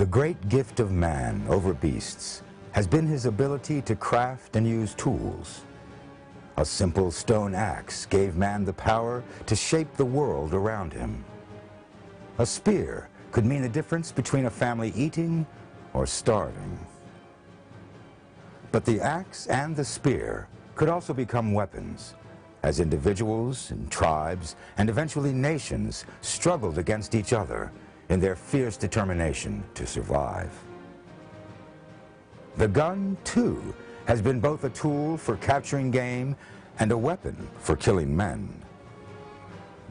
The great gift of man over beasts has been his ability to craft and use tools. A simple stone axe gave man the power to shape the world around him. A spear could mean the difference between a family eating or starving. But the axe and the spear could also become weapons, as individuals and tribes and eventually nations struggled against each other in their fierce determination to survive. The gun, too, has been both a tool for capturing game and a weapon for killing men.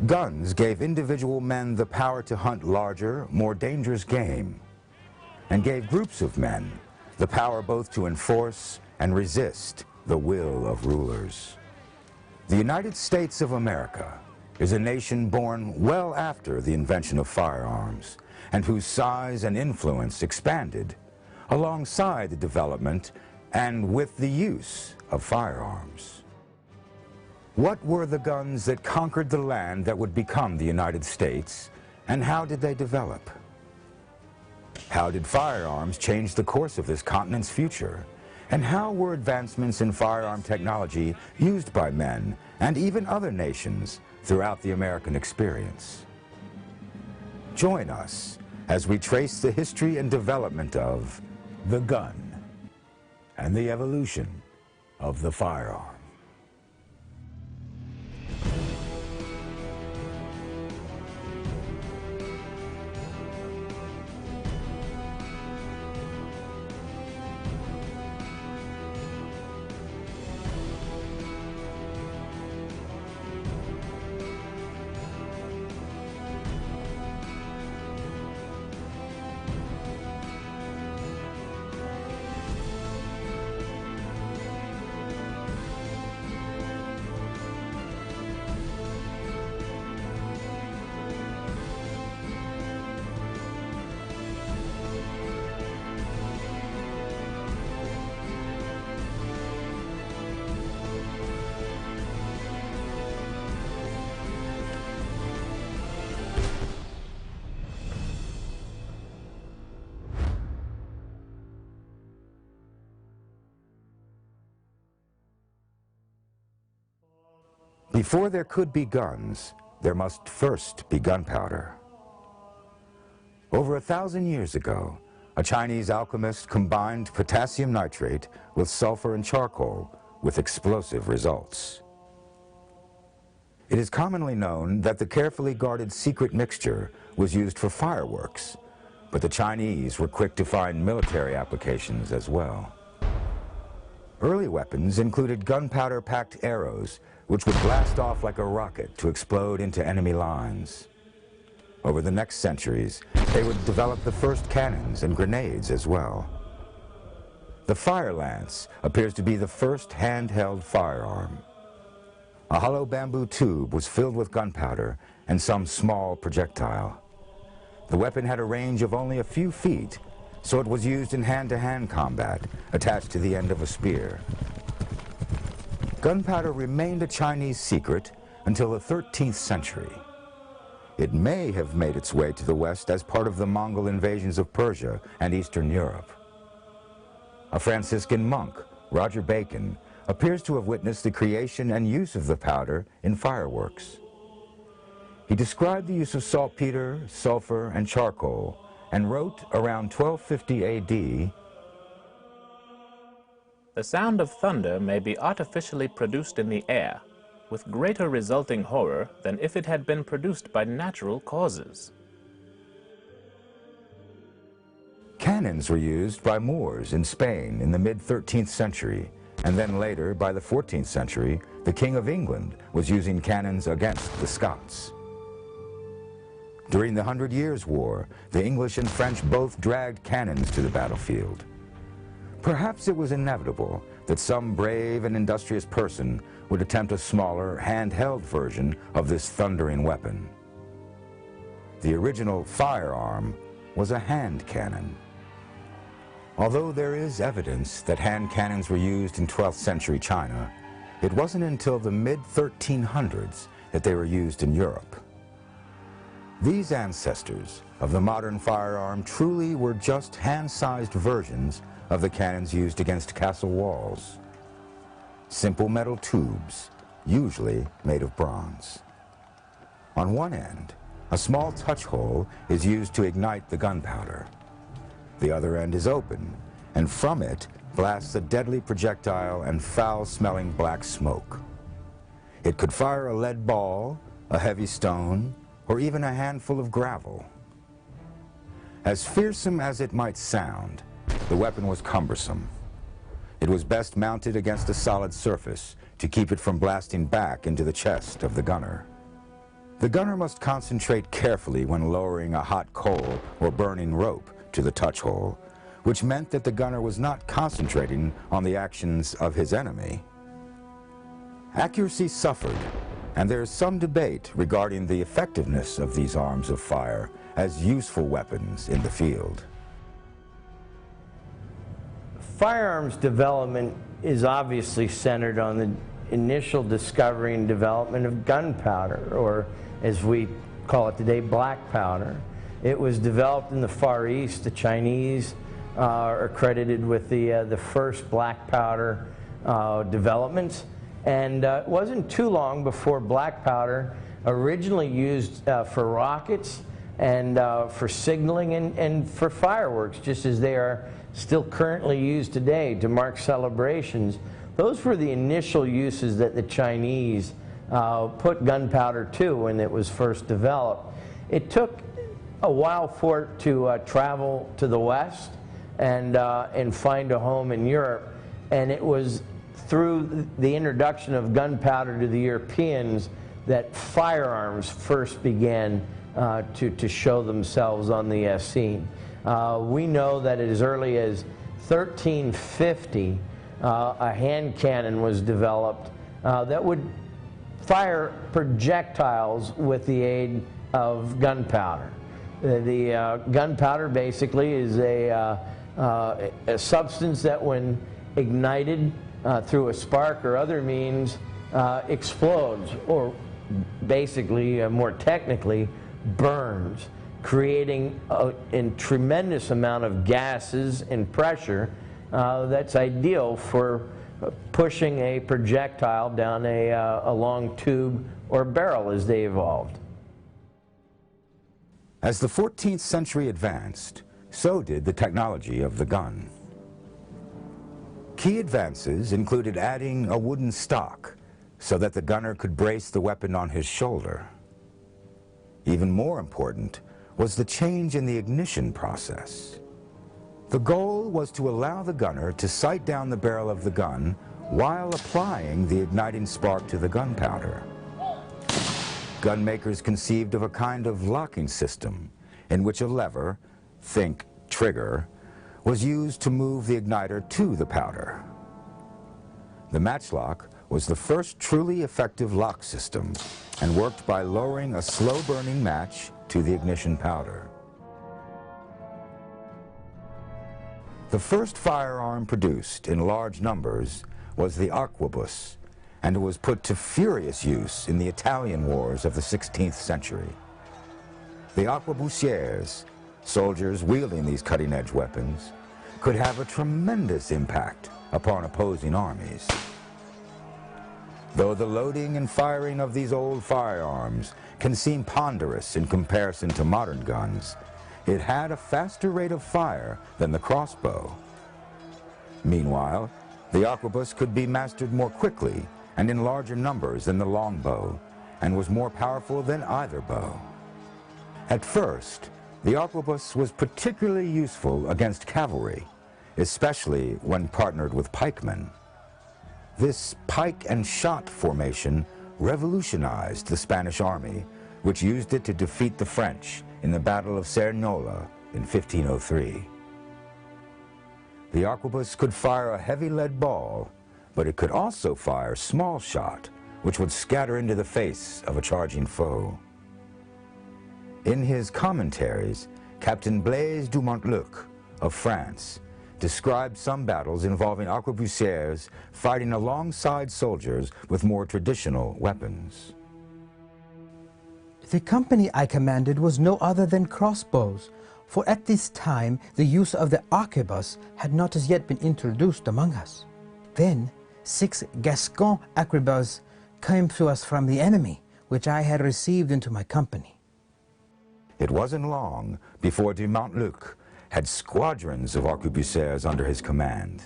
Guns gave individual men the power to hunt larger, more dangerous game, and gave groups of men the power both to enforce and resist the will of rulers. The United States of America is a nation born well after the invention of firearms, and whose size and influence expanded alongside the development and with the use of firearms. What were the guns that conquered the land that would become the United States, and how did they develop? How did firearms change the course of this continent's future? And how were advancements in firearm technology used by men and even other nations throughout the American experience? Join us as we trace the history and development of the gun and the evolution of the firearm. Before there could be guns, there must first be gunpowder. Over 1,000 years ago, a Chinese alchemist combined potassium nitrate with sulfur and charcoal with explosive results. It is commonly known that the carefully guarded secret mixture was used for fireworks, but the Chinese were quick to find military applications as well. Early weapons included gunpowder-packed arrows, which would blast off like a rocket to explode into enemy lines. Over the next centuries, they would develop the first cannons and grenades as well. The fire lance appears to be the first handheld firearm. A hollow bamboo tube was filled with gunpowder and some small projectile. The weapon had a range of only a few feet, so it was used in hand-to-hand combat, attached to the end of a spear. Gunpowder remained a Chinese secret until the 13th century. It may have made its way to the West as part of the Mongol invasions of Persia and Eastern Europe. A Franciscan monk, Roger Bacon, appears to have witnessed the creation and use of the powder in fireworks. He described the use of saltpeter, sulfur, and charcoal, and wrote around 1250 AD, "The sound of thunder may be artificially produced in the air, with greater resulting horror than if it had been produced by natural causes." Cannons were used by Moors in Spain in the mid-13th century, and then later, by the 14th century, the King of England was using cannons against the Scots. During the 100 Years' War, the English and French both dragged cannons to the battlefield. Perhaps it was inevitable that some brave and industrious person would attempt a smaller, handheld version of this thundering weapon. The original firearm was a hand cannon. Although there is evidence that hand cannons were used in 12th century China, it wasn't until the mid-1300s that they were used in Europe. These ancestors of the modern firearm truly were just hand-sized versions of the cannons used against castle walls. Simple metal tubes, usually made of bronze. On one end, a small touch hole is used to ignite the gunpowder. The other end is open, and from it blasts a deadly projectile and foul-smelling black smoke. It could fire a lead ball, a heavy stone, or even a handful of gravel. As fearsome as it might sound, the weapon was cumbersome. It was best mounted against a solid surface to keep it from blasting back into the chest of the gunner. The gunner must concentrate carefully when lowering a hot coal or burning rope to the touch hole, which meant that the gunner was not concentrating on the actions of his enemy. Accuracy suffered, and there is some debate regarding the effectiveness of these arms of fire as useful weapons in the field. Firearms development is obviously centered on the initial discovery and development of gunpowder, or as we call it today, black powder. It was developed in the Far East. The Chinese are credited with the first black powder developments. And it wasn't too long before black powder, originally used for rockets and for signaling and for fireworks, just as they are still currently used today to mark celebrations. Those were the initial uses that the Chinese put gunpowder to when it was first developed. It took a while for it to travel to the West and find a home in Europe, and it was through the introduction of gunpowder to the Europeans that firearms first began to show themselves on the scene. We know that as early as 1350, a hand cannon was developed that would fire projectiles with the aid of gunpowder. The gunpowder basically is a substance that, when ignited through a spark or other means, explodes, or basically, more technically, burns, creating a tremendous amount of gases and pressure that's ideal for pushing a projectile down a long tube or barrel as they evolved. As the 14th century advanced, so did the technology of the gun. Key advances included adding a wooden stock so that the gunner could brace the weapon on his shoulder. Even more important was the change in the ignition process. The goal was to allow the gunner to sight down the barrel of the gun while applying the igniting spark to the gunpowder. Gun makers conceived of a kind of locking system in which a lever, think trigger, was used to move the igniter to the powder. The matchlock was the first truly effective lock system and worked by lowering a slow-burning match to the ignition powder. The first firearm produced in large numbers was the arquebus, and it was put to furious use in the Italian wars of the 16th century. The arquebusiers, soldiers wielding these cutting-edge weapons, could have a tremendous impact upon opposing armies. Though the loading and firing of these old firearms can seem ponderous in comparison to modern guns, it had a faster rate of fire than the crossbow. Meanwhile, the arquebus could be mastered more quickly and in larger numbers than the longbow, and was more powerful than either bow. At first, the arquebus was particularly useful against cavalry, especially when partnered with pikemen. This pike and shot formation revolutionized the Spanish army, which used it to defeat the French in the Battle of Cerignola in 1503. The arquebus could fire a heavy lead ball, but it could also fire small shot, which would scatter into the face of a charging foe. In his commentaries, Captain Blaise du Montluc of France described some battles involving arquebusiers fighting alongside soldiers with more traditional weapons. The company I commanded was no other than crossbows, for at this time the use of the arquebus had not as yet been introduced among us. Then 6 Gascon arquebus came to us from the enemy, which I had received into my company. It wasn't long before de Montluc had squadrons of arquebusiers under his command.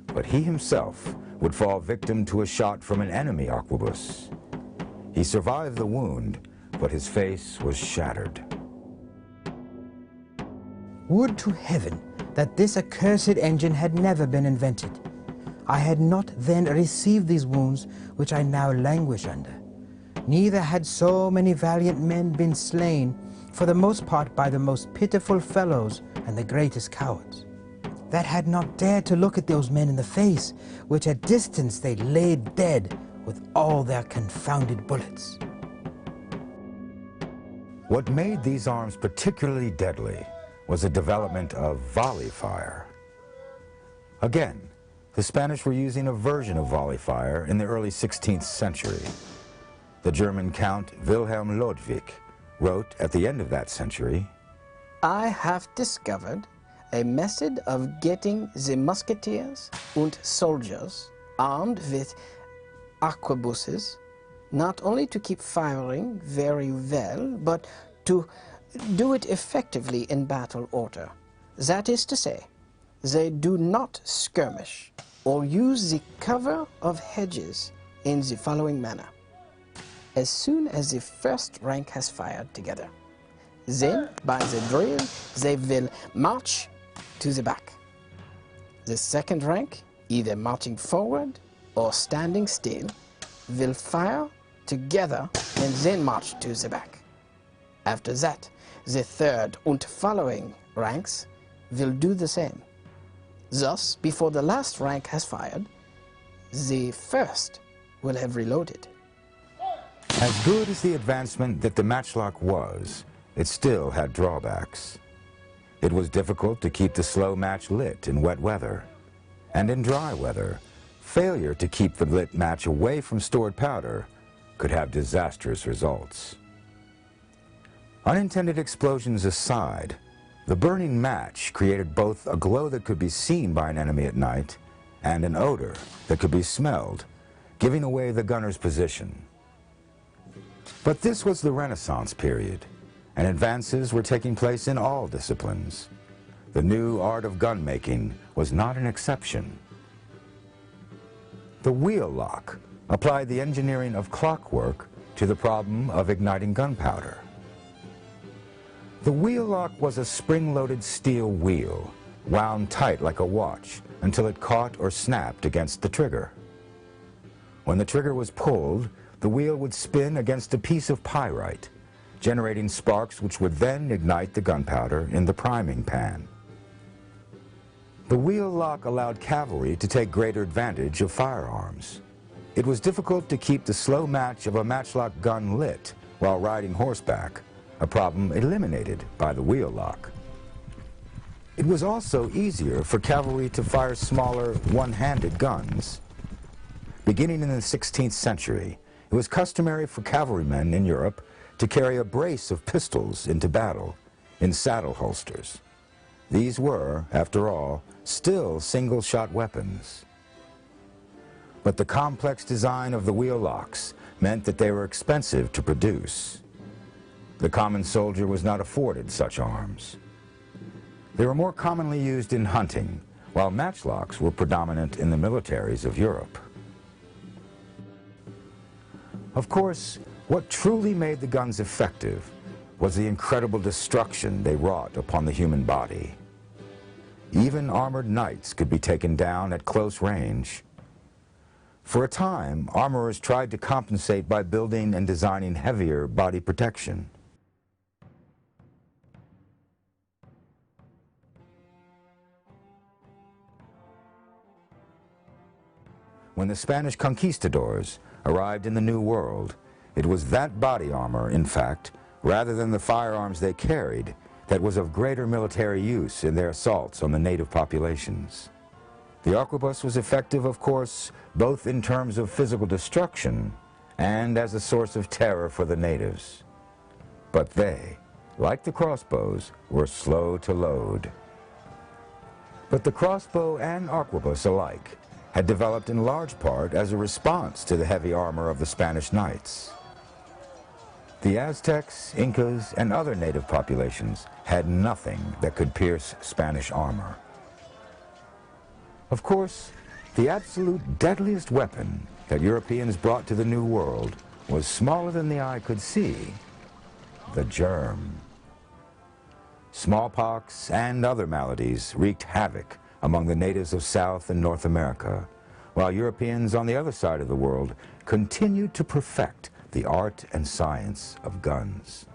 But he himself would fall victim to a shot from an enemy arquebus. He survived the wound, but his face was shattered. Would to heaven that this accursed engine had never been invented. I had not then received these wounds which I now languish under. Neither had so many valiant men been slain, for the most part by the most pitiful fellows and the greatest cowards, that had not dared to look at those men in the face, which at distance they laid dead with all their confounded bullets. What made these arms particularly deadly was the development of volley fire. Again, the Spanish were using a version of volley fire in the early 16th century. The German Count Wilhelm Ludwig wrote at the end of that century, I have discovered a method of getting the musketeers and soldiers armed with arquebuses, not only to keep firing very well, but to do it effectively in battle order. That is to say, they do not skirmish or use the cover of hedges in the following manner. As soon as the first rank has fired together, then, by the drill, they will march to the back. The second rank, either marching forward or standing still, will fire together and then march to the back. After that, the third and following ranks will do the same. Thus, before the last rank has fired, the first will have reloaded. As good as the advancement that the matchlock was, it still had drawbacks. It was difficult to keep the slow match lit in wet weather, and in dry weather, failure to keep the lit match away from stored powder could have disastrous results. Unintended explosions aside, the burning match created both a glow that could be seen by an enemy at night and an odor that could be smelled, giving away the gunner's position. But this was the Renaissance period, and advances were taking place in all disciplines. The new art of gun making was not an exception. The wheel lock applied the engineering of clockwork to the problem of igniting gunpowder. The wheel lock was a spring-loaded steel wheel, wound tight like a watch until it caught or snapped against the trigger. When the trigger was pulled, the wheel would spin against a piece of pyrite, generating sparks which would then ignite the gunpowder in the priming pan. The wheel lock allowed cavalry to take greater advantage of firearms. It was difficult to keep the slow match of a matchlock gun lit while riding horseback, a problem eliminated by the wheel lock. It was also easier for cavalry to fire smaller, one-handed guns. Beginning in the 16th century, it was customary for cavalrymen in Europe to carry a brace of pistols into battle in saddle holsters. These were, after all, still single-shot weapons. But the complex design of the wheel locks meant that they were expensive to produce. The common soldier was not afforded such arms. They were more commonly used in hunting, while matchlocks were predominant in the militaries of Europe. Of course, what truly made the guns effective was the incredible destruction they wrought upon the human body. Even armored knights could be taken down at close range. For a time, armorers tried to compensate by building and designing heavier body protection. When the Spanish conquistadors arrived in the New World, it was that body armor, in fact, rather than the firearms they carried, that was of greater military use in their assaults on the native populations. The arquebus was effective, of course, both in terms of physical destruction and as a source of terror for the natives. but they, like the crossbows, were slow to load. But the crossbow and arquebus alike had developed in large part as a response to the heavy armor of the Spanish knights. The Aztecs, Incas, and other native populations had nothing that could pierce Spanish armor. Of course, the absolute deadliest weapon that Europeans brought to the New World was smaller than the eye could see: the germ. Smallpox and other maladies wreaked havoc among the natives of South and North America, while Europeans on the other side of the world continued to perfect the art and science of guns.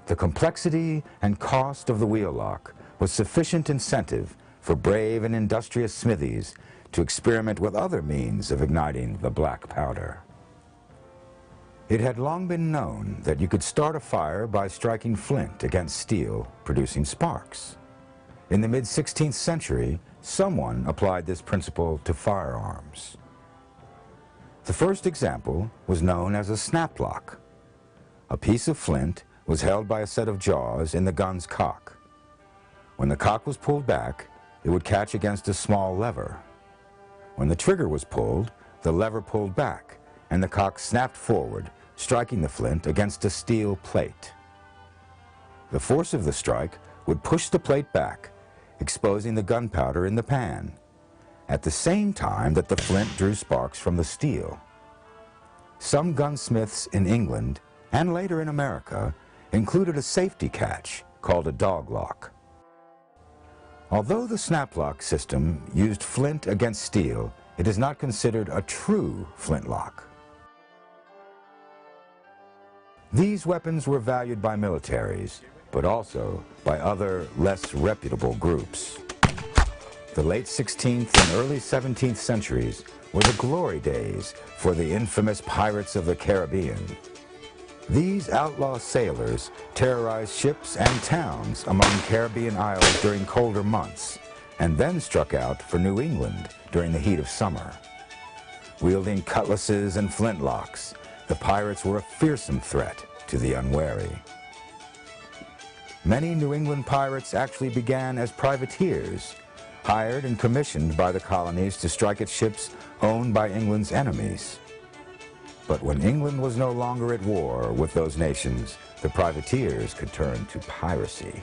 The complexity and cost of the wheel lock was sufficient incentive for brave and industrious smithies to experiment with other means of igniting the black powder. It had long been known that you could start a fire by striking flint against steel, producing sparks. In the mid-16th century, someone applied this principle to firearms. The first example was known as a snaplock. A piece of flint was held by a set of jaws in the gun's cock. When the cock was pulled back, it would catch against a small lever. When the trigger was pulled, the lever pulled back, and the cock snapped forward, striking the flint against a steel plate. The force of the strike would push the plate back, exposing the gunpowder in the pan, at the same time that the flint drew sparks from the steel. Some gunsmiths in England, and later in America, included a safety catch called a dog lock. Although the snaplock system used flint against steel, it is not considered a true flintlock. These weapons were valued by militaries, but also by other, less reputable groups. The late 16th and early 17th centuries were the glory days for the infamous pirates of the Caribbean. These outlaw sailors terrorized ships and towns among Caribbean isles during colder months, and then struck out for New England during the heat of summer. Wielding cutlasses and flintlocks, the pirates were a fearsome threat to the unwary. Many New England pirates actually began as privateers, hired and commissioned by the colonies to strike at ships owned by England's enemies. But when England was no longer at war with those nations, the privateers could turn to piracy.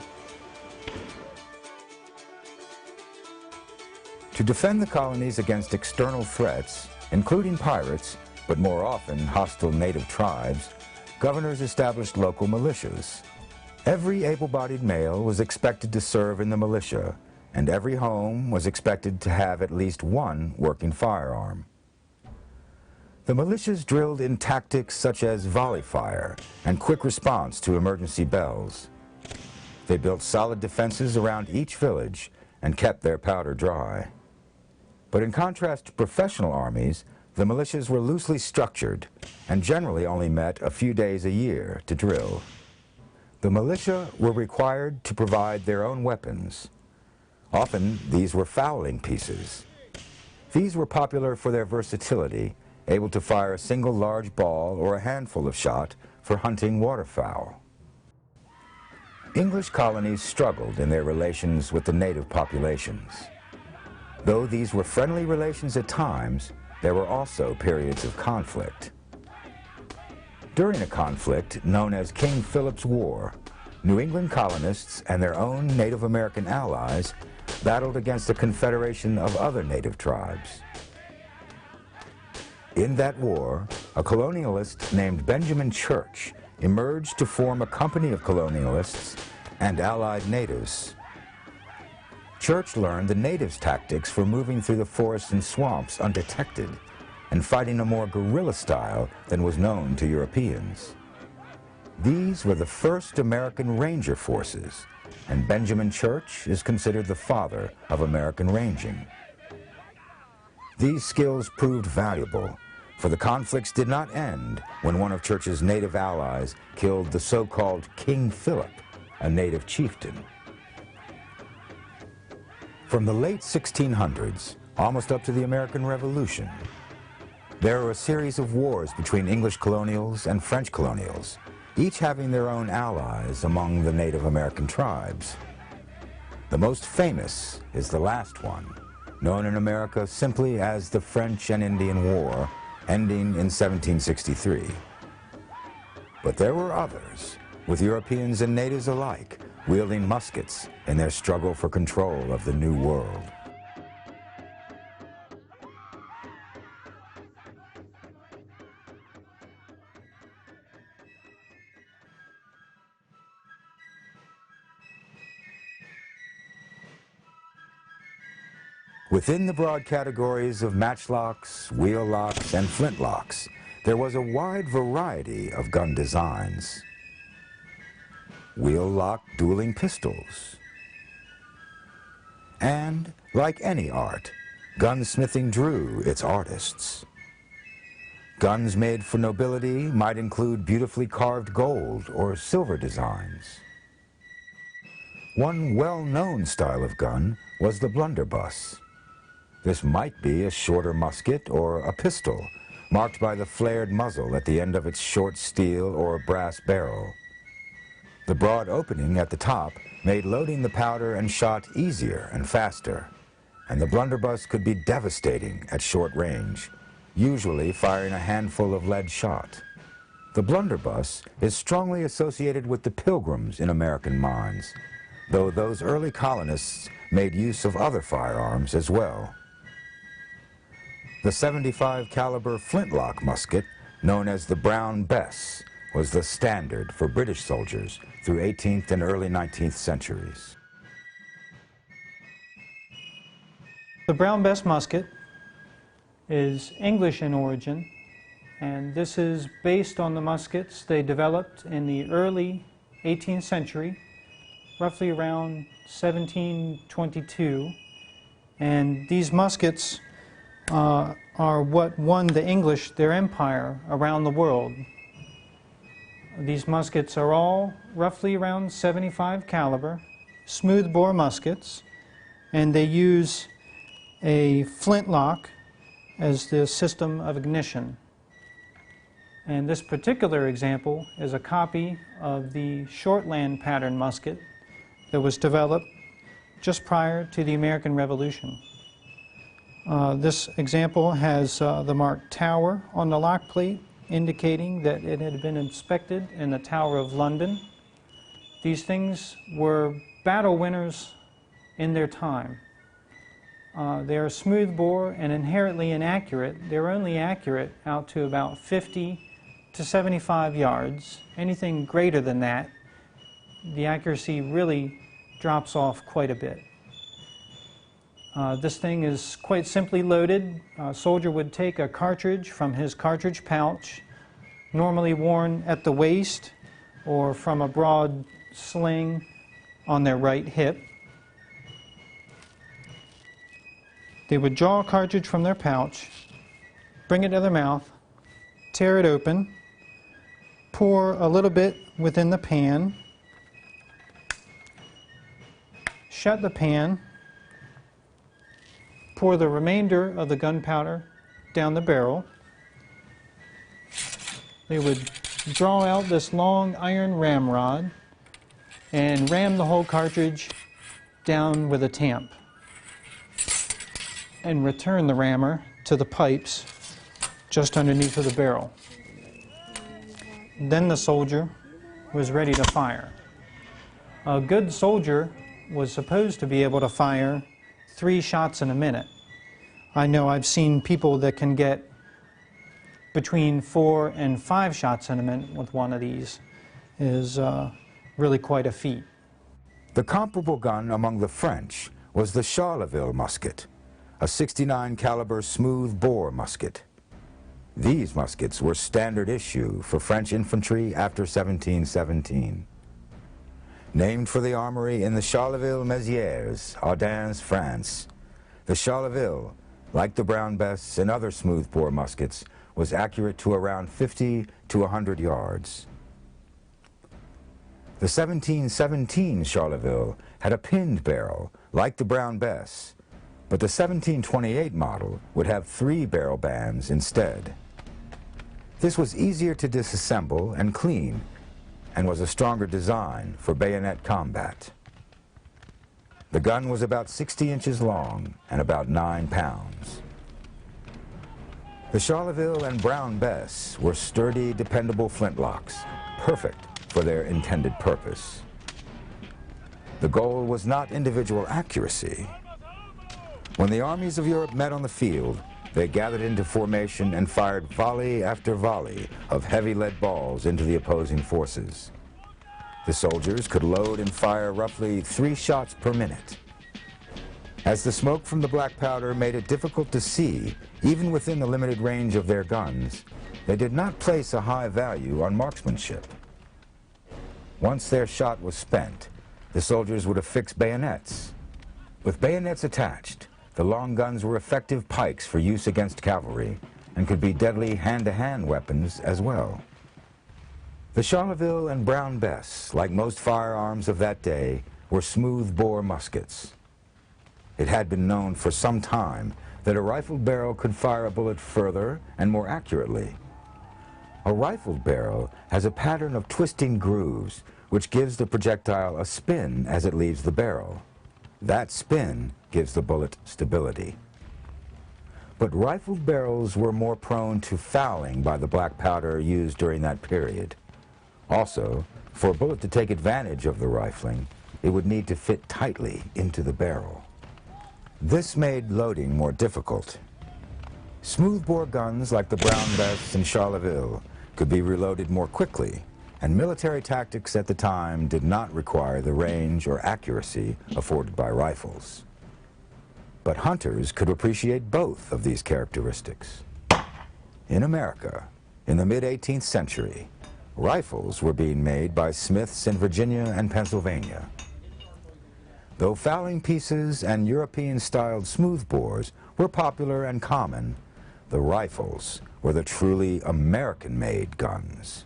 To defend the colonies against external threats, including pirates, but more often hostile native tribes, governors established local militias. Every able-bodied male was expected to serve in the militia, and every home was expected to have at least one working firearm. The militias drilled in tactics such as volley fire and quick response to emergency bells. They built solid defenses around each village and kept their powder dry. But in contrast to professional armies, the militias were loosely structured and generally only met a few days a year to drill. The militia were required to provide their own weapons. Often these were fowling pieces. These were popular for their versatility, able to fire a single large ball or a handful of shot for hunting waterfowl. English colonies struggled in their relations with the native populations. Though these were friendly relations at times, there were also periods of conflict. During a conflict known as King Philip's War, New England colonists and their own Native American allies battled against a confederation of other native tribes. In that war, a colonialist named Benjamin Church emerged to form a company of colonialists and allied natives. Church learned the natives' tactics for moving through the forests and swamps undetected and fighting a more guerrilla style than was known to Europeans. These were the first American Ranger forces, and Benjamin Church is considered the father of American ranging. These skills proved valuable, for the conflicts did not end when one of Church's native allies killed the so-called King Philip, a native chieftain. From the late 1600s, almost up to the American Revolution, there were a series of wars between English colonials and French colonials, each having their own allies among the Native American tribes. The most famous is the last one, known in America simply as the French and Indian War, ending in 1763. But there were others, with Europeans and natives alike, wielding muskets in their struggle for control of the New World. Within the broad categories of matchlocks, wheel locks, and flintlocks, there was a wide variety of gun designs. Wheel-lock dueling pistols. And, like any art, gunsmithing drew its artists. Guns made for nobility might include beautifully carved gold or silver designs. One well-known style of gun was the blunderbuss. This might be a shorter musket or a pistol, marked by the flared muzzle at the end of its short steel or brass barrel. The broad opening at the top made loading the powder and shot easier and faster, and the blunderbuss could be devastating at short range, usually firing a handful of lead shot. The blunderbuss is strongly associated with the Pilgrims in American minds, though those early colonists made use of other firearms as well. The 75 caliber flintlock musket, known as the Brown Bess, was the standard for British soldiers through 18th and early 19th centuries. The Brown Bess musket is English in origin, and this is based on the muskets they developed in the early 18th century, roughly around 1722. And these muskets are what won the English their empire around the world. These muskets are all roughly around 75 caliber, smoothbore muskets, and they use a flintlock as the system of ignition. And this particular example is a copy of the Shortland pattern musket that was developed just prior to the American Revolution. This example has the mark Tower on the lock plate, indicating that it had been inspected in the Tower of London. These things were battle winners in their time. They are smoothbore and inherently inaccurate. They're only accurate out to about 50 to 75 yards. Anything greater than that, the accuracy really drops off quite a bit. This thing is quite simply loaded. A soldier would take a cartridge from his cartridge pouch, normally worn at the waist or from a broad sling on their right hip. They would draw a cartridge from their pouch, bring it to their mouth, tear it open, pour a little bit within the pan, shut the pan, pour the remainder of the gunpowder down the barrel. They would draw out this long iron ramrod and ram the whole cartridge down with a tamp and return the rammer to the pipes just underneath of the barrel. Then the soldier was ready to fire. A good soldier was supposed to be able to fire 3 shots in a minute. I know I've seen people that can get between 4 and 5 shots in a minute with one of these. Is really quite a feat. The comparable gun among the French was the Charleville musket, a 69 caliber smooth bore musket. These muskets were standard issue for French infantry after 1717. Named for the armory in the Charleville-Mézières, Ardennes, France, the Charleville, like the Brown Bess and other smoothbore muskets, was accurate to around 50 to 100 yards. The 1717 Charleville had a pinned barrel, like the Brown Bess, but the 1728 model would have 3 barrel bands instead. This was easier to disassemble and clean, and was a stronger design for bayonet combat. The gun was about 60 inches long and about 9 pounds. The Charleville and Brown Bess were sturdy, dependable flintlocks, perfect for their intended purpose. The goal was not individual accuracy. When the armies of Europe met on the field, they gathered into formation and fired volley after volley of heavy lead balls into the opposing forces. The soldiers could load and fire roughly 3 shots per minute. As the smoke from the black powder made it difficult to see, even within the limited range of their guns, they did not place a high value on marksmanship. Once their shot was spent, the soldiers would affix bayonets. With bayonets attached, the long guns were effective pikes for use against cavalry and could be deadly hand-to-hand weapons as well. The Charleville and Brown Bess, like most firearms of that day, were smooth-bore muskets. It had been known for some time that a rifled barrel could fire a bullet further and more accurately. A rifled barrel has a pattern of twisting grooves which gives the projectile a spin as it leaves the barrel. That spin gives the bullet stability. But rifled barrels were more prone to fouling by the black powder used during that period. Also, for a bullet to take advantage of the rifling, it would need to fit tightly into the barrel. This made loading more difficult. Smoothbore guns like the Brown Bess and Charleville could be reloaded more quickly, and military tactics at the time did not require the range or accuracy afforded by rifles. But hunters could appreciate both of these characteristics. In America, in the mid-18th century, rifles were being made by smiths in Virginia and Pennsylvania. Though fowling pieces and European-styled smoothbores were popular and common, the rifles were the truly American-made guns.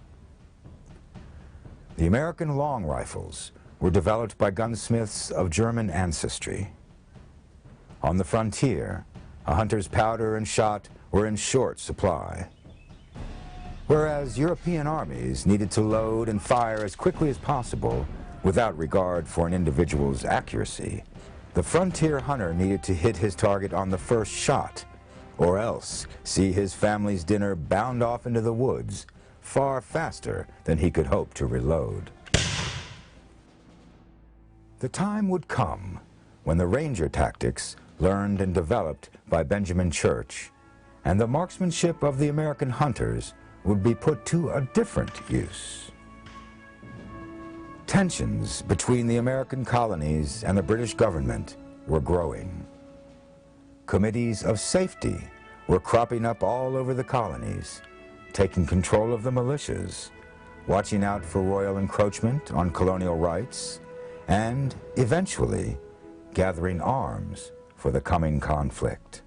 The American long rifles were developed by gunsmiths of German ancestry. On the frontier, a hunter's powder and shot were in short supply. Whereas European armies needed to load and fire as quickly as possible without regard for an individual's accuracy, the frontier hunter needed to hit his target on the first shot, or else see his family's dinner bound off into the woods far faster than he could hope to reload. The time would come when the ranger tactics, learned and developed by Benjamin Church, and the marksmanship of the American hunters would be put to a different use. Tensions between the American colonies and the British government were growing. Committees of safety were cropping up all over the colonies, taking control of the militias, watching out for royal encroachment on colonial rights, and eventually gathering arms for the coming conflict.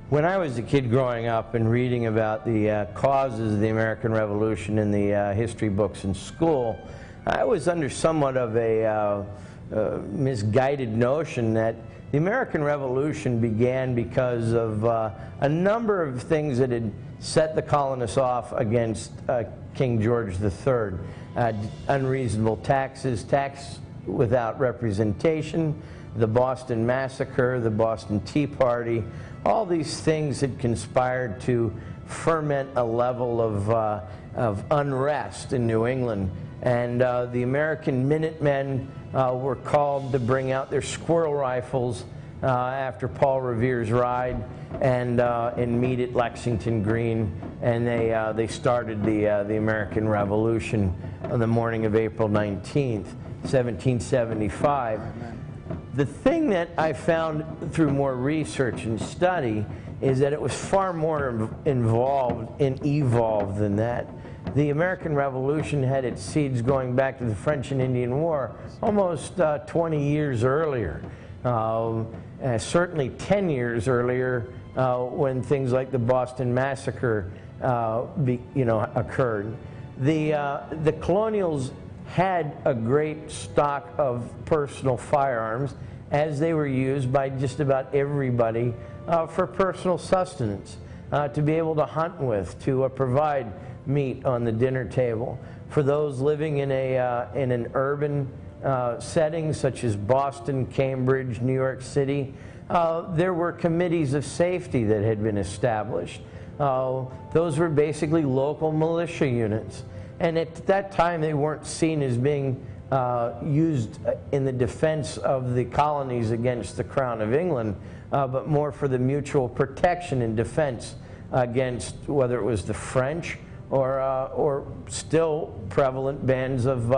When I was a kid growing up and reading about the causes of the American Revolution in the history books in school, I was under somewhat of a misguided notion that the American Revolution began because of a number of things that had set the colonists off against King George III. Unreasonable taxes, tax without representation, the Boston Massacre, the Boston Tea Party, all these things had conspired to ferment a level of unrest in New England. And the American Minutemen were called to bring out their squirrel rifles after Paul Revere's ride and meet at Lexington Green, and they started the American Revolution on the morning of April 19th, 1775. The thing that I found through more research and study is that it was far more involved and evolved than that. The American Revolution had its seeds going back to the French and Indian War almost 20 years earlier. Certainly 10 years earlier when things like the Boston Massacre occurred. The Colonials had a great stock of personal firearms, as they were used by just about everybody for personal sustenance, to be able to hunt with, to provide meat on the dinner table. For those living in an urban setting such as Boston, Cambridge, New York City, there were committees of safety that had been established. Those were basically local militia units. And at that time, they weren't seen as being used in the defense of the colonies against the Crown of England, but more for the mutual protection and defense against whether it was the French or still prevalent bands of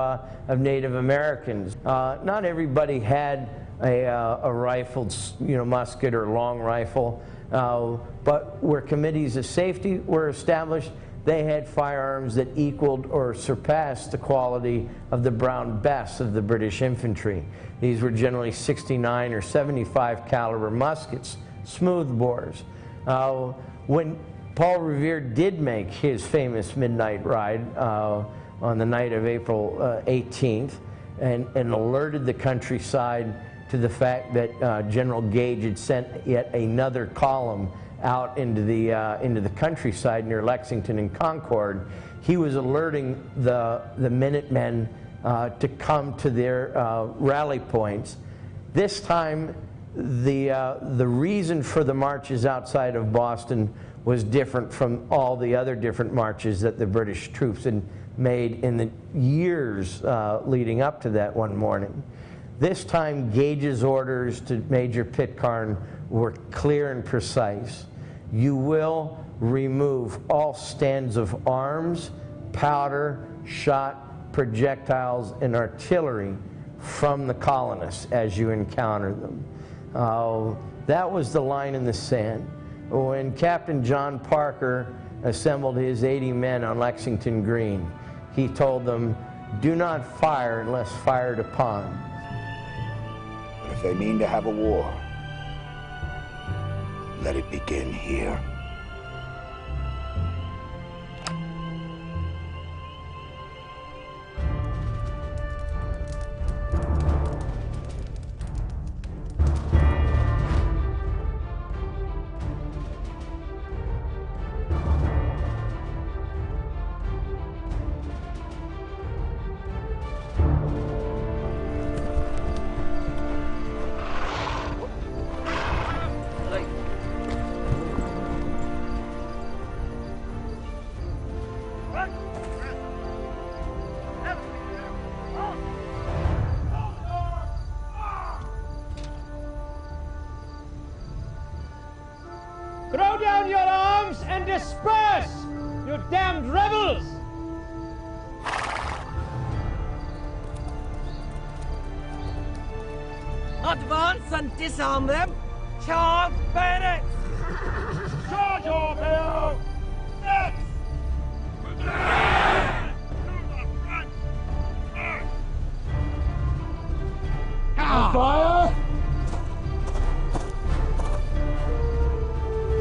Native Americans. Not everybody had a rifled, musket or long rifle, but where committees of safety were established, they had firearms that equaled or surpassed the quality of the Brown Bess of the British infantry. These were generally 69 or 75 caliber muskets, smooth bores. When Paul Revere did make his famous midnight ride on the night of April 18th and alerted the countryside to the fact that General Gage had sent yet another column out into the countryside near Lexington and Concord, he was alerting the Minutemen to come to their rally points. This time, the reason for the marches outside of Boston was different from all the other different marches that the British troops had made in the years leading up to that one morning. This time, Gage's orders to Major Pitcairn were clear and precise. You will remove all stands of arms, powder, shot, projectiles, and artillery from the colonists as you encounter them. That was the line in the sand. When Captain John Parker assembled his 80 men on Lexington Green, he told them, "Do not fire unless fired upon." If they mean to have a war, let it begin here. Throw down your arms and disperse, you damned rebels! Advance and disarm them! Charge bayonets! Charge your bayonets! Next! Fire!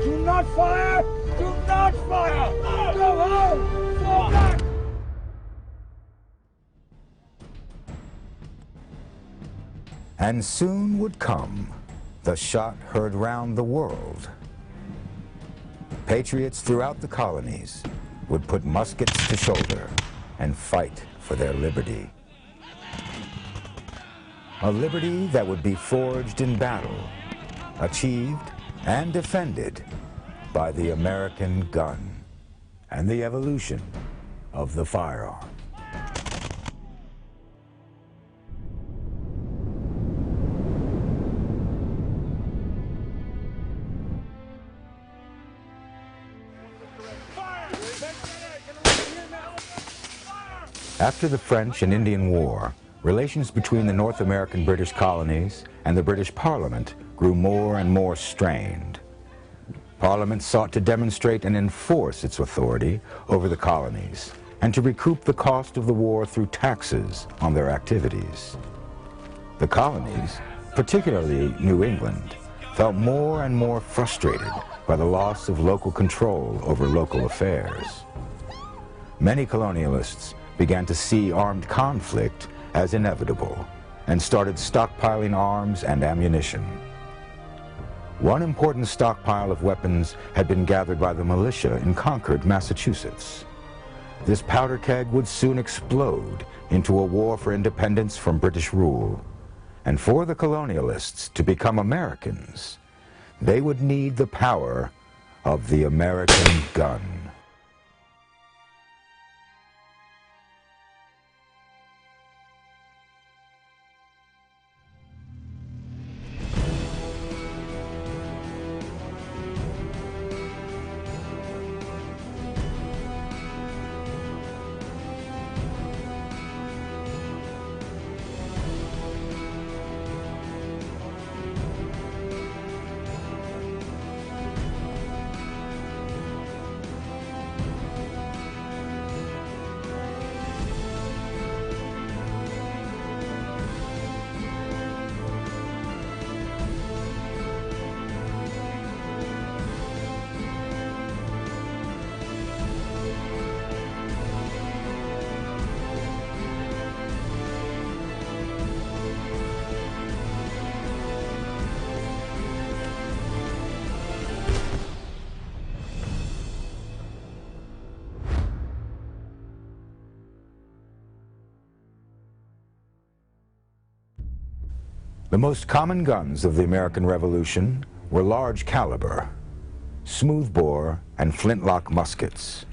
Do not fire! Do not fire! Go home! Fall back! And soon would come the shot heard round the world. Patriots throughout the colonies would put muskets to shoulder and fight for their liberty. A liberty that would be forged in battle, achieved and defended by the American gun and the evolution of the firearm. After the French and Indian War, relations between the North American British colonies and the British Parliament grew more and more strained. Parliament sought to demonstrate and enforce its authority over the colonies and to recoup the cost of the war through taxes on their activities. The colonies, particularly New England, felt more and more frustrated by the loss of local control over local affairs. Many colonialists began to see armed conflict as inevitable and started stockpiling arms and ammunition. One important stockpile of weapons had been gathered by the militia in Concord, Massachusetts. this powder keg would soon explode into a war for independence from British rule. And for the colonialists to become Americans, they would need the power of the American gun. The most common guns of the American Revolution were large caliber, smoothbore, and flintlock muskets.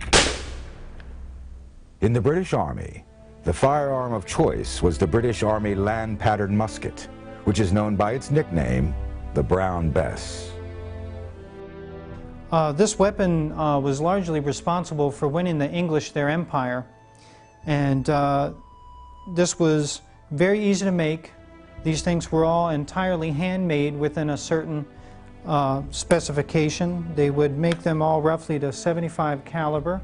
In the British Army, the firearm of choice was the British Army land-pattern musket, which is known by its nickname, the Brown Bess. This weapon was largely responsible for winning the English their empire, and this was very easy to make. These things were all entirely handmade within a certain specification. They would make them all roughly to 75 caliber.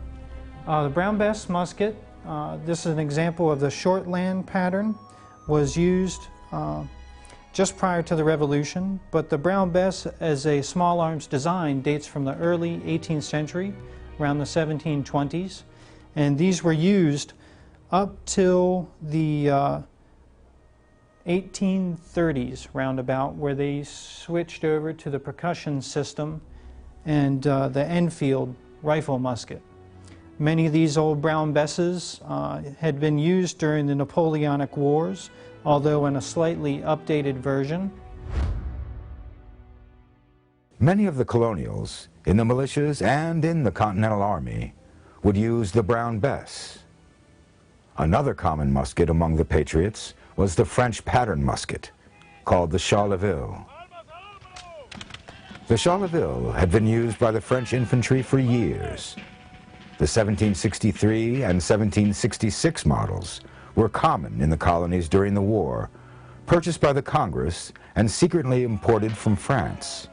The Brown Bess musket, this is an example of the short land pattern, was used just prior to the Revolution, but the Brown Bess as a small arms design dates from the early 18th century, around the 1720s, and these were used up till the 1830s roundabout, where they switched over to the percussion system and the Enfield rifle musket. Many of these old Brown Besses had been used during the Napoleonic Wars, although in a slightly updated version. Many of the colonials, in the militias and in the Continental Army, would use the Brown Bess. Another common musket among the patriots was the French pattern musket, called the Charleville. The Charleville had been used by the French infantry for years. The 1763 and 1766 models were common in the colonies during the war, purchased by the Congress and secretly imported from France.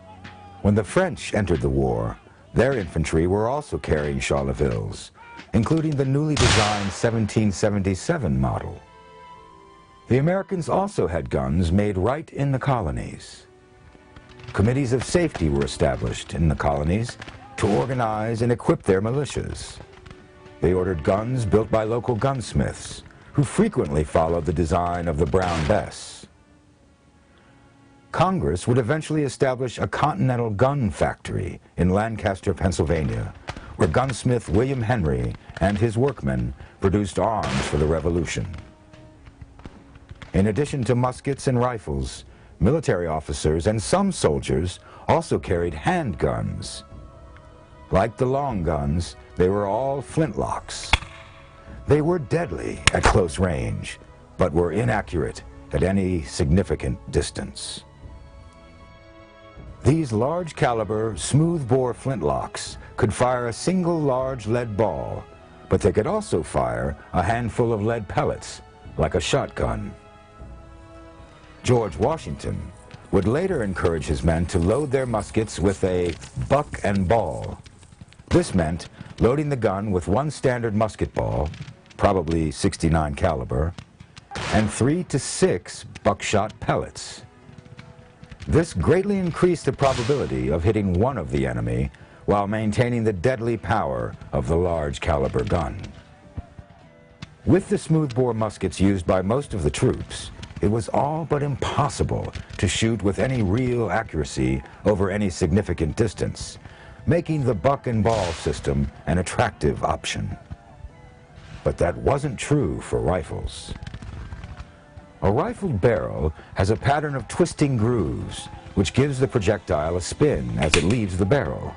When the French entered the war, their infantry were also carrying Charlevilles, including the newly designed 1777 model. The Americans also had guns made right in the colonies. Committees of safety were established in the colonies to organize and equip their militias. They ordered guns built by local gunsmiths, who frequently followed the design of the Brown Bess. Congress would eventually establish a Continental gun factory in Lancaster, Pennsylvania, where gunsmith William Henry and his workmen produced arms for the Revolution. In addition to muskets and rifles, military officers and some soldiers also carried handguns. Like the long guns, they were all flintlocks. They were deadly at close range, but were inaccurate at any significant distance. These large caliber, smoothbore flintlocks could fire a single large lead ball, but they could also fire a handful of lead pellets, like a shotgun. George Washington would later encourage his men to load their muskets with a buck and ball. This meant loading the gun with one standard musket ball, probably 69 caliber, and 3 to 6 buckshot pellets. This greatly increased the probability of hitting one of the enemy while maintaining the deadly power of the large caliber gun. With the smoothbore muskets used by most of the troops, it was all but impossible to shoot with any real accuracy over any significant distance, making the buck and ball system an attractive option. But that wasn't true for rifles. A rifled barrel has a pattern of twisting grooves, which gives the projectile a spin as it leaves the barrel.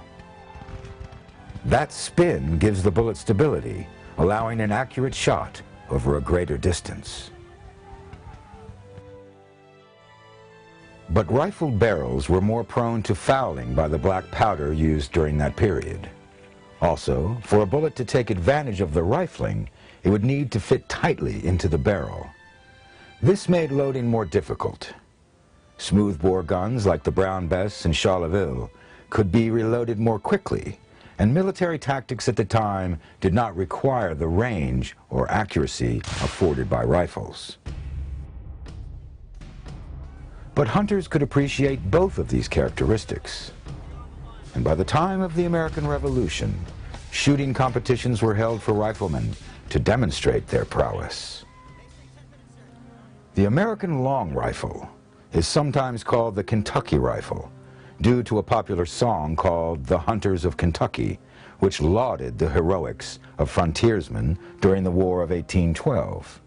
That spin gives the bullet stability, allowing an accurate shot over a greater distance. But rifled barrels were more prone to fouling by the black powder used during that period. Also, for a bullet to take advantage of the rifling, it would need to fit tightly into the barrel. This made loading more difficult. Smoothbore guns like the Brown Bess and Charleville could be reloaded more quickly, and military tactics at the time did not require the range or accuracy afforded by rifles. But hunters could appreciate both of these characteristics. And by the time of the American Revolution, shooting competitions were held for riflemen to demonstrate their prowess. The American long rifle is sometimes called the Kentucky rifle, due to a popular song called The Hunters of Kentucky, which lauded the heroics of frontiersmen during the War of 1812.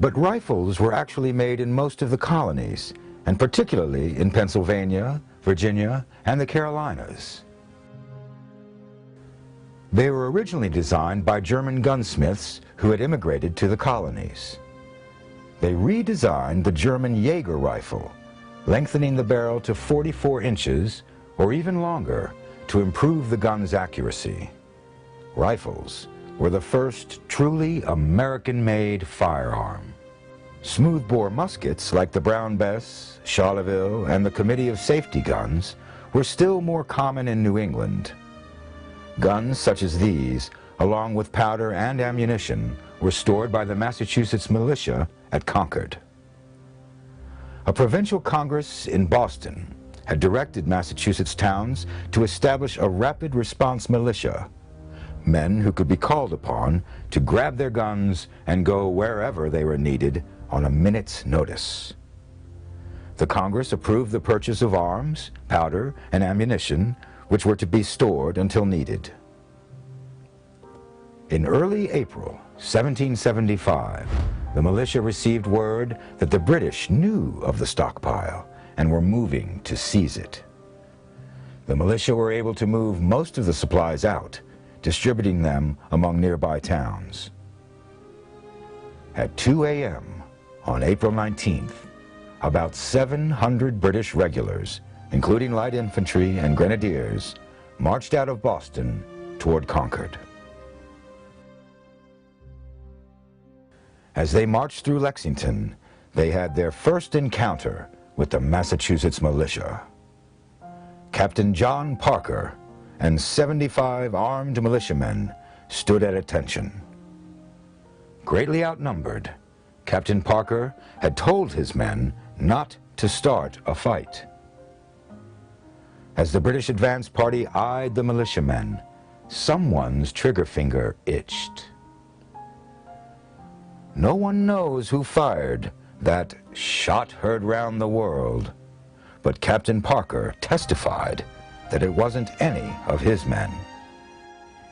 But rifles were actually made in most of the colonies, and particularly in Pennsylvania, Virginia, and the Carolinas. They were originally designed by German gunsmiths who had immigrated to the colonies. They redesigned the German Jaeger rifle, lengthening the barrel to 44 inches or even longer to improve the gun's accuracy. Rifles were the first truly American-made firearm. Smoothbore muskets like the Brown Bess, Charleville, and the Committee of Safety guns were still more common in New England. Guns such as these, along with powder and ammunition, were stored by the Massachusetts militia at Concord. A provincial congress in Boston had directed Massachusetts towns to establish a rapid response militia, men who could be called upon to grab their guns and go wherever they were needed on a minute's notice. The Congress approved the purchase of arms, powder, and ammunition, which were to be stored until needed. In early April 1775, the militia received word that the British knew of the stockpile and were moving to seize it. The militia were able to move most of the supplies out, distributing them among nearby towns. At 2 a.m. on April 19th, about 700 British regulars, including light infantry and grenadiers, marched out of Boston toward Concord. As they marched through Lexington, they had their first encounter with the Massachusetts militia. Captain John Parker and 75 armed militiamen stood at attention. Greatly outnumbered, Captain Parker had told his men not to start a fight. As the British advance party eyed the militiamen, someone's trigger finger itched. No one knows who fired that shot heard round the world, but Captain Parker testified that it wasn't any of his men.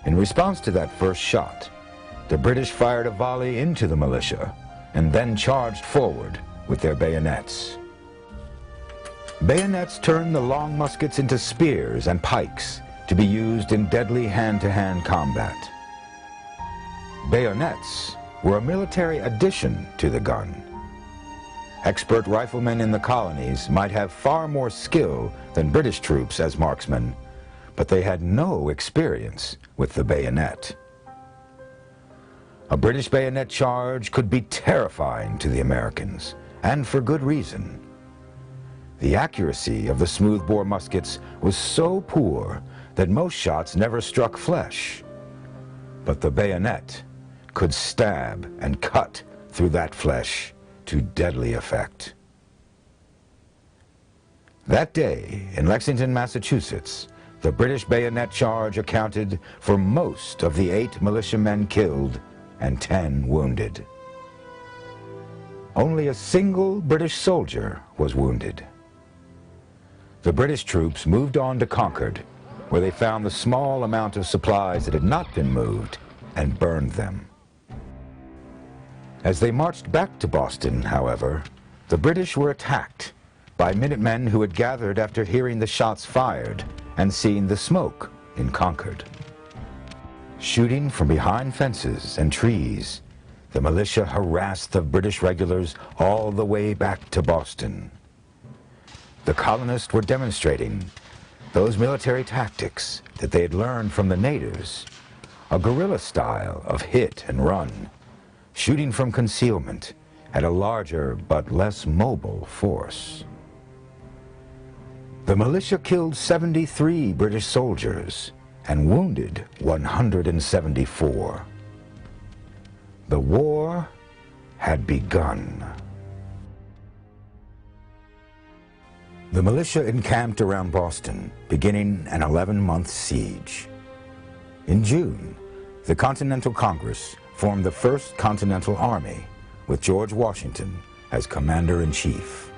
In response to that first shot, the British fired a volley into the militia and then charged forward with their bayonets. Bayonets turned the long muskets into spears and pikes to be used in deadly hand-to-hand combat. Bayonets were a military addition to the gun. Expert riflemen in the colonies might have far more skill than British troops as marksmen, but they had no experience with the bayonet. A British bayonet charge could be terrifying to the Americans, and for good reason. The accuracy of the smoothbore muskets was so poor that most shots never struck flesh. But the bayonet could stab and cut through that flesh to deadly effect. That day, in Lexington, Massachusetts, the British bayonet charge accounted for most of the 8 militiamen killed and 10 wounded. Only a single British soldier was wounded. The British troops moved on to Concord, where they found the small amount of supplies that had not been moved and burned them. As they marched back to Boston, however, the British were attacked by Minutemen who had gathered after hearing the shots fired and seeing the smoke in Concord. Shooting from behind fences and trees, the militia harassed the British regulars all the way back to Boston. The colonists were demonstrating those military tactics that they had learned from the natives, a guerrilla style of hit and run, shooting from concealment at a larger but less mobile force. The militia killed 73 British soldiers and wounded 174. The war had begun. The militia encamped around Boston, beginning an 11-month siege. In June, the Continental Congress formed the First Continental Army, with George Washington as commander-in-chief.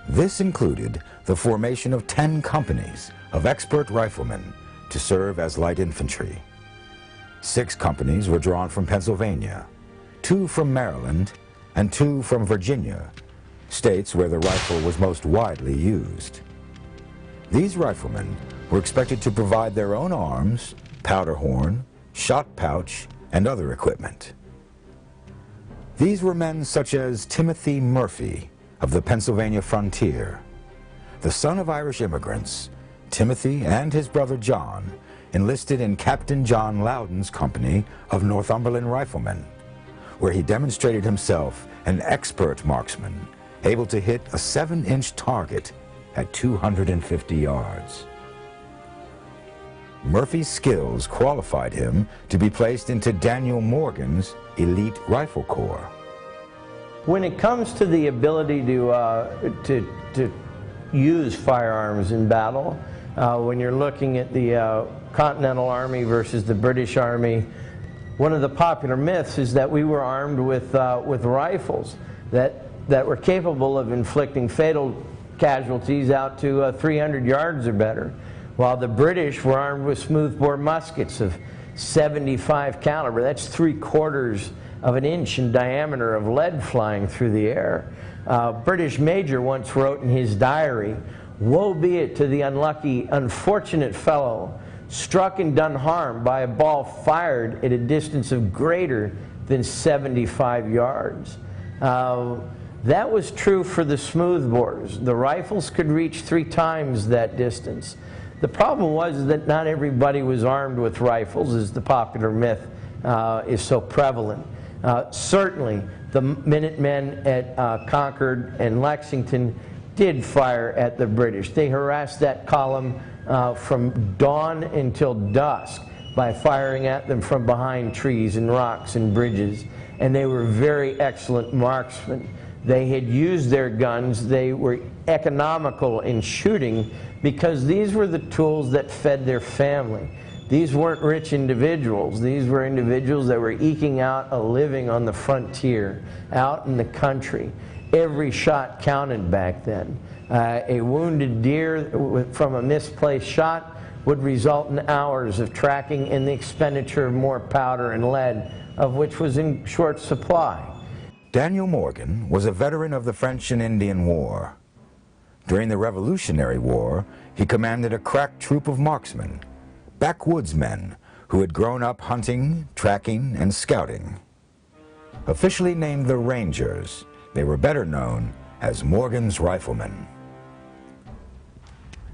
This included the formation of 10 companies of expert riflemen to serve as light infantry. 6 companies were drawn from Pennsylvania, 2 from Maryland, and 2 from Virginia, states where the rifle was most widely used. These riflemen were expected to provide their own arms, powder horn, shot pouch, and other equipment. These were men such as Timothy Murphy of the Pennsylvania frontier. The son of Irish immigrants, Timothy and his brother John enlisted in Captain John Loudon's company of Northumberland Riflemen, where he demonstrated himself an expert marksman, able to hit a 7-inch target at 250 yards. Murphy's skills qualified him to be placed into Daniel Morgan's elite rifle corps. When it comes to the ability to use firearms in battle, when you're looking at the Continental Army versus the British Army, one of the popular myths is that we were armed with rifles that were capable of inflicting fatal casualties out to 300 yards or better, while the British were armed with smoothbore muskets of 75 caliber. That's 3/4 of an inch in diameter of lead flying through the air. British major once wrote in his diary, "Woe be it to the unlucky, unfortunate fellow struck and done harm by a ball fired at a distance of greater than 75 yards." That was true for the smoothbores. The rifles could reach 3 times that distance. The problem was that not everybody was armed with rifles, as the popular myth is so prevalent. Certainly, the Minutemen at Concord and Lexington did fire at the British. They harassed that column from dawn until dusk by firing at them from behind trees and rocks and bridges. And they were very excellent marksmen. They had used their guns. They were economical in shooting because these were the tools that fed their family. These weren't rich individuals. These were individuals that were eking out a living on the frontier, out in the country. Every shot counted back then. A wounded deer from a misplaced shot would result in hours of tracking and the expenditure of more powder and lead, of which was in short supply. Daniel Morgan was a veteran of the French and Indian War. During the Revolutionary War, he commanded a crack troop of marksmen, backwoodsmen who had grown up hunting, tracking, and scouting. Officially named the Rangers, they were better known as Morgan's Riflemen.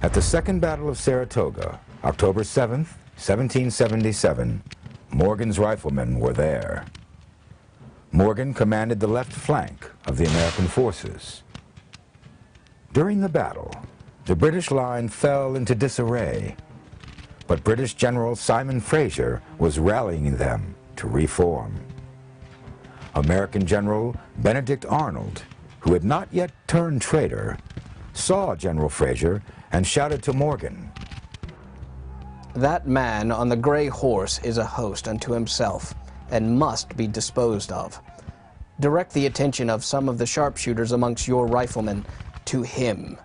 At the Second Battle of Saratoga, October 7th, 1777, Morgan's Riflemen were there. Morgan commanded the left flank of the American forces. During the battle, the British line fell into disarray, but British General Simon Fraser was rallying them to reform. American General Benedict Arnold, who had not yet turned traitor, saw General Fraser and shouted to Morgan, "That man on the gray horse is a host unto himself, and must be disposed of. Direct the attention of some of the sharpshooters amongst your riflemen to him."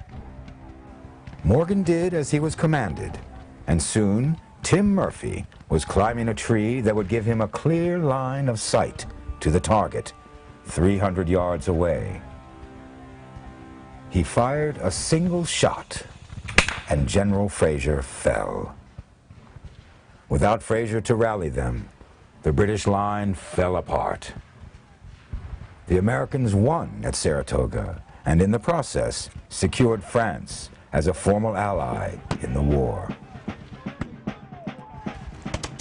Morgan did as he was commanded and soon Tim Murphy was climbing a tree that would give him a clear line of sight to the target 300 yards away. He fired a single shot, and General Fraser fell. Without Fraser to rally them, the British line fell apart. The Americans won at Saratoga, and in the process secured France as a formal ally in the war.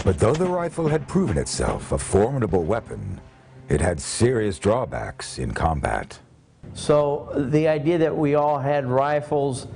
But though the rifle had proven itself a formidable weapon, it had serious drawbacks in combat. So the idea that we all had rifles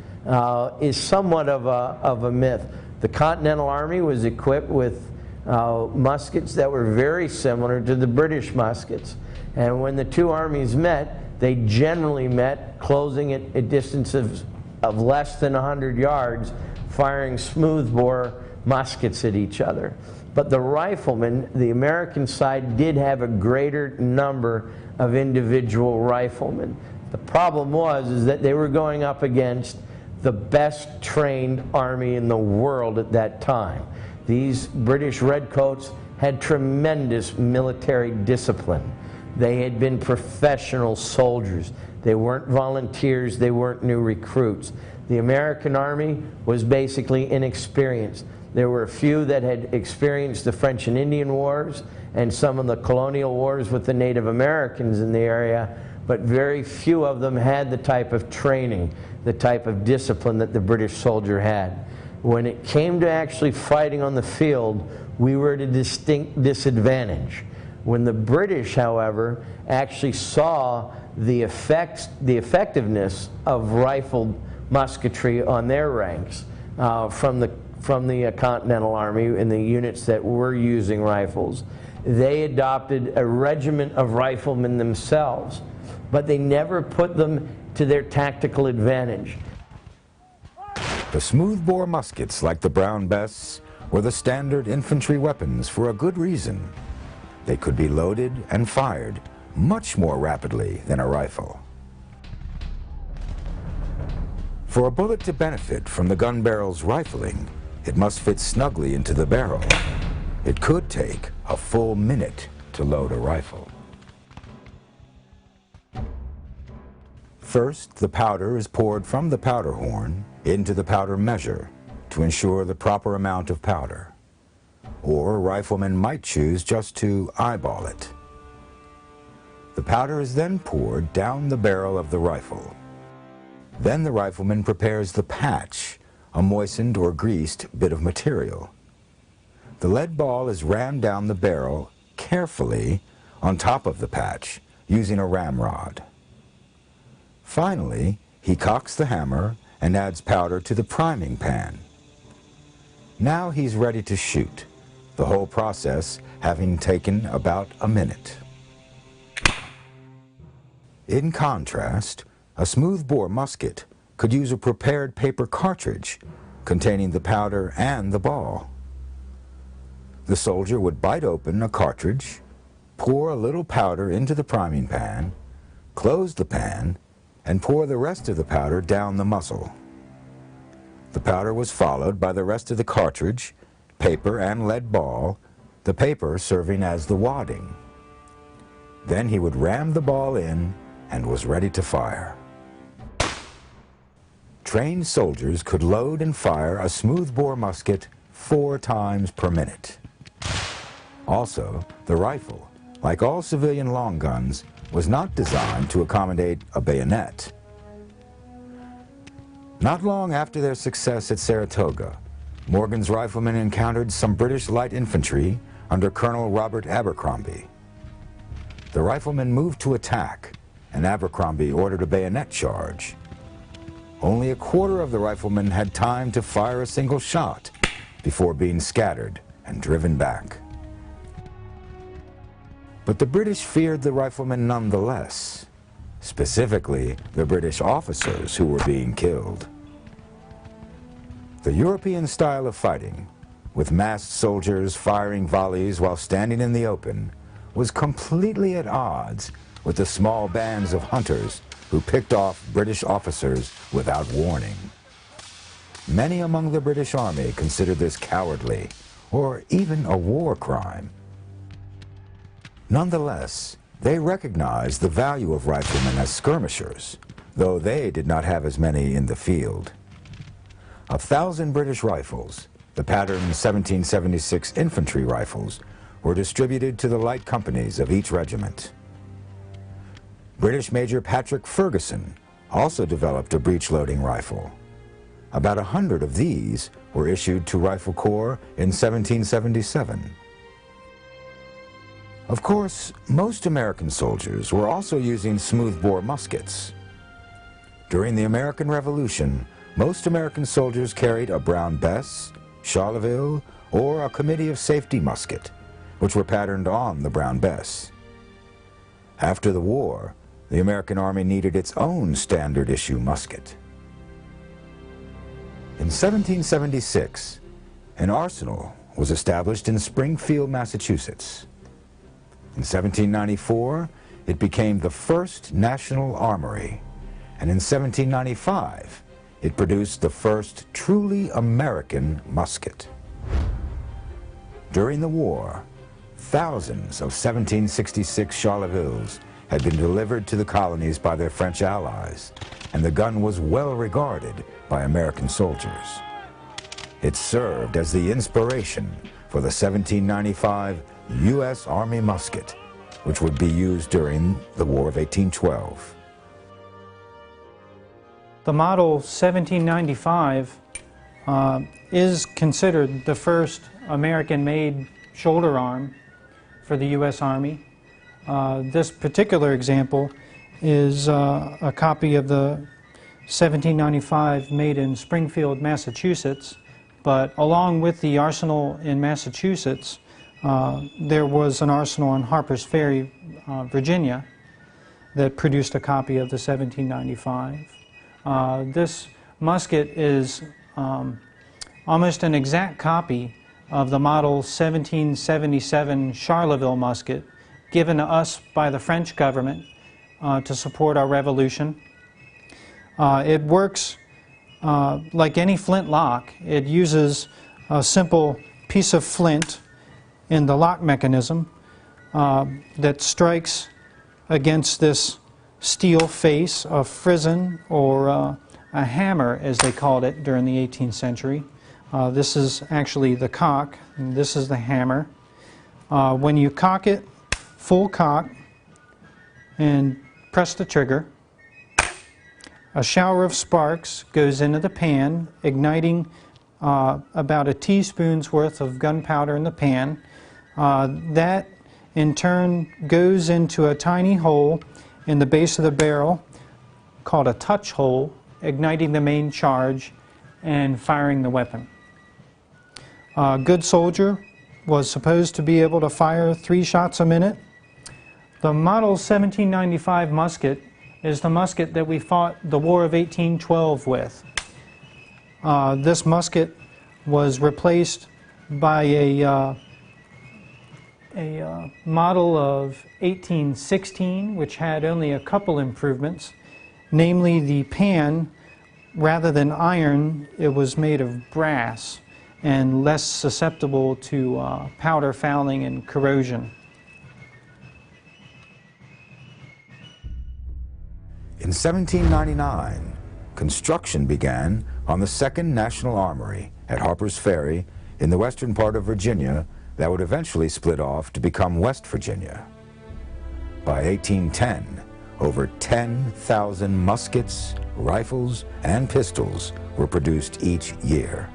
is somewhat of a myth. The Continental Army was equipped with muskets that were very similar to the British muskets. And when the two armies met, they generally met closing at distances of less than 100 yards, firing smoothbore muskets at each other. But the riflemen, the American side, did have a greater number of individual riflemen. The problem is that they were going up against the best trained army in the world at that time. These British redcoats had tremendous military discipline. They had been professional soldiers. They weren't volunteers, they weren't new recruits. The American army was basically inexperienced. There were a few that had experienced the French and Indian Wars and some of the colonial wars with the Native Americans in the area, but very few of them had the type of training, the type of discipline that the British soldier had. When it came to actually fighting on the field, we were at a distinct disadvantage. When the British, however, actually saw the effectiveness of rifled musketry on their ranks from the Continental Army and the units that were using rifles, they adopted a regiment of riflemen themselves, but they never put them to their tactical advantage. The smoothbore muskets, like the Brown Bests, were the standard infantry weapons for a good reason. They could be loaded and fired much more rapidly than a rifle. For a bullet to benefit from the gun barrel's rifling, it must fit snugly into the barrel. It could take a full minute to load a rifle. First, the powder is poured from the powder horn into the powder measure to ensure the proper amount of powder. Or riflemen might choose just to eyeball it. The powder is then poured down the barrel of the rifle. Then the rifleman prepares the patch, a moistened or greased bit of material. The lead ball is rammed down the barrel carefully on top of the patch using a ramrod. Finally, he cocks the hammer and adds powder to the priming pan. Now he's ready to shoot, the whole process having taken about a minute. In contrast, a smoothbore musket could use a prepared paper cartridge containing the powder and the ball. The soldier would bite open a cartridge, pour a little powder into the priming pan, close the pan, and pour the rest of the powder down the muzzle. The powder was followed by the rest of the cartridge, paper, and lead ball, the paper serving as the wadding. Then he would ram the ball in and was ready to fire. Trained soldiers could load and fire a smoothbore musket 4 times per minute. Also, the rifle, like all civilian long guns, was not designed to accommodate a bayonet. Not long after their success at Saratoga, Morgan's riflemen encountered some British light infantry under Colonel Robert Abercrombie. The riflemen moved to attack, and Abercrombie ordered a bayonet charge. Only a quarter of the riflemen had time to fire a single shot before being scattered and driven back. But the British feared the riflemen nonetheless, specifically the British officers who were being killed. The European style of fighting, with massed soldiers firing volleys while standing in the open, was completely at odds with the small bands of hunters who picked off British officers without warning. many among the British Army considered this cowardly, or even a war crime. Nonetheless, they recognized the value of riflemen as skirmishers, though they did not have as many in the field. 1,000 British rifles, the pattern 1776 infantry rifles, were distributed to the light companies of each regiment. British Major Patrick Ferguson also developed a breech-loading rifle. About 100 of these were issued to Rifle Corps in 1777. Of course, most American soldiers were also using smoothbore muskets. During the American Revolution, most American soldiers carried a Brown Bess, Charleville, or a Committee of Safety musket, which were patterned on the Brown Bess. After the war, the American Army needed its own standard-issue musket. In 1776, an arsenal was established in Springfield, Massachusetts. In 1794, it became the first national armory, and in 1795, it produced the first truly American musket. During the war, thousands of 1766 Charlevilles had been delivered to the colonies by their French allies, and the gun was well regarded by American soldiers. It served as the inspiration for the 1795 U.S. Army musket, which would be used during the War of 1812. The model 1795 is considered the first American-made shoulder arm for the U.S. Army. This particular example is a copy of the 1795 made in Springfield, Massachusetts, but along with the arsenal in Massachusetts, there was an arsenal in Harper's Ferry, Virginia, that produced a copy of the 1795. This musket is almost an exact copy of the model 1777 Charleville musket given to us by the French government to support our revolution. It works like any flintlock. It uses a simple piece of flint in the lock mechanism that strikes against this steel face, a frizzen, or a hammer, as they called it during the 18th century. This is actually the cock, and this is the hammer. When you cock it, full cock, and press the trigger, a shower of sparks goes into the pan, igniting about a teaspoon's worth of gunpowder in the pan. That in turn goes into a tiny hole in the base of the barrel called a touch hole, igniting the main charge and firing the weapon. A good soldier was supposed to be able to fire 3 shots a minute. The model 1795 musket is the musket that we fought the War of 1812 with. This musket was replaced by a model of 1816, which had only a couple improvements, namely the pan, rather than iron, it was made of brass and less susceptible to powder fouling and corrosion. In 1799, construction began on the 2nd National Armory at Harper's Ferry in the western part of Virginia that would eventually split off to become West Virginia. By 1810, over 10,000 muskets, rifles, and pistols were produced each year.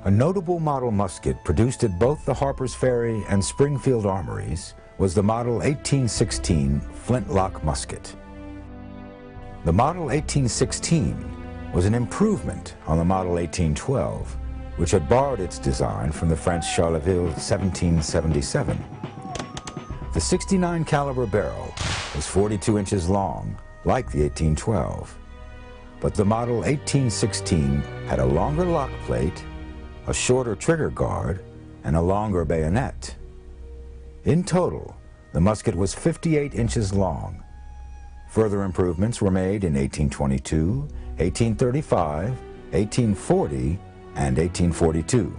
A notable model musket produced at both the Harper's Ferry and Springfield armories was the Model 1816 Flintlock musket. The Model 1816 was an improvement on the Model 1812, which had borrowed its design from the French Charleville 1777. The 69 caliber barrel was 42 inches long, like the 1812, but the Model 1816 had a longer lock plate, a shorter trigger guard, and a longer bayonet. In total, the musket was 58 inches long. Further improvements were made in 1822 1835, 1840, and 1842.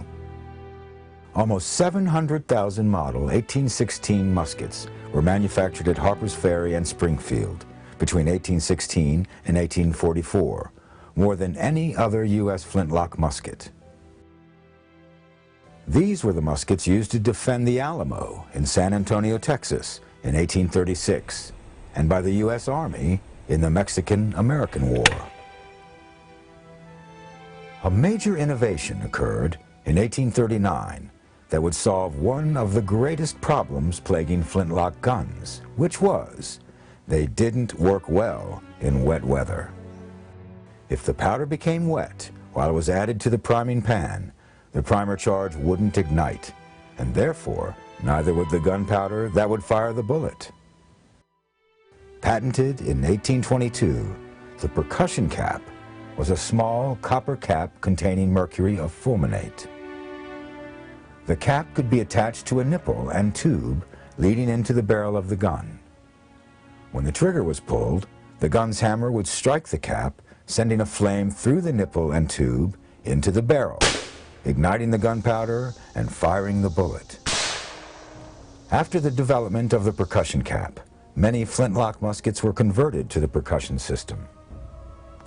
Almost 700,000 model 1816 muskets were manufactured at Harper's Ferry and Springfield between 1816 and 1844, more than any other U.S. flintlock musket. These were the muskets used to defend the Alamo in San Antonio, Texas in 1836, and by the U.S. Army in the Mexican-American War. A major innovation occurred in 1839 that would solve one of the greatest problems plaguing flintlock guns, which was they didn't work well in wet weather. If the powder became wet while it was added to the priming pan, the primer charge wouldn't ignite, and therefore neither would the gunpowder that would fire the bullet. Patented in 1822, the percussion cap was a small copper cap containing mercury of fulminate. The cap could be attached to a nipple and tube leading into the barrel of the gun. When the trigger was pulled, the gun's hammer would strike the cap, sending a flame through the nipple and tube into the barrel, igniting the gunpowder and firing the bullet. After the development of the percussion cap, many flintlock muskets were converted to the percussion system.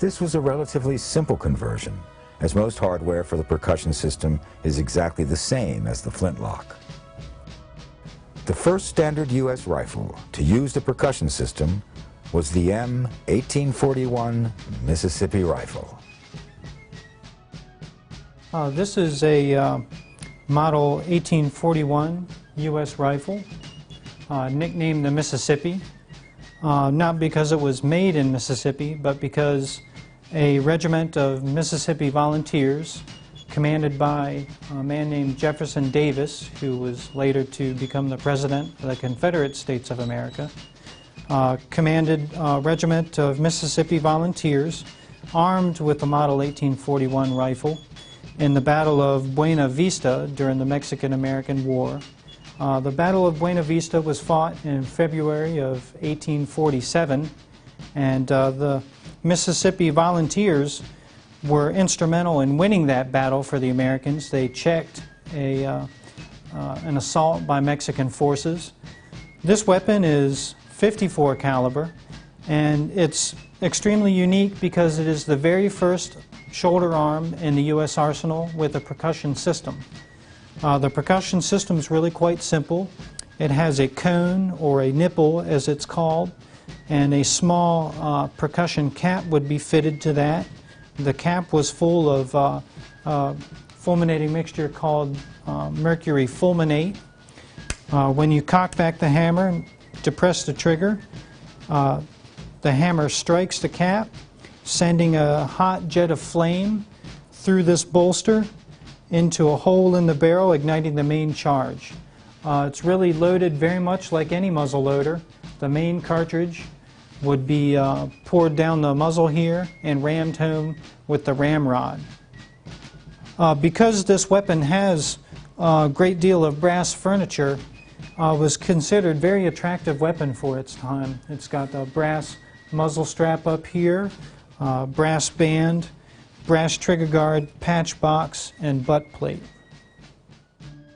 This was a relatively simple conversion, as most hardware for the percussion system is exactly the same as the flintlock. The first standard U.S. rifle to use the percussion system was the M1841 Mississippi rifle. This is a model 1841 U.S. rifle, nicknamed the Mississippi, not because it was made in Mississippi, but because a regiment of Mississippi volunteers, commanded by a man named Jefferson Davis, who was later to become the President of the Confederate States of America, commanded a regiment of Mississippi volunteers armed with the Model 1841 rifle in the Battle of Buena Vista during the Mexican-American War. The Battle of Buena Vista was fought in February of 1847, and the Mississippi volunteers were instrumental in winning that battle for the Americans. They checked an assault by Mexican forces. This weapon is 54 caliber, and it's extremely unique because it is the very first shoulder arm in the U.S. arsenal with a percussion system. The percussion system is really quite simple. It has a cone, or a nipple as it's called, and a small percussion cap would be fitted to that. The cap was full of fulminating mixture called mercury fulminate. When you cock back the hammer to press the trigger, the hammer strikes the cap, sending a hot jet of flame through this bolster into a hole in the barrel, igniting the main charge. It's really loaded very much like any muzzle loader. The main cartridge would be poured down the muzzle here and rammed home with the ramrod. Because this weapon has a great deal of brass furniture, was considered a very attractive weapon for its time. It's got a brass muzzle strap up here, brass band, brass trigger guard, patch box, and butt plate.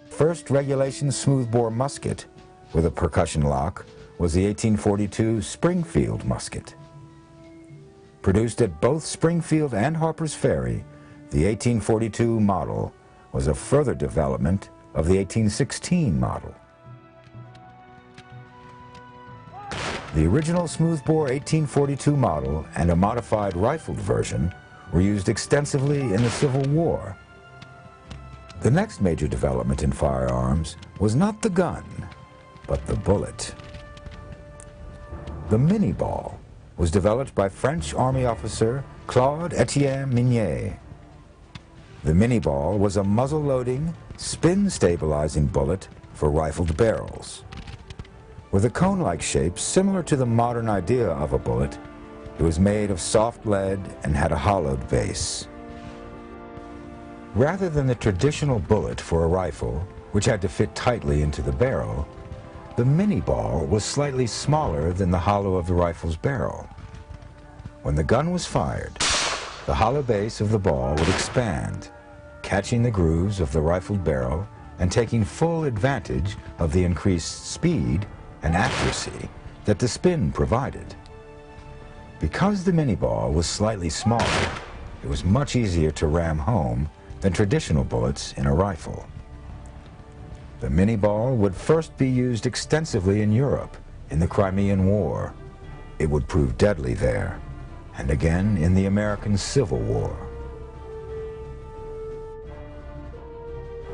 First regulation smoothbore musket with a percussion lock was the 1842 Springfield musket. Produced at both Springfield and Harper's Ferry, the 1842 model was a further development of the 1816 model. The original smoothbore 1842 model and a modified rifled version were used extensively in the Civil War. The next major development in firearms was not the gun, but the bullet. The mini-ball was developed by French Army officer Claude-Étienne Minier. The mini-ball was a muzzle-loading, spin-stabilizing bullet for rifled barrels. With a cone-like shape similar to the modern idea of a bullet, it was made of soft lead and had a hollowed base. Rather than the traditional bullet for a rifle, which had to fit tightly into the barrel, the mini-ball was slightly smaller than the hollow of the rifle's barrel. When the gun was fired, the hollow base of the ball would expand, catching the grooves of the rifled barrel and taking full advantage of the increased speed and accuracy that the spin provided. Because the mini-ball was slightly smaller, it was much easier to ram home than traditional bullets in a rifle. The mini-ball would first be used extensively in Europe in the Crimean War. It would prove deadly there, and again in the American Civil War.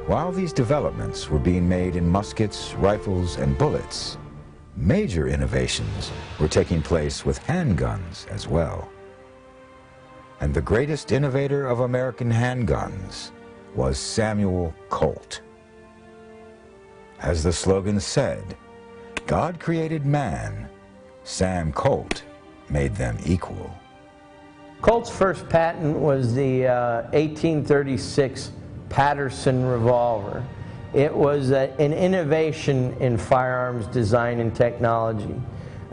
While these developments were being made in muskets, rifles, and bullets, major innovations were taking place with handguns as well. And the greatest innovator of American handguns was Samuel Colt. As the slogan said, God created man, Sam Colt made them equal. Colt's first patent was the 1836 Patterson revolver. It was an innovation in firearms design and technology.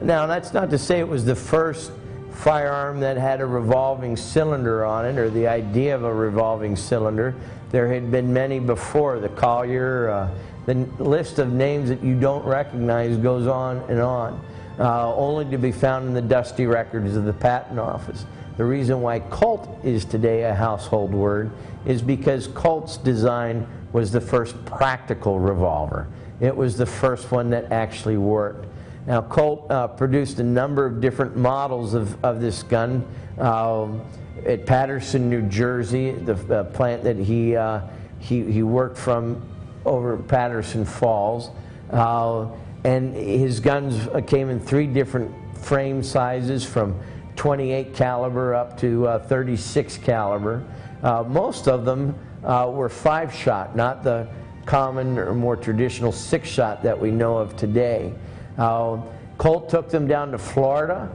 Now, that's not to say it was the first firearm that had a revolving cylinder on it, or the idea of a revolving cylinder. There had been many before. The Collier, the list of names that you don't recognize goes on and on, only to be found in the dusty records of the Patent Office. The reason why Colt is today a household word is because Colt's design was the first practical revolver. It was the first one that actually worked. Now, Colt produced a number of different models of this gun at Patterson, New Jersey, the plant that he worked from over Patterson Falls. And his guns came in 3 different frame sizes, from 28 caliber up to 36 caliber. Most of them were 5-shot, not the common or more traditional 6-shot that we know of today. Colt took them down to Florida.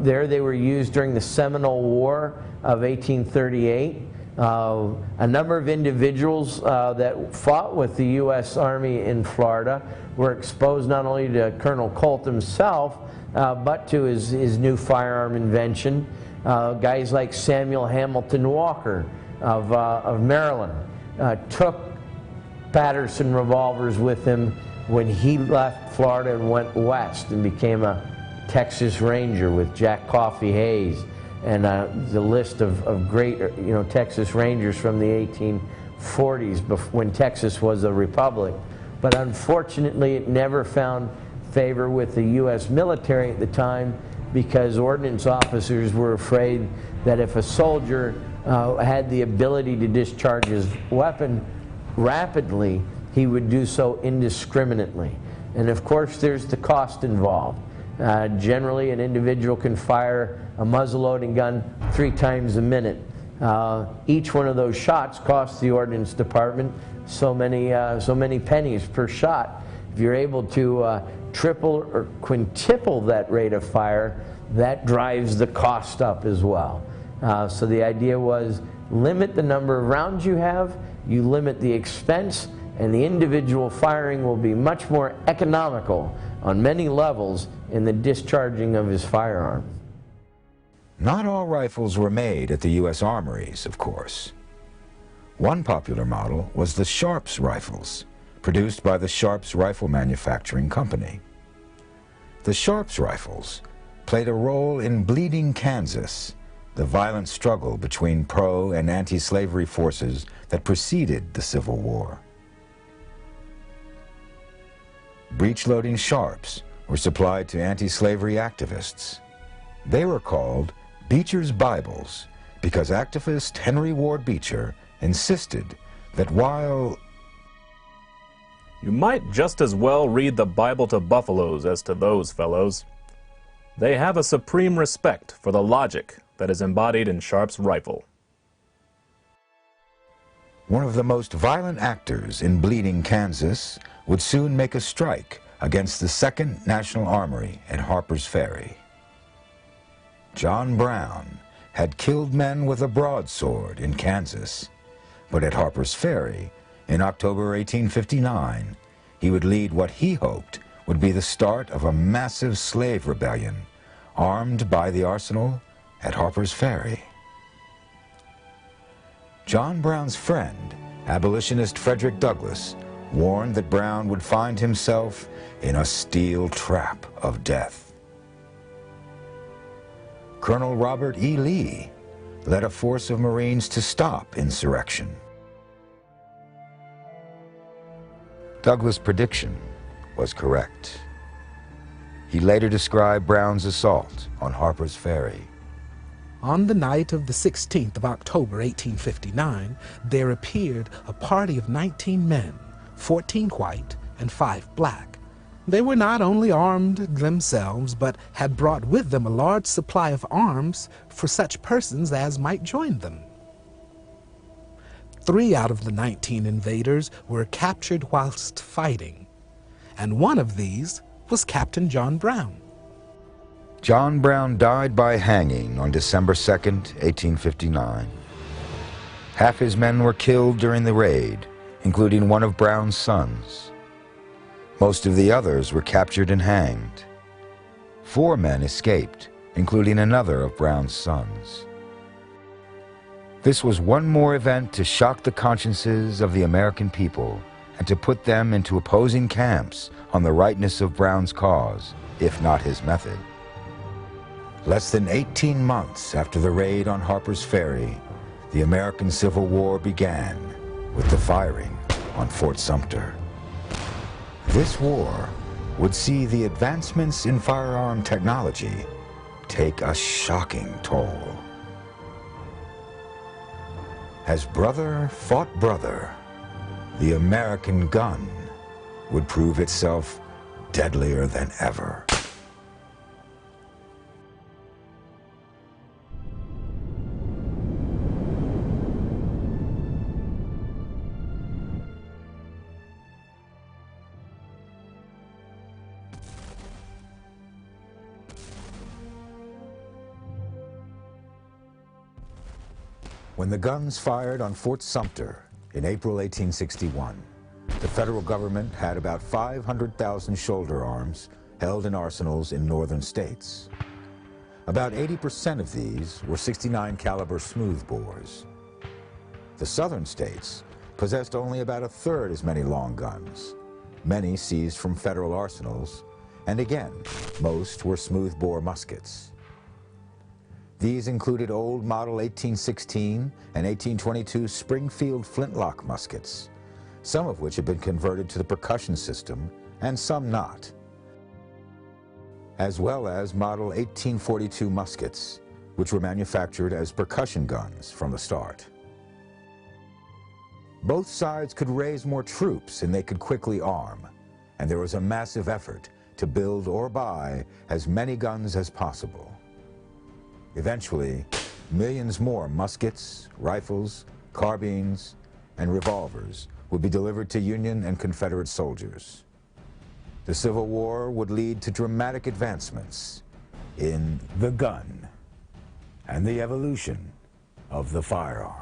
There they were used during the Seminole War of 1838. A number of individuals that fought with the U.S. Army in Florida were exposed not only to Colonel Colt himself, but to his new firearm invention. Guys like Samuel Hamilton Walker of Maryland took Patterson revolvers with him when he left Florida and went west and became a Texas Ranger with Jack Coffee Hayes, and the list of great Texas Rangers from the 1840s when Texas was a republic. But unfortunately, it never found favor with the U.S. military at the time, because ordnance officers were afraid that if a soldier had the ability to discharge his weapon rapidly, he would do so indiscriminately. And of course, there's the cost involved. Generally, an individual can fire a muzzle-loading gun 3 times a minute. Each one of those shots costs the Ordnance Department so many pennies per shot. If you're able to triple or quintuple that rate of fire, that drives the cost up as well. So the idea was, limit the number of rounds you have, you limit the expense, and the individual firing will be much more economical on many levels in the discharging of his firearm. Not all rifles were made at the U.S. armories, of course. One popular model was the Sharps rifles, produced by the Sharps Rifle Manufacturing Company. The Sharps rifles played a role in Bleeding Kansas, the violent struggle between pro- and anti-slavery forces that preceded the Civil War. Breech-loading Sharps were supplied to anti-slavery activists. They were called Beecher's Bibles because activist Henry Ward Beecher insisted that while You might just as well read the Bible to buffaloes as to those fellows. They have a supreme respect for the logic that is embodied in Sharp's rifle. one of the most violent actors in Bleeding Kansas would soon make a strike against the 2nd National Armory at Harper's Ferry. John Brown had killed men with a broadsword in Kansas, but at Harper's Ferry, in October 1859, he would lead what he hoped would be the start of a massive slave rebellion, armed by the arsenal at Harper's Ferry. John Brown's friend, abolitionist Frederick Douglass, warned that Brown would find himself in a steel trap of death. Colonel Robert E. Lee led a force of Marines to stop insurrection. Douglas' prediction was correct. He later described Brown's assault on Harper's Ferry. On the night of the 16th of October, 1859, there appeared a party of 19 men, 14 white and 5 black. They were not only armed themselves, but had brought with them a large supply of arms for such persons as might join them. 3 out of the 19 invaders were captured whilst fighting, and one of these was Captain John Brown. John Brown died by hanging on December 2nd, 1859. Half his men were killed during the raid, including one of Brown's sons. Most of the others were captured and hanged. 4 men escaped, including another of Brown's sons. This was one more event to shock the consciences of the American people and to put them into opposing camps on the rightness of Brown's cause, if not his method. Less than 18 months after the raid on Harper's Ferry, the American Civil War began with the firing on Fort Sumter. This war would see the advancements in firearm technology take a shocking toll. As brother fought brother, the American gun would prove itself deadlier than ever. When the guns fired on Fort Sumter in April 1861, the federal government had about 500,000 shoulder arms held in arsenals in northern states. About 80% of these were 69 caliber smoothbores. The southern states possessed only about a third as many long guns, many seized from federal arsenals, and again, most were smoothbore muskets. These included old model 1816 and 1822 Springfield Flintlock muskets, some of which had been converted to the percussion system and some not, as well as model 1842 muskets, which were manufactured as percussion guns from the start. Both sides could raise more troops and they could quickly arm, and there was a massive effort to build or buy as many guns as possible. Eventually, millions more muskets, rifles, carbines, and revolvers would be delivered to Union and Confederate soldiers. The Civil War would lead to dramatic advancements in the gun and the evolution of the firearm.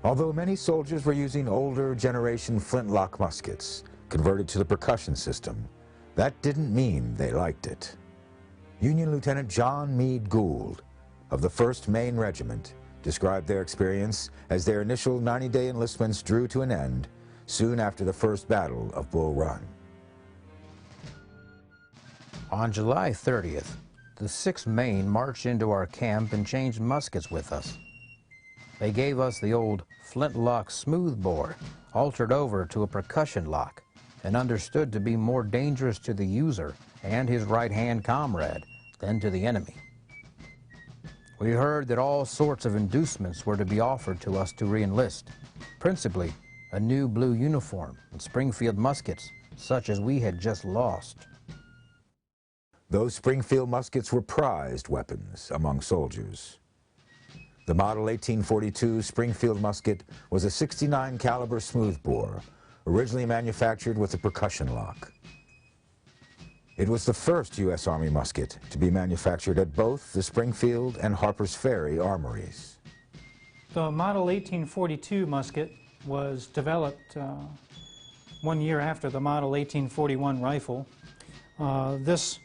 Although many soldiers were using older generation flintlock muskets converted to the percussion system, that didn't mean they liked it. Union Lieutenant John Meade Gould of the 1st Maine Regiment described their experience as their initial 90-day enlistments drew to an end soon after the first Battle of Bull Run. On July 30th, the 6th Maine marched into our camp and changed muskets with us. They gave us the old Flintlock smoothbore, altered over to a percussion lock, and understood to be more dangerous to the user and his right-hand comrade than to the enemy. We heard that all sorts of inducements were to be offered to us to re-enlist, principally a new blue uniform and Springfield muskets, such as we had just lost. Those Springfield muskets were prized weapons among soldiers. The model 1842 Springfield musket was a 69 caliber smoothbore, originally manufactured with a percussion lock. It was the first U.S. Army musket to be manufactured at both the Springfield and Harper's Ferry armories. The model 1842 musket was developed 1 year after the model 1841 rifle. This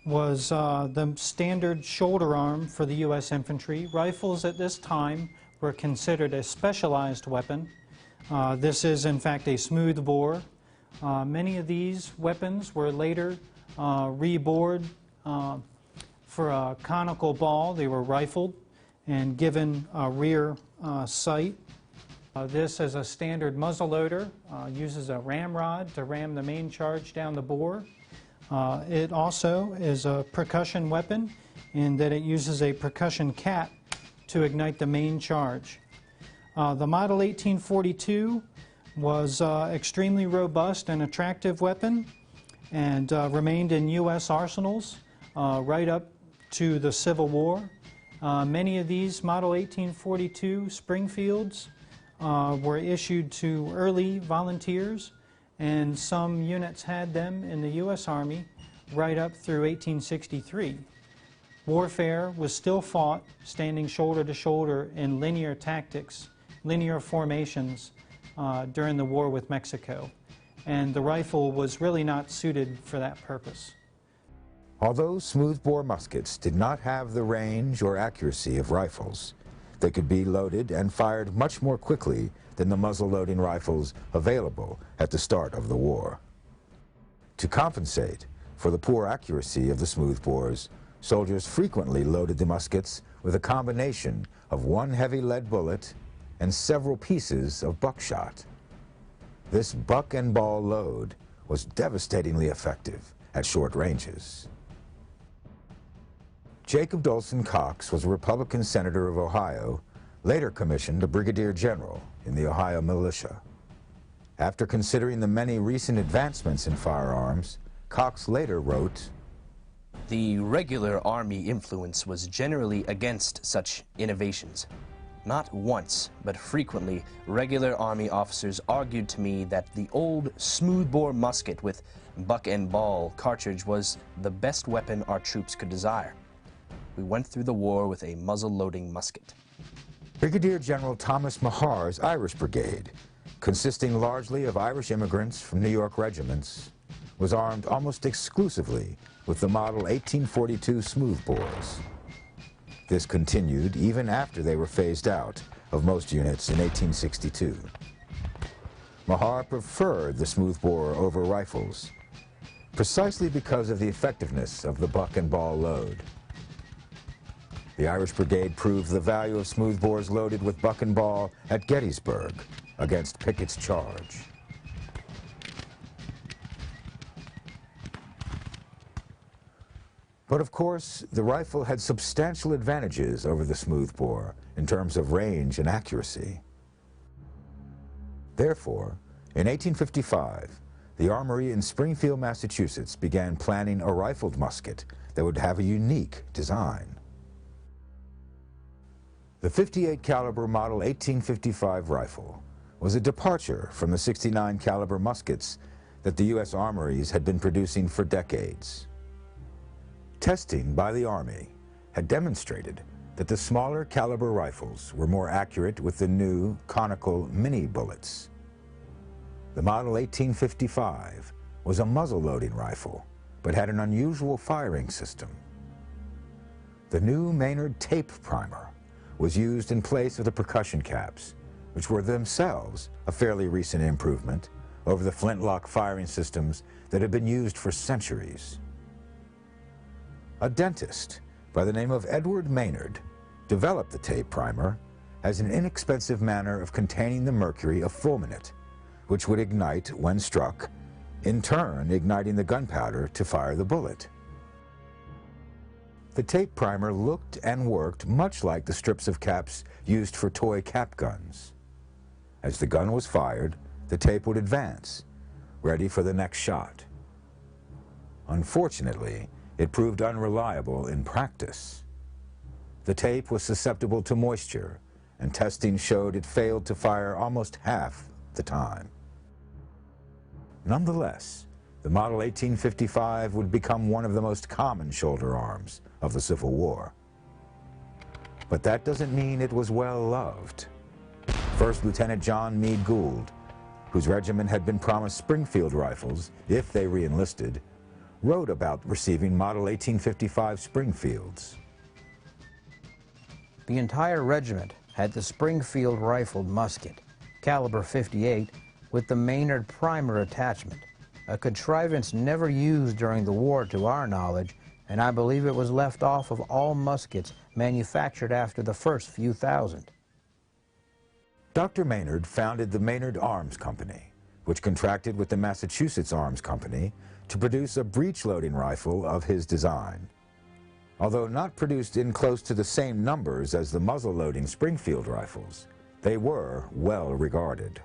was the standard shoulder arm for the U.S. infantry. Rifles at this time were considered a specialized weapon. This is in fact a smooth bore. Many of these weapons were later rebored for a conical ball. They were rifled and given a rear sight. This is a standard muzzleloader, uses a ramrod to ram the main charge down the bore. It also is a percussion weapon in that it uses a percussion cap to ignite the main charge. The model 1842 was extremely robust and attractive weapon and remained in U.S. arsenals right up to the Civil War. Many of these model 1842 Springfields were issued to early volunteers, and some units had them in the U.S. Army right up through 1863. Warfare was still fought standing shoulder to shoulder in linear tactics, linear formations during the war with Mexico, and the rifle was really not suited for that purpose. Although smoothbore muskets did not have the range or accuracy of rifles, they could be loaded and fired much more quickly than the muzzle-loading rifles available at the start of the war. To compensate for the poor accuracy of the smoothbores, soldiers frequently loaded the muskets with a combination of one heavy lead bullet and several pieces of buckshot. This buck and ball load was devastatingly effective at short ranges. Jacob Dolson Cox was a Republican senator of Ohio, later commissioned a brigadier general in the Ohio militia. After considering the many recent advancements in firearms, Cox later wrote, "The regular Army influence was generally against such innovations. Not once, but frequently, regular Army officers argued to me that the old smoothbore musket with buck and ball cartridge was the best weapon our troops could desire. We went through the war with a muzzle-loading musket." Brigadier General Thomas Mahar's Irish Brigade, consisting largely of Irish immigrants from New York regiments, was armed almost exclusively with the model 1842 smoothbores. This continued even after they were phased out of most units in 1862. Mahar preferred the smoothbore over rifles, precisely because of the effectiveness of the buck and ball load. The Irish Brigade proved the value of smoothbores loaded with buck and ball at Gettysburg against Pickett's charge. But of course, the rifle had substantial advantages over the smoothbore in terms of range and accuracy. Therefore, in 1855, the armory in Springfield, Massachusetts began planning a rifled musket that would have a unique design. The 58 caliber model 1855 rifle was a departure from the 69 caliber muskets that the U.S. armories had been producing for decades. Testing by the Army had demonstrated that the smaller caliber rifles were more accurate with the new conical mini bullets. The model 1855 was a muzzle-loading rifle, but had an unusual firing system. The new Maynard tape primer was used in place of the percussion caps, which were themselves a fairly recent improvement over the Flintlock firing systems that had been used for centuries. A dentist by the name of Edward Maynard developed the tape primer as an inexpensive manner of containing the mercury of fulminate, which would ignite when struck, in turn igniting the gunpowder to fire the bullet. The tape primer looked and worked much like the strips of caps used for toy cap guns. As the gun was fired, the tape would advance, ready for the next shot. Unfortunately, it proved unreliable in practice. The tape was susceptible to moisture, and testing showed it failed to fire almost half the time. Nonetheless, the Model 1855 would become one of the most common shoulder arms of the Civil War. But that doesn't mean it was well loved. First Lieutenant John Meade Gould, whose regiment had been promised Springfield rifles if they re-enlisted, wrote about receiving Model 1855 Springfields. The entire regiment had the Springfield rifled musket, caliber .58, with the Maynard primer attachment, a contrivance never used during the war to our knowledge, and I believe it was left off of all muskets manufactured after the first few thousand. Dr. Maynard founded the Maynard Arms Company, which contracted with the Massachusetts Arms Company to produce a breech-loading rifle of his design. Although not produced in close to the same numbers as the muzzle-loading Springfield rifles, they were well regarded.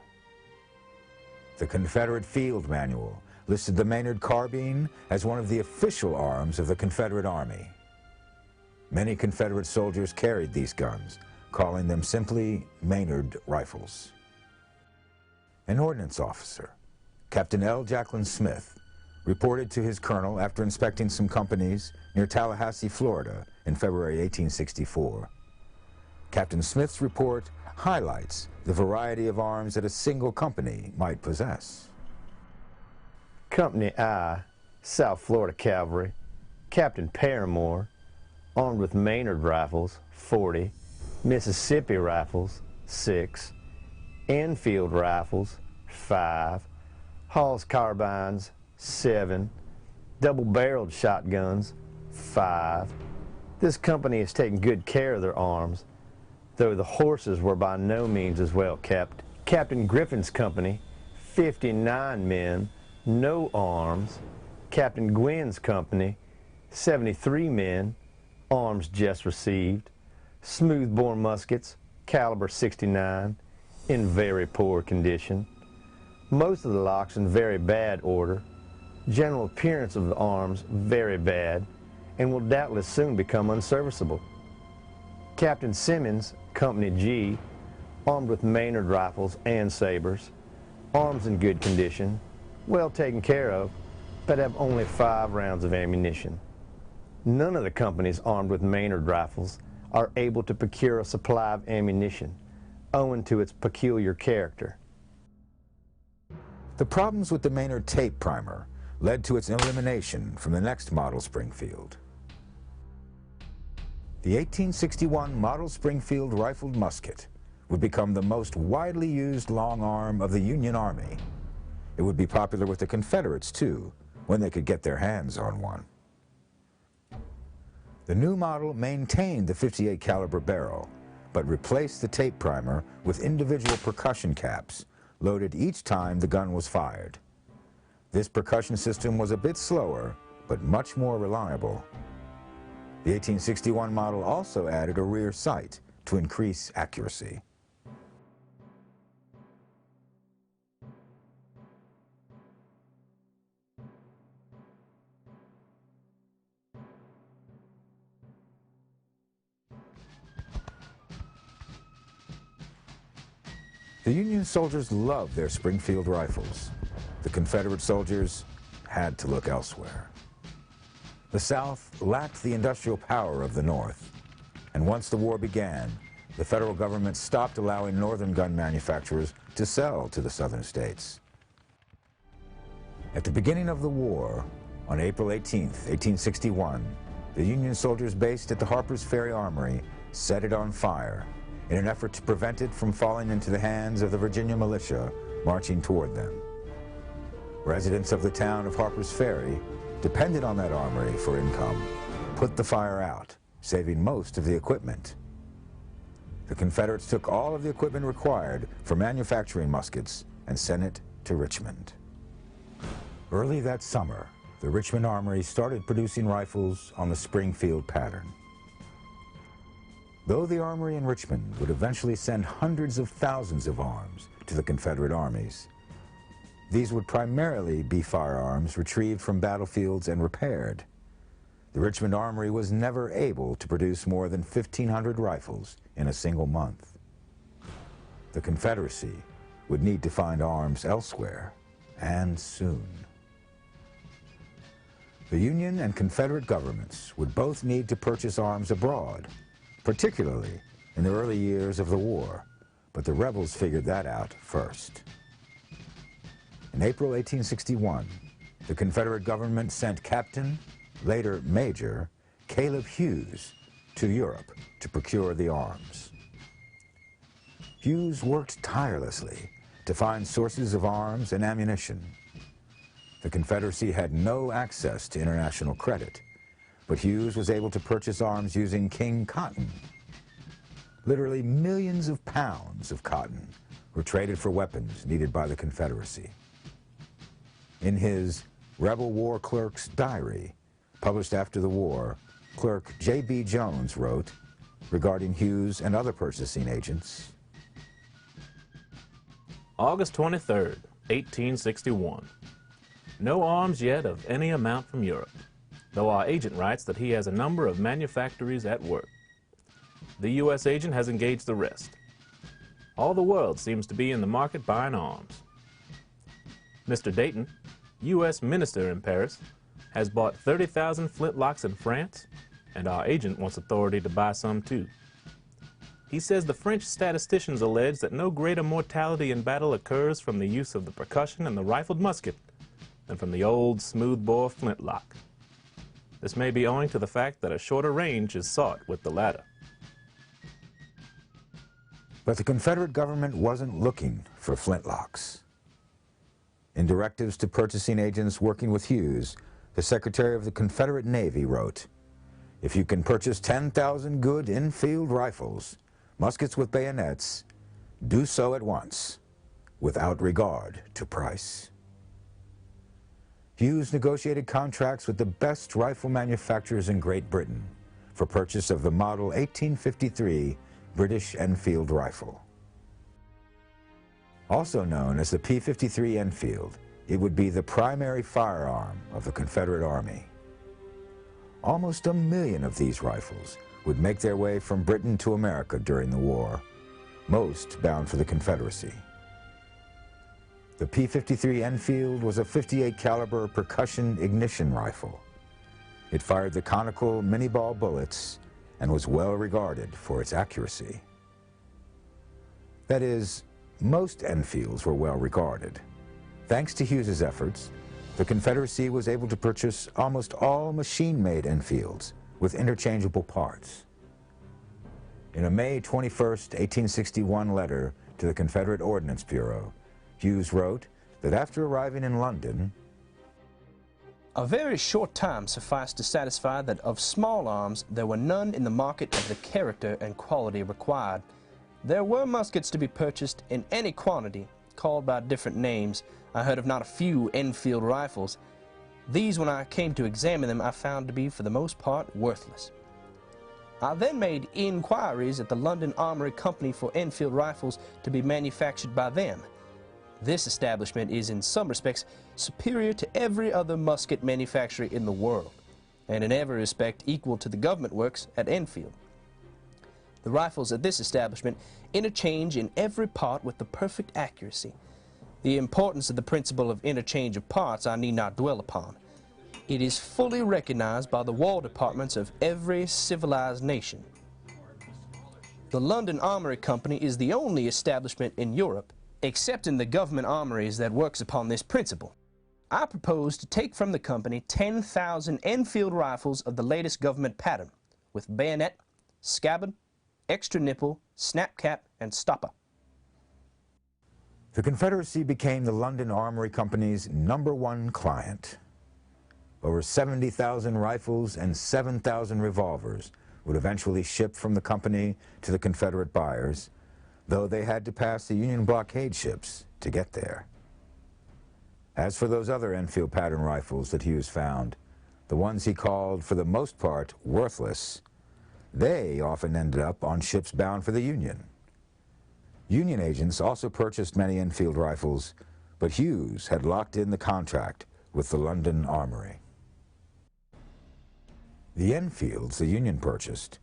The Confederate Field Manual listed the Maynard carbine as one of the official arms of the Confederate Army. Many Confederate soldiers carried these guns, calling them simply Maynard rifles. An ordnance officer, Captain L. Jacklin Smith, reported to his colonel after inspecting some companies near Tallahassee, Florida in February 1864. Captain Smith's report highlights the variety of arms that a single company might possess. Company I, South Florida Cavalry, Captain Paramore, armed with Maynard rifles, 40, Mississippi rifles, 6, Enfield rifles, 5, Hall's carbines, 7, double-barreled shotguns, 5. This company has taken good care of their arms, though the horses were by no means as well kept. Captain Griffin's company, 59 men, no arms. Captain Gwynn's company, 73 men, arms just received. Smoothbore muskets, caliber .69, in very poor condition. Most of the locks in very bad order. General appearance of the arms very bad, and will doubtless soon become unserviceable. Captain Simmons, Company G, armed with Maynard rifles and sabers, arms in good condition, well taken care of, but have only 5 rounds of ammunition. None of the companies armed with Maynard rifles are able to procure a supply of ammunition, owing to its peculiar character. The problems with the Maynard tape primer led to its elimination from the next model Springfield. The 1861 model Springfield rifled musket would become the most widely used long arm of the Union Army. It would be popular with the Confederates, too, when they could get their hands on one. The new model maintained the .58 caliber barrel, but replaced the tape primer with individual percussion caps, loaded each time the gun was fired. This percussion system was a bit slower, but much more reliable. The 1861 model also added a rear sight to increase accuracy. The Union soldiers loved their Springfield rifles. The Confederate soldiers had to look elsewhere. The South lacked the industrial power of the North, and once the war began, the federal government stopped allowing northern gun manufacturers to sell to the southern states. At the beginning of the war, on April 18, 1861, the Union soldiers based at the Harper's Ferry Armory set it on fire in an effort to prevent it from falling into the hands of the Virginia militia marching toward them. Residents of the town of Harper's Ferry depended on that armory for income, put the fire out, saving most of the equipment. The Confederates took all of the equipment required for manufacturing muskets and sent it to Richmond. Early that summer, the Richmond Armory started producing rifles on the Springfield pattern. Though the Armory in Richmond would eventually send hundreds of thousands of arms to the Confederate armies, these would primarily be firearms retrieved from battlefields and repaired. The Richmond Armory was never able to produce more than 1,500 rifles in a single month. The Confederacy would need to find arms elsewhere, and soon. The Union and Confederate governments would both need to purchase arms abroad, particularly in the early years of the war, but the rebels figured that out first. In April 1861, the Confederate government sent Captain, later Major, Caleb Hughes to Europe to procure the arms. Hughes worked tirelessly to find sources of arms and ammunition. The Confederacy had no access to international credit, but Hughes was able to purchase arms using King cotton. Literally millions of pounds of cotton were traded for weapons needed by the Confederacy. In his Rebel War Clerk's Diary, published after the war, Clerk J.B. Jones wrote, regarding Hughes and other purchasing agents, August 23rd, 1861. No arms yet of any amount from Europe, though our agent writes that he has a number of manufactories at work. The U.S. agent has engaged the rest. All the world seems to be in the market buying arms. Mr. Dayton, U.S. Minister in Paris, has bought 30,000 flintlocks in France, and our agent wants authority to buy some too. He says the French statisticians allege that no greater mortality in battle occurs from the use of the percussion and the rifled musket than from the old smoothbore flintlock. This may be owing to the fact that a shorter range is sought with the latter. But the Confederate government wasn't looking for flintlocks. In directives to purchasing agents working with Hughes, the Secretary of the Confederate Navy wrote, "If you can purchase 10,000 good infield rifles, muskets with bayonets, do so at once, without regard to price." Hughes negotiated contracts with the best rifle manufacturers in Great Britain for purchase of the model 1853 British Enfield rifle. Also known as the P-53 Enfield, it would be the primary firearm of the Confederate Army. Almost 1 million of these rifles would make their way from Britain to America during the war, most bound for the Confederacy. The P-53 Enfield was a .58 caliber percussion ignition rifle. It fired the conical mini-ball bullets and was well regarded for its accuracy. That is, most Enfields were well regarded. Thanks to Hughes's efforts, the Confederacy was able to purchase almost all machine-made Enfields with interchangeable parts. In a May 21, 1861 letter to the Confederate Ordnance Bureau, Hughes wrote that after arriving in London, "A very short time sufficed to satisfy that of small arms there were none in the market of the character and quality required. There were muskets to be purchased in any quantity, called by different names. I heard of not a few Enfield rifles. These, when I came to examine them, I found to be for the most part worthless. I then made inquiries at the London Armory Company for Enfield rifles to be manufactured by them. This establishment is in some respects superior to every other musket manufacturer in the world, and in every respect equal to the government works at Enfield. The rifles at this establishment interchange in every part with the perfect accuracy. The importance of the principle of interchange of parts I need not dwell upon. It is fully recognized by the war departments of every civilized nation. The London Armory Company is the only establishment in Europe, except in the government armories, that works upon this principle. I propose to take from the company 10,000 Enfield rifles of the latest government pattern, with bayonet, scabbard, extra nipple, snap cap, and stopper." the Confederacy became the London Armory Company's #1 client. over 70,000 rifles and 7,000 revolvers would eventually ship from the company to the Confederate buyers, though they had to pass the Union blockade ships to get there. As for those other Enfield pattern rifles that Hughes found, the ones he called, for the most part, worthless, they often ended up on ships bound for the Union. Union agents also purchased many Enfield rifles, but Hughes had locked in the contract with the London Armory. The Enfields the Union purchased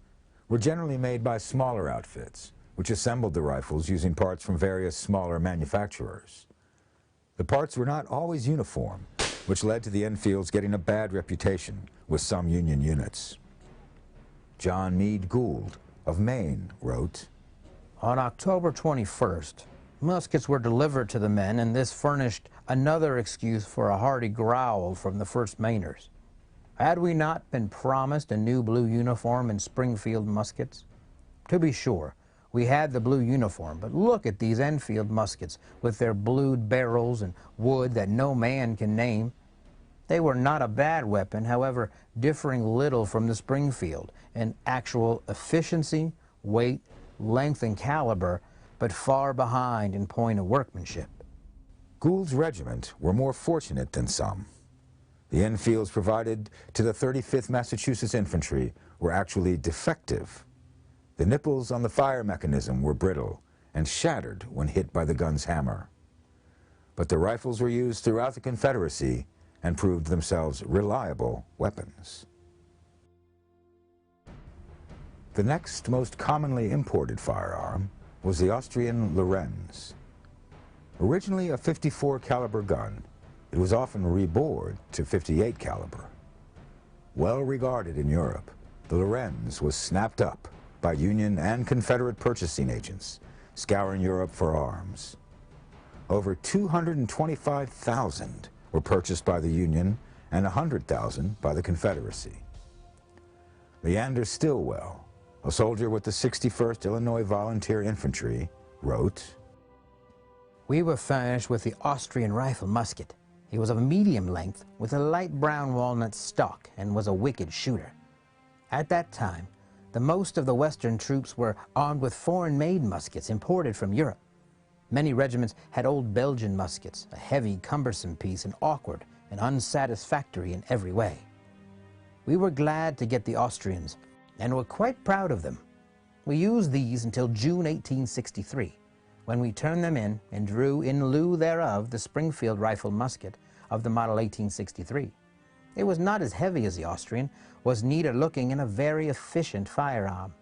were generally made by smaller outfits, which assembled the rifles using parts from various smaller manufacturers. The parts were not always uniform, which led to the Enfields getting a bad reputation with some Union units. John Meade Gould of Maine wrote, "On October 21st, muskets were delivered to the men, and this furnished another excuse for a hearty growl from the first Mainers. Had we not been promised a new blue uniform and Springfield muskets? To be sure, we had the blue uniform, but look at these Enfield muskets with their blued barrels and wood that no man can name. They were not a bad weapon, however, differing little from the Springfield in actual efficiency, weight, length, and caliber, but far behind in point of workmanship." Gould's regiment were more fortunate than some. The Enfields provided to the 35th Massachusetts Infantry were actually defective. The nipples on the fire mechanism were brittle and shattered when hit by the gun's hammer. But the rifles were used throughout the Confederacy and proved themselves reliable weapons. The next most commonly imported firearm was the Austrian Lorenz. Originally a .54 caliber gun, it was often rebored to .58 caliber. Well regarded in Europe, the Lorenz was snapped up by Union and Confederate purchasing agents scouring Europe for arms. Over 225,000 were purchased by the Union and 100,000 by the Confederacy. Leander Stillwell, a soldier with the 61st Illinois Volunteer Infantry, wrote, "We were furnished with the Austrian rifle musket. He was of medium length with a light brown walnut stock and was a wicked shooter. At that time, the most of the Western troops were armed with foreign-made muskets imported from Europe. Many regiments had old Belgian muskets, a heavy, cumbersome piece and awkward and unsatisfactory in every way. We were glad to get the Austrians and were quite proud of them. We used these until June 1863, when we turned them in and drew in lieu thereof the Springfield rifle musket of the model 1863. It was not as heavy as the Austrian, was neater looking, and a very efficient firearm."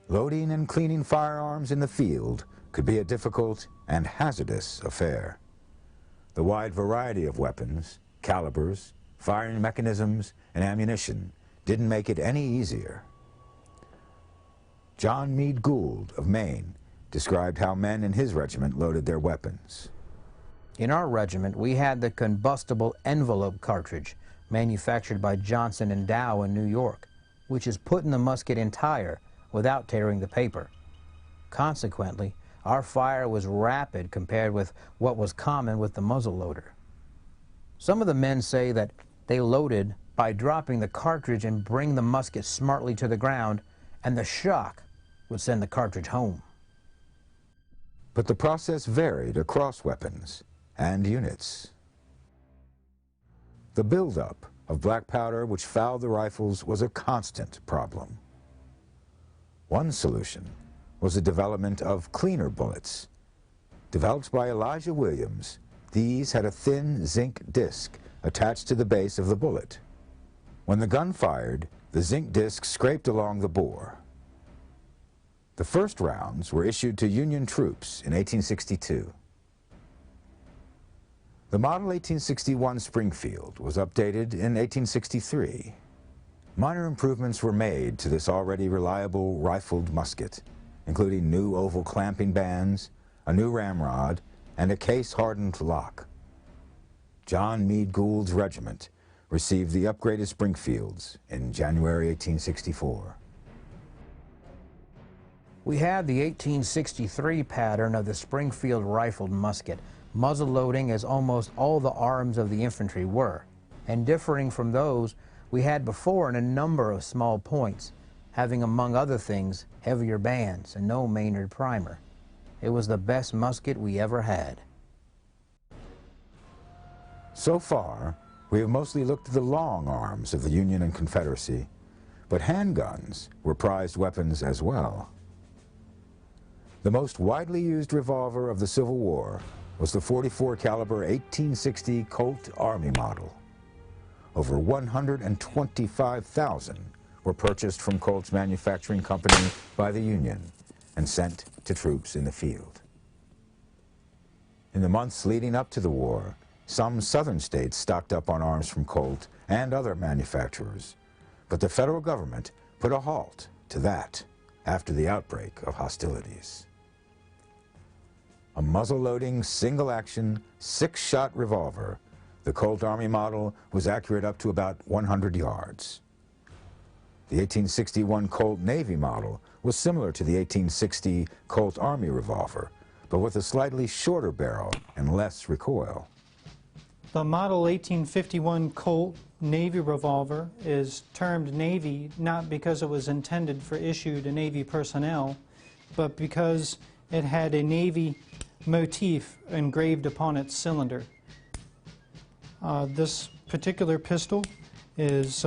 Loading and cleaning firearms in the field could be a difficult and hazardous affair. The wide variety of weapons, calibers, firing mechanisms, and ammunition didn't make it any easier. John Meade Gould of Maine described how men in his regiment loaded their weapons. "In our regiment, we had the combustible envelope cartridge manufactured by Johnson and Dow in New York, which is put in the musket entire without tearing the paper. Consequently, our fire was rapid compared with what was common with the muzzle loader. Some of the men say that they loaded by dropping the cartridge and bring the musket smartly to the ground, and the shock would send the cartridge home." But the process varied across weapons and units. The buildup of black powder which fouled the rifles was a constant problem. One solution was the development of cleaner bullets. Developed by Elijah Williams, these had a thin zinc disc attached to the base of the bullet. When the gun fired, the zinc disc scraped along the bore. The first rounds were issued to Union troops in 1862. The model 1861 Springfield was updated in 1863. Minor improvements were made to this already reliable rifled musket, including new oval clamping bands, a new ramrod, and a case-hardened lock. John Meade Gould's regiment received the upgraded Springfields in January 1864. We had the 1863 pattern of the Springfield rifled musket, muzzle loading as almost all the arms of the infantry were. and differing from those we had before in a number of small points, having among other things heavier bands and no Maynard primer. It was the best musket we ever had. So far, we have mostly looked at the long arms of the Union and Confederacy, but handguns were prized weapons as well. The most widely used revolver of the Civil War was the .44 caliber 1860 Colt Army model. Over 125,000 were purchased from Colt's manufacturing company by the Union and sent to troops in the field. In the months leading up to the war, some southern states stocked up on arms from Colt and other manufacturers, but the federal government put a halt to that after the outbreak of hostilities. A muzzle-loading, single-action, 6-shot revolver, the Colt Army model was accurate up to about 100 yards. The 1861 Colt Navy model was similar to the 1860 Colt Army revolver, but with a slightly shorter barrel and less recoil. The model 1851 Colt Navy revolver is termed Navy not because it was intended for issue to Navy personnel, but because it had a Navy motif engraved upon its cylinder. This particular pistol is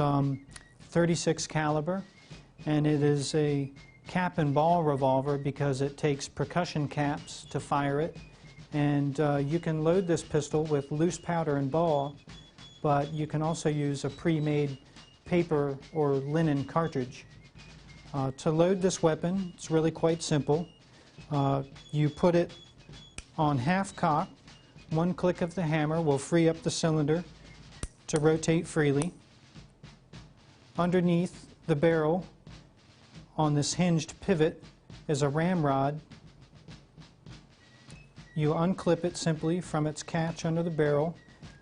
36 caliber, and it is a cap and ball revolver because it takes percussion caps to fire it. And you can load this pistol with loose powder and ball, but you can also use a pre-made paper or linen cartridge. To load this weapon, it's really quite simple. You put it on half cock. One click of the hammer will free up the cylinder to rotate freely. Underneath the barrel on this hinged pivot is a ramrod. You unclip it simply from its catch under the barrel,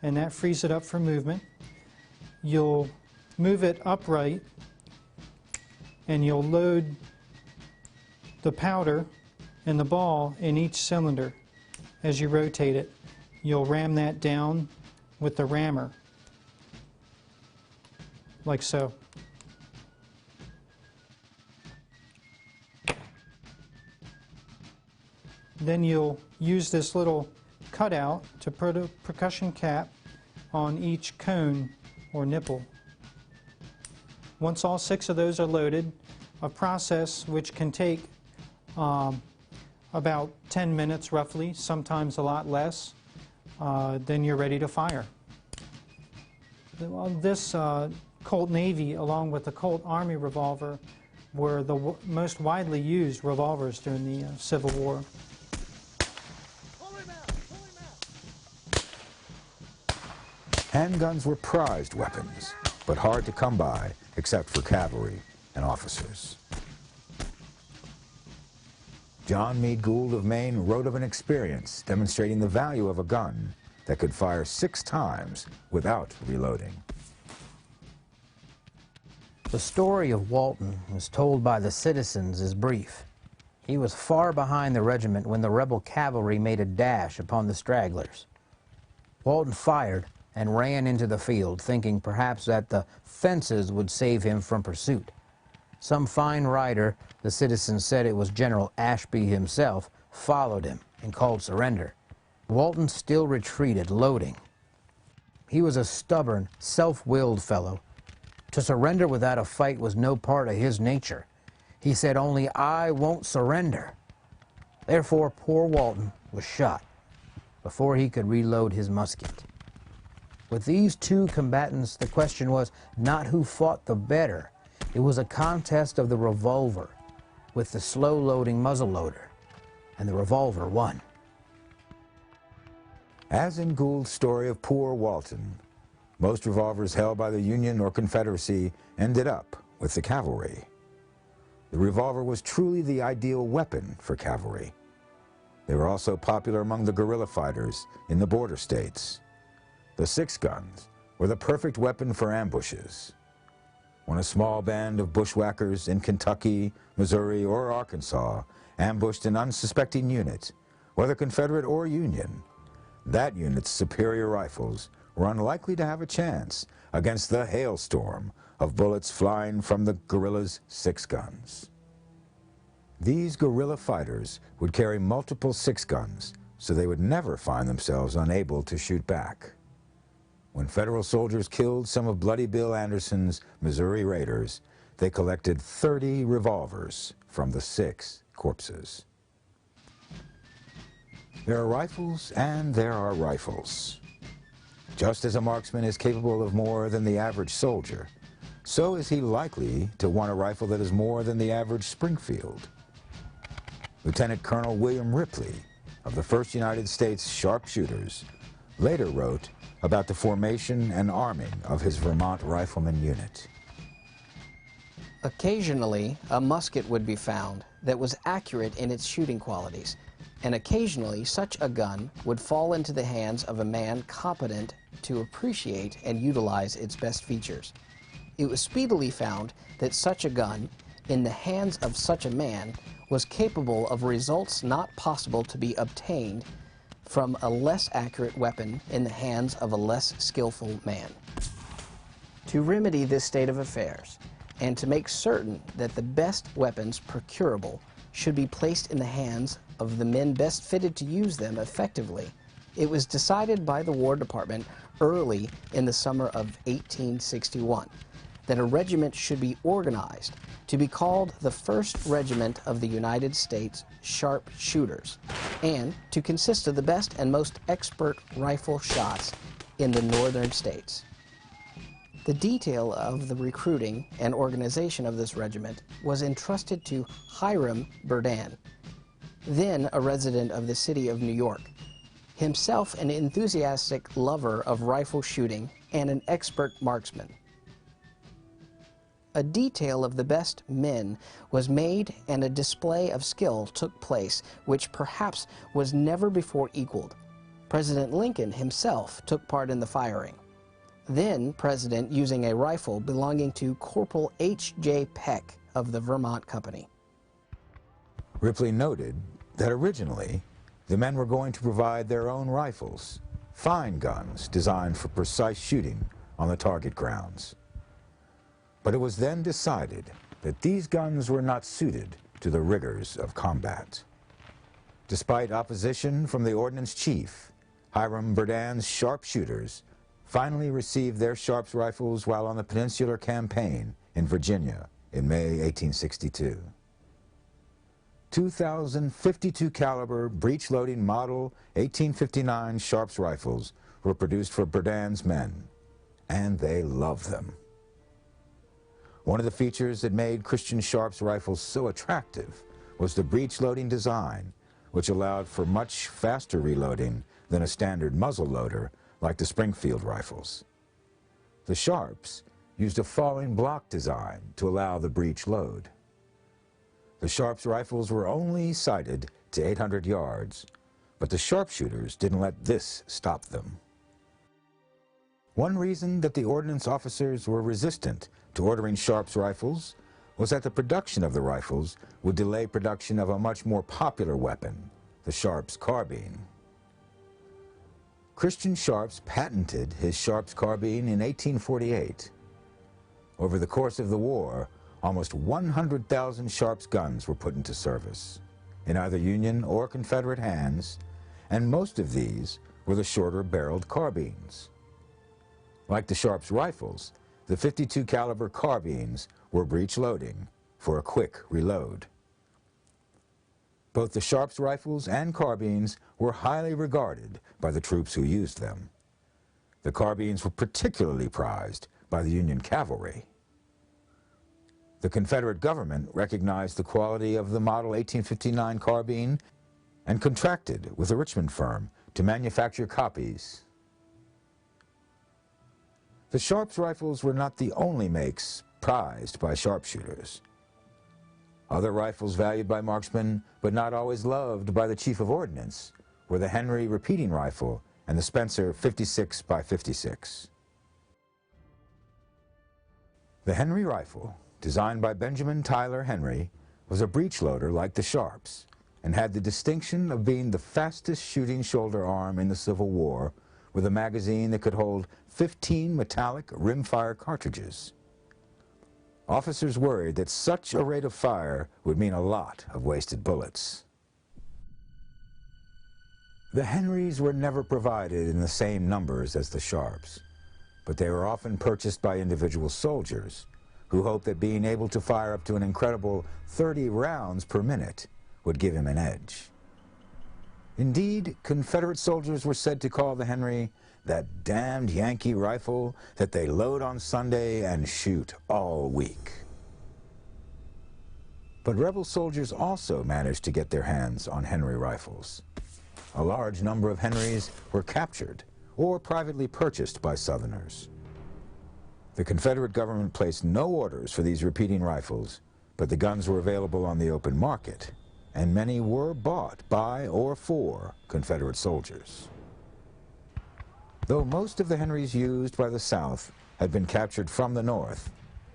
and that frees it up for movement. You'll move it upright, and you'll load the powder and the ball in each cylinder. As you rotate it, you'll ram that down with the rammer, like so. Then you'll use this little cutout to put a percussion cap on each cone or nipple. Once all 6 of those are loaded, a process which can take about 10 minutes roughly, sometimes a lot less, then you're ready to fire. This Colt Navy, along with the Colt Army revolver, were the most widely used revolvers during the Civil War. Handguns were prized weapons, but hard to come by except for cavalry and officers. John Meade Gould of Maine wrote of an experience demonstrating the value of a gun that could fire 6 times without reloading. The story of Walton, as told by the citizens, is brief. He was far behind the regiment when the rebel cavalry made a dash upon the stragglers. Walton fired and ran into the field, thinking perhaps that the fences would save him from pursuit. Some fine rider, the citizens said it was General Ashby himself, followed him and called surrender. Walton still retreated, loading. He was a stubborn, self-willed fellow. To surrender without a fight was no part of his nature. He said only, "I won't surrender." Therefore, poor Walton was shot before he could reload his musket. With these 2 combatants, the question was not who fought the better. It was a contest of the revolver with the slow-loading muzzleloader, and the revolver won. As in Gould's story of poor Walton, most revolvers held by the Union or Confederacy ended up with the cavalry. The revolver was truly the ideal weapon for cavalry. They were also popular among the guerrilla fighters in the border states. The 6 guns were the perfect weapon for ambushes. When a small band of bushwhackers in Kentucky, Missouri, or Arkansas ambushed an unsuspecting unit, whether Confederate or Union, that unit's superior rifles were unlikely to have a chance against the hailstorm of bullets flying from the guerrillas' 6 guns. These guerrilla fighters would carry multiple 6 guns, so they would never find themselves unable to shoot back. When Federal soldiers killed some of Bloody Bill Anderson's Missouri Raiders, they collected 30 revolvers from the 6 corpses. There are rifles and there are rifles. Just as a marksman is capable of more than the average soldier, so is he likely to want a rifle that is more than the average Springfield. Lieutenant Colonel William Ripley of the 1st United States Sharpshooters later wrote about the formation and arming of his Vermont Riflemen unit. Occasionally, a musket would be found that was accurate in its shooting qualities, and occasionally such a gun would fall into the hands of a man competent to appreciate and utilize its best features. It was speedily found that such a gun, in the hands of such a man, was capable of results not possible to be obtained from a less accurate weapon in the hands of a less skillful man. To remedy this state of affairs, and to make certain that the best weapons procurable should be placed in the hands of the men best fitted to use them effectively, it was decided by the War Department early in the summer of 1861 that a regiment should be organized to be called the 1st Regiment of the United States Sharpshooters, and to consist of the best and most expert rifle shots in the northern states. The detail of the recruiting and organization of this regiment was entrusted to Hiram Berdan, then a resident of the city of New York, himself an enthusiastic lover of rifle shooting and an expert marksman. A detail of the best men was made and a display of skill took place which perhaps was never before equaled. President Lincoln himself took part in the firing. Then President using a rifle belonging to Corporal H.J. Peck of the Vermont Company. Ripley noted that originally the men were going to provide their own rifles, fine guns designed for precise shooting on the target grounds. But it was then decided that these guns were not suited to the rigors of combat. Despite opposition from the ordnance chief, Hiram Berdan's Sharpshooters finally received their Sharps rifles while on the Peninsular Campaign in Virginia in May 1862. 2,052 caliber breech-loading model 1859 Sharps rifles were produced for Berdan's men, and they loved them. One of the features that made Christian Sharps rifles so attractive was the breech-loading design, which allowed for much faster reloading than a standard muzzle loader like the Springfield rifles. The Sharps used a falling block design to allow the breech load. The Sharps rifles were only sighted to 800 yards, but the Sharpshooters didn't let this stop them. One reason that the ordnance officers were resistant to ordering Sharps rifles was that the production of the rifles would delay production of a much more popular weapon, the Sharps carbine. Christian Sharps patented his Sharps carbine in 1848. Over the course of the war, almost 100,000 Sharps guns were put into service, in either Union or Confederate hands, and most of these were the shorter-barreled carbines. Like the Sharps rifles, the 52 caliber carbines were breech-loading for a quick reload. Both the Sharps rifles and carbines were highly regarded by the troops who used them. The carbines were particularly prized by the Union cavalry. The Confederate government recognized the quality of the model 1859 carbine and contracted with a Richmond firm to manufacture copies. The Sharps rifles were not the only makes prized by sharpshooters. Other rifles valued by marksmen, but not always loved by the Chief of Ordnance, were the Henry repeating rifle and the Spencer 56x56. The Henry rifle, designed by Benjamin Tyler Henry, was a breech loader like the Sharps and had the distinction of being the fastest shooting shoulder arm in the Civil War, with a magazine that could hold 15 metallic rimfire cartridges. Officers worried that such a rate of fire would mean a lot of wasted bullets. The Henrys were never provided in the same numbers as the Sharps, but they were often purchased by individual soldiers who hoped that being able to fire up to an incredible 30 rounds per minute would give him an edge. Indeed, Confederate soldiers were said to call the Henry that damned Yankee rifle that they load on Sunday and shoot all week. But rebel soldiers also managed to get their hands on Henry rifles. A large number of Henrys were captured or privately purchased by Southerners. The Confederate government placed no orders for these repeating rifles, but the guns were available on the open market, and many were bought by or for Confederate soldiers. Though most of the Henrys used by the South had been captured from the North,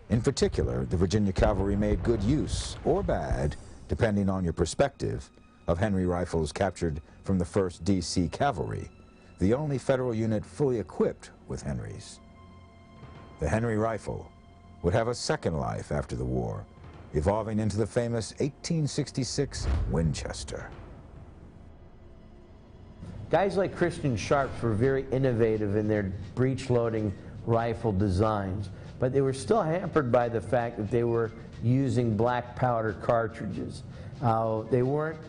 in particular, the Virginia cavalry made good use, or bad, depending on your perspective, of Henry rifles captured from the 1st D.C. Cavalry, the only Federal unit fully equipped with Henrys. The Henry rifle would have a second life after the war, evolving into the famous 1866 Winchester. Guys like Christian Sharps were very innovative in their breech-loading rifle designs, but they were still hampered by the fact that they were using black powder cartridges. They weren't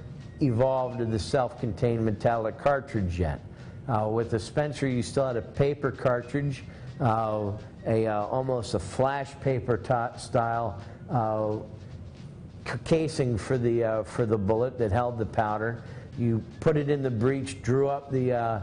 evolved to the self-contained metallic cartridge yet. With the Spencer, you still had a paper cartridge, almost a flash paper style casing for the bullet that held the powder. You put it in the breech, drew up the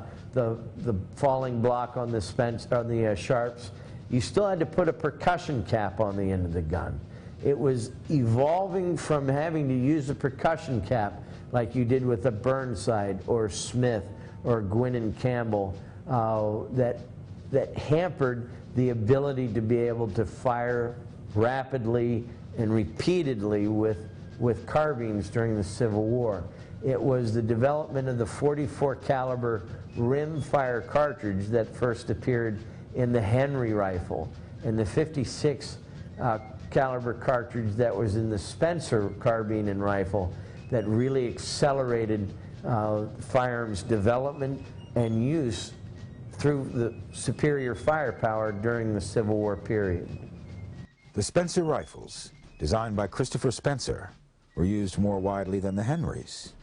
falling block on the Sharps. You still had to put a percussion cap on the end of the gun. It was evolving from having to use a percussion cap like you did with a Burnside or Smith or Gwynn and Campbell that hampered the ability to be able to fire rapidly and repeatedly with carbines during the Civil War. It was the development of the .44 caliber rim-fire cartridge that first appeared in the Henry rifle, and the .56 caliber cartridge that was in the Spencer carbine and rifle that really accelerated firearms development and use through the superior firepower during the Civil War period. The Spencer rifles, designed by Christopher Spencer, were used more widely than the Henrys.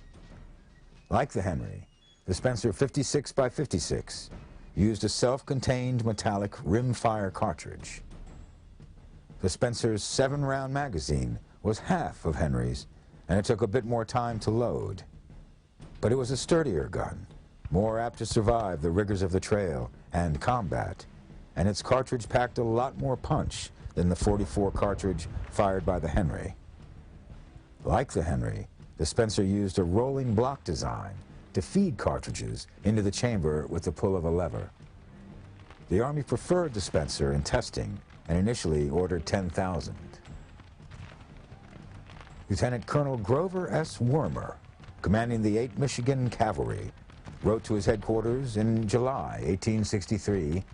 Like the Henry, the Spencer 56 by 56 used a self-contained metallic rim-fire cartridge. The Spencer's 7-round magazine was half of Henry's, and it took a bit more time to load. But it was a sturdier gun, more apt to survive the rigors of the trail and combat, and its cartridge packed a lot more punch than the .44 cartridge fired by the Henry. Like the Henry, the Spencer used a rolling block design to feed cartridges into the chamber with the pull of a lever. The Army preferred the Spencer in testing and initially ordered 10,000. Lieutenant Colonel Grover S. Wormer, commanding the 8th Michigan Cavalry, wrote to his headquarters in July 1863,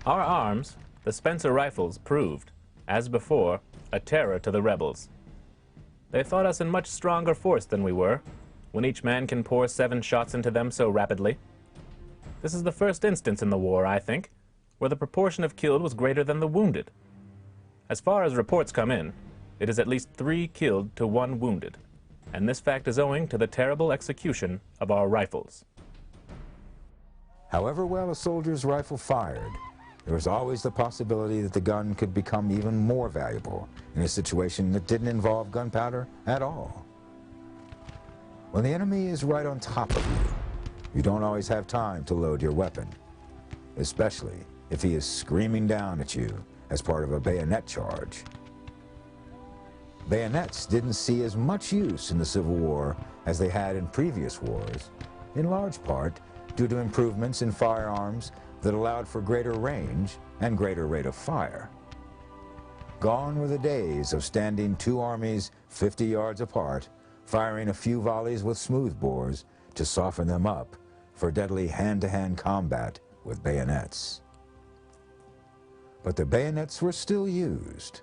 "Our arms, the Spencer rifles, proved, as before, a terror to the rebels. They thought us in much stronger force than we were, when each man can pour 7 shots into them so rapidly. This is the first instance in the war, I think, where the proportion of killed was greater than the wounded. As far as reports come in, it is at least 3 killed to 1 wounded, and this fact is owing to the terrible execution of our rifles." However well a soldier's rifle fired, there was always the possibility that the gun could become even more valuable in a situation that didn't involve gunpowder at all. When the enemy is right on top of you, you don't always have time to load your weapon, especially if he is screaming down at you as part of a bayonet charge. Bayonets didn't see as much use in the Civil War as they had in previous wars, in large part due to improvements in firearms that allowed for greater range and greater rate of fire. Gone were the days of standing 2 armies 50 yards apart, firing a few volleys with smoothbores to soften them up for deadly hand-to-hand combat with bayonets. But the bayonets were still used.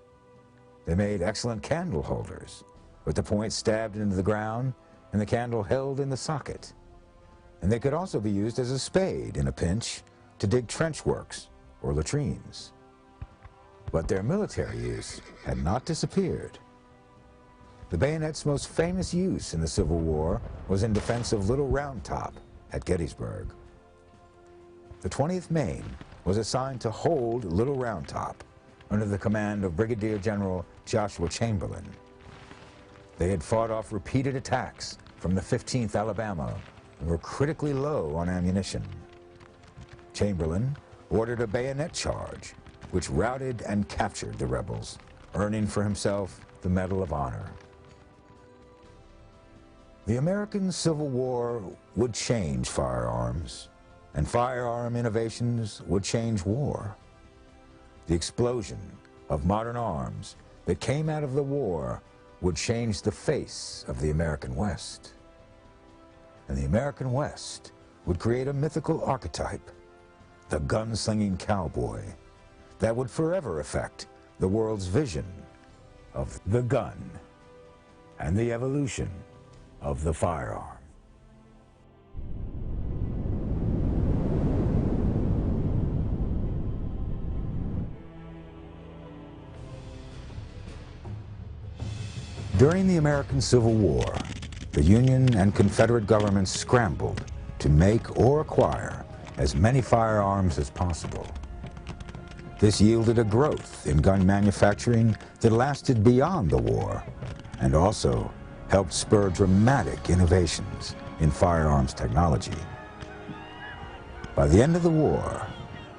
They made excellent candle holders, with the point stabbed into the ground and the candle held in the socket. And they could also be used as a spade in a pinch to dig trench works or latrines. But their military use had not disappeared. The bayonet's most famous use in the Civil War was in defense of Little Round Top at Gettysburg. The 20th Maine was assigned to hold Little Round Top under the command of Brigadier General Joshua Chamberlain. They had fought off repeated attacks from the 15th Alabama and were critically low on ammunition. Chamberlain ordered a bayonet charge, which routed and captured the rebels, earning for himself the Medal of Honor. The American Civil War would change firearms, and firearm innovations would change war. The explosion of modern arms that came out of the war would change the face of the American West. And the American West would create a mythical archetype, the gunslinging cowboy, that would forever affect the world's vision of the gun and the evolution of the firearm. During the American Civil War, the Union and Confederate governments scrambled to make or acquire as many firearms as possible. This yielded a growth in gun manufacturing that lasted beyond the war and also helped spur dramatic innovations in firearms technology. By the end of the war,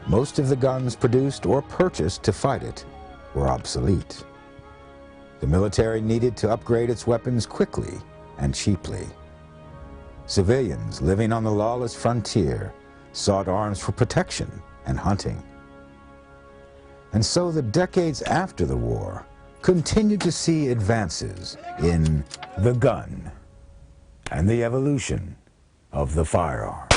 most of the guns produced or purchased to fight it were obsolete. The military needed to upgrade its weapons quickly and cheaply. Civilians living on the lawless frontier sought arms for protection and hunting. And so the decades after the war continued to see advances in the gun and the evolution of the firearm.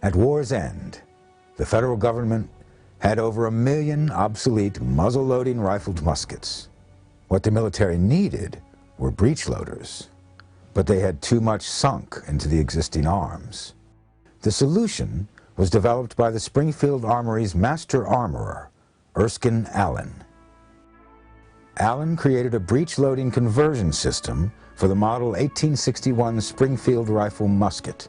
At war's end, the federal government had over 1 million obsolete muzzle-loading rifled muskets. What the military needed were breech loaders, but they had too much sunk into the existing arms. The solution was developed by the Springfield Armory's master armorer, Erskine Allen. Allen created a breech-loading conversion system for the model 1861 Springfield rifle musket.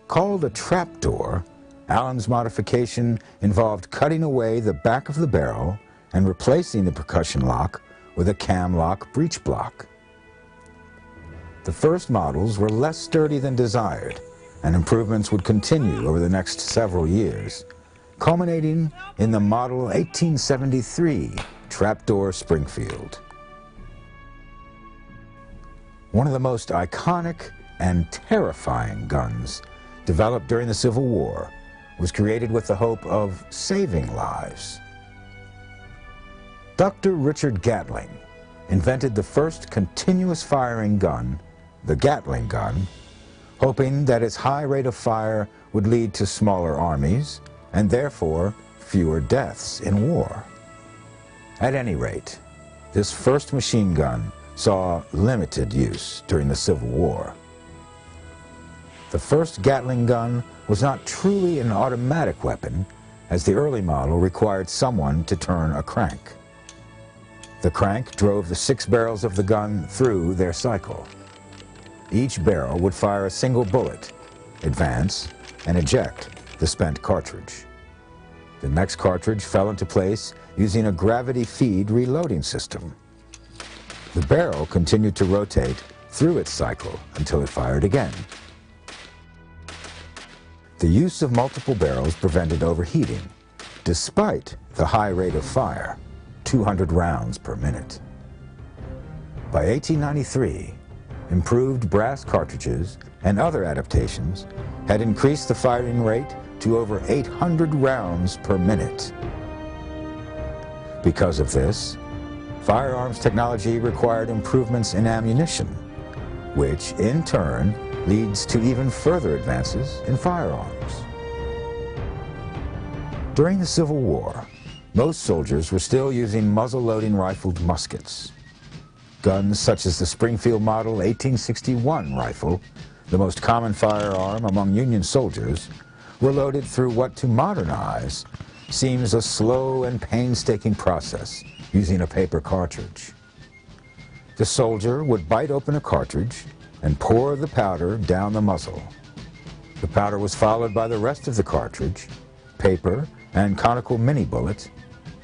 Called a trapdoor, Allen's modification involved cutting away the back of the barrel and replacing the percussion lock with a cam lock breech block. The first models were less sturdy than desired, and improvements would continue over the next several years, culminating in the model 1873 Trapdoor Springfield. One of the most iconic and terrifying guns developed during the Civil War was created with the hope of saving lives. Dr. Richard Gatling invented the first continuous firing gun, the Gatling gun, hoping that its high rate of fire would lead to smaller armies and therefore fewer deaths in war. At any rate, this first machine gun saw limited use during the Civil War. The first Gatling gun was not truly an automatic weapon, as the early model required someone to turn a crank. The crank drove the 6 barrels of the gun through their cycle. Each barrel would fire a single bullet, advance, and eject the spent cartridge. The next cartridge fell into place using a gravity feed reloading system. The barrel continued to rotate through its cycle until it fired again. The use of multiple barrels prevented overheating, despite the high rate of fire, 200 rounds per minute. By 1893, improved brass cartridges and other adaptations had increased the firing rate to over 800 rounds per minute. Because of this, firearms technology required improvements in ammunition, which in turn leads to even further advances in firearms. During the Civil War, most soldiers were still using muzzle-loading rifled muskets. Guns such as the Springfield Model 1861 rifle, the most common firearm among Union soldiers, were loaded through what to modernize seems a slow and painstaking process using a paper cartridge. The soldier would bite open a cartridge and pour the powder down the muzzle. The powder was followed by the rest of the cartridge, paper, and conical mini bullets,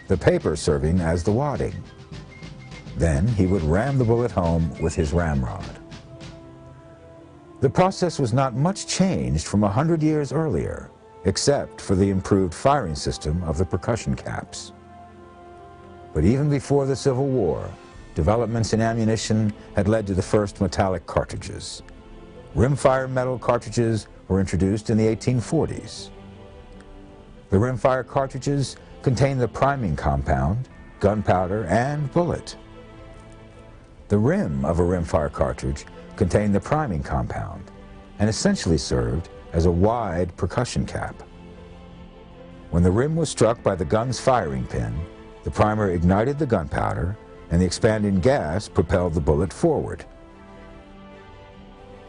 the paper serving as the wadding. Then he would ram the bullet home with his ramrod. The process was not much changed from 100 years earlier, except for the improved firing system of the percussion caps. But even before the Civil War, developments in ammunition had led to the first metallic cartridges. Rimfire metal cartridges were introduced in the 1840s. The rimfire cartridges contained the priming compound, gunpowder, and bullet. The rim of a rimfire cartridge contained the priming compound and essentially served as a wide percussion cap. When the rim was struck by the gun's firing pin, the primer ignited the gunpowder and the expanding gas propelled the bullet forward.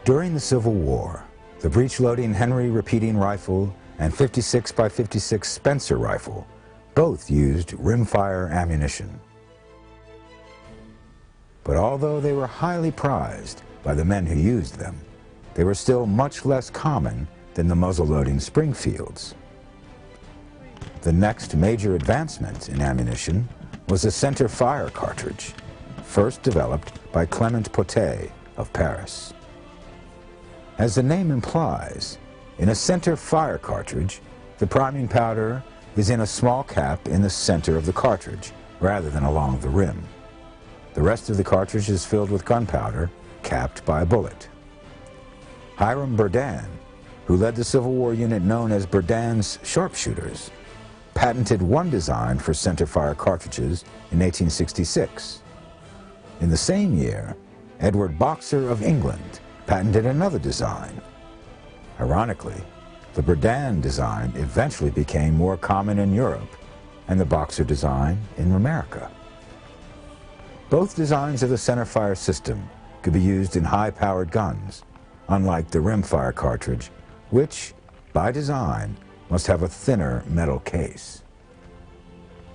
During the Civil War, the breech-loading Henry repeating rifle and 56x56 Spencer rifle both used rimfire ammunition. But although they were highly prized by the men who used them, they were still much less common than the muzzle-loading Springfields. The next major advancement in ammunition was the center fire cartridge, first developed by Clement Potet of Paris. As the name implies, in a center fire cartridge, the priming powder is in a small cap in the center of the cartridge, rather than along the rim. The rest of the cartridge is filled with gunpowder, capped by a bullet. Hiram Berdan, who led the Civil War unit known as Berdan's Sharpshooters, patented one design for center fire cartridges in 1866. In the same year, Edward Boxer of England patented another design. Ironically, the Berdan design eventually became more common in Europe and the Boxer design in America. Both designs of the center fire system could be used in high-powered guns, unlike the rimfire cartridge, which, by design, must have a thinner metal case.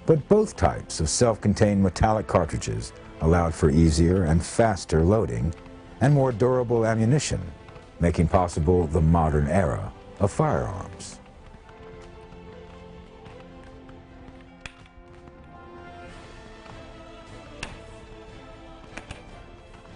But both types of self-contained metallic cartridges allowed for easier and faster loading and more durable ammunition, making possible the modern era of firearms.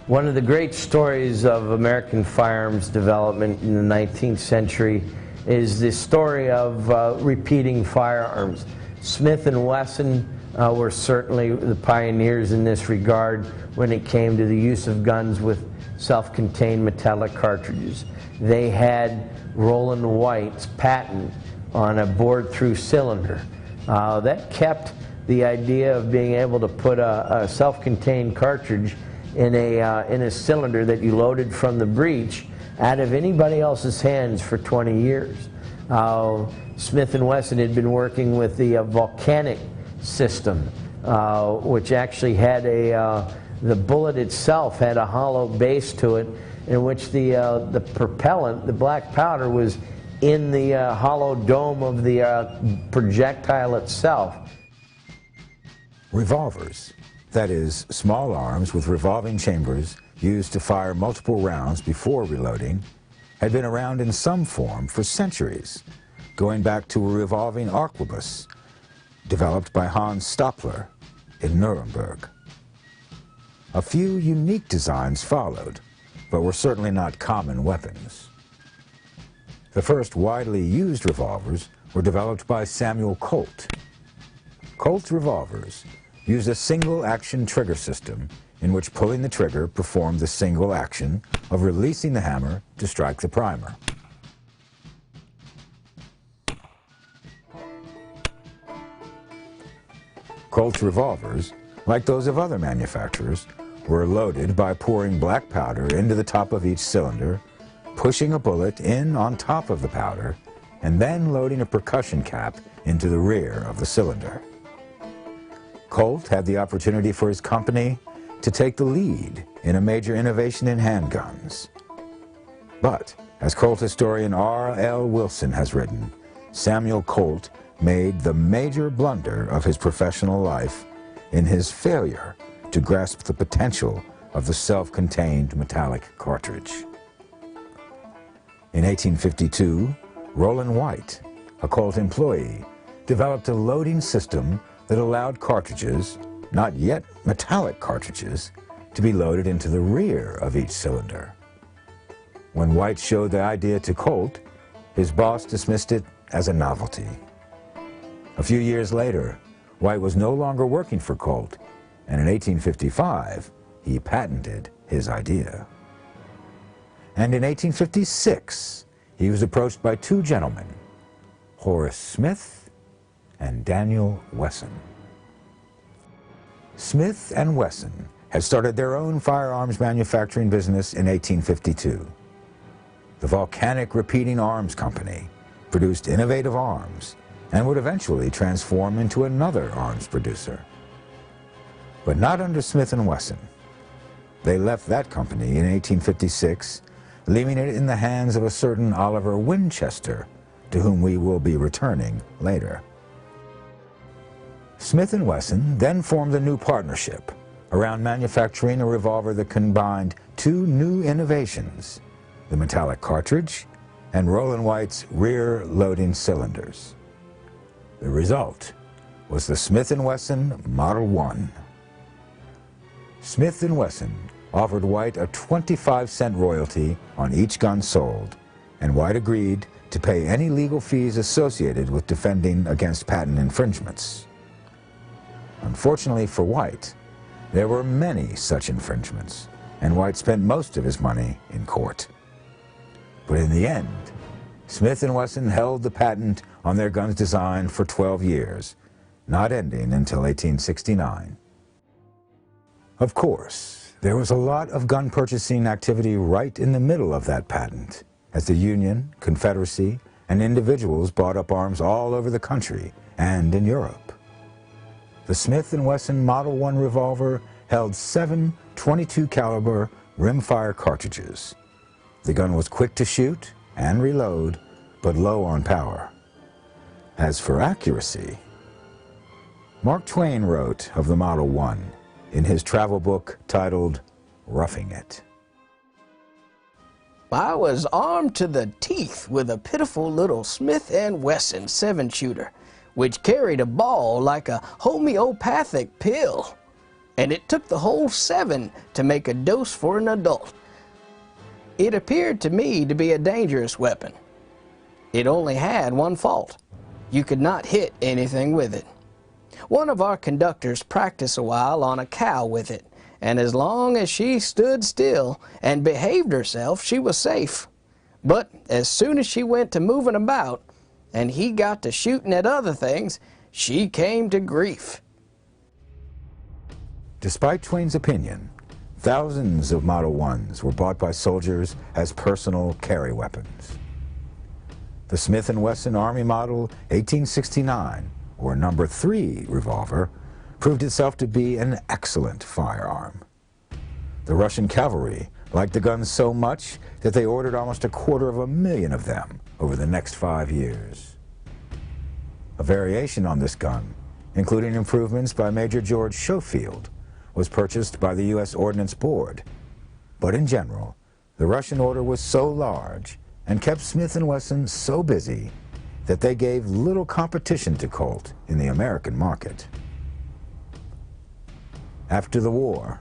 One of the great stories of American firearms development in the 19th century is the story of repeating firearms. Smith & Wesson were certainly the pioneers in this regard when it came to the use of guns with self-contained metallic cartridges. They had Roland White's patent on a bored-through cylinder. That kept the idea of being able to put a self-contained cartridge in a cylinder that you loaded from the breech out of anybody else's hands for 20 years. Smith & Wesson had been working with the volcanic system, which actually had the bullet itself had a hollow base to it, in which the propellant, the black powder, was in the hollow dome of the projectile itself. Revolvers, that is, small arms with revolving chambers used to fire multiple rounds before reloading, had been around in some form for centuries, going back to a revolving arquebus developed by Hans Stoppler in Nuremberg. A few unique designs followed, but were certainly not common weapons. The first widely used revolvers were developed by Samuel Colt. Colt's revolvers used a single-action trigger system in which pulling the trigger performed the single action of releasing the hammer to strike the primer. Colt's revolvers, like those of other manufacturers, were loaded by pouring black powder into the top of each cylinder, pushing a bullet in on top of the powder, and then loading a percussion cap into the rear of the cylinder. Colt had the opportunity for his company to take the lead in a major innovation in handguns. But, as Colt historian R.L. Wilson has written, Samuel Colt made the major blunder of his professional life in his failure to grasp the potential of the self-contained metallic cartridge. In 1852, Roland White, a Colt employee, developed a loading system that allowed cartridges, not yet metallic cartridges, to be loaded into the rear of each cylinder. When White showed the idea to Colt, his boss dismissed it as a novelty. A few years later, White was no longer working for Colt, and in 1855, he patented his idea. And in 1856, he was approached by two gentlemen, Horace Smith and Daniel Wesson. Smith and Wesson had started their own firearms manufacturing business in 1852. The volcanic repeating arms company produced innovative arms and would eventually transform into another arms producer. But not under Smith and Wesson. They left that company in 1856, leaving it in the hands of a certain Oliver Winchester, to whom we will be returning later. Smith and Wesson then formed a new partnership around manufacturing a revolver that combined two new innovations, the metallic cartridge and Roland White's rear loading cylinders. The result was the Smith & Wesson Model 1. Smith & Wesson offered White a 25-cent royalty on each gun sold, and White agreed to pay any legal fees associated with defending against patent infringements. Unfortunately for White, there were many such infringements, and White spent most of his money in court. But in the end, Smith & Wesson held the patent on their gun's design for 12 years, not ending until 1869. Of course, there was a lot of gun purchasing activity right in the middle of that patent, as the Union, Confederacy, and individuals bought up arms all over the country and in Europe. The Smith & Wesson Model 1 revolver held 7 .22 caliber rimfire cartridges. The gun was quick to shoot and reload, but low on power. As for accuracy, Mark Twain wrote of the Model 1 in his travel book titled Roughing It. I was armed to the teeth with a pitiful little Smith & Wesson 7-shooter, which carried a ball like a homeopathic pill, and it took the whole 7 to make a dose for an adult. It appeared to me to be a dangerous weapon. It only had one fault. You could not hit anything with it. One of our conductors practiced a while on a cow with it, and as long as she stood still and behaved herself, she was safe. But as soon as she went to moving about, and he got to shooting at other things, she came to grief. Despite Twain's opinion, thousands of Model 1s were bought by soldiers as personal carry weapons. The Smith & Wesson Army Model 1869, or No. 3 revolver, proved itself to be an excellent firearm. The Russian cavalry liked the guns so much that they ordered almost 250,000 of them over the next 5 years. A variation on this gun, including improvements by Major George Schofield, was purchased by the U.S. Ordnance Board. But in general, the Russian order was so large and kept Smith & Wesson so busy that they gave little competition to Colt in the American market. After the war,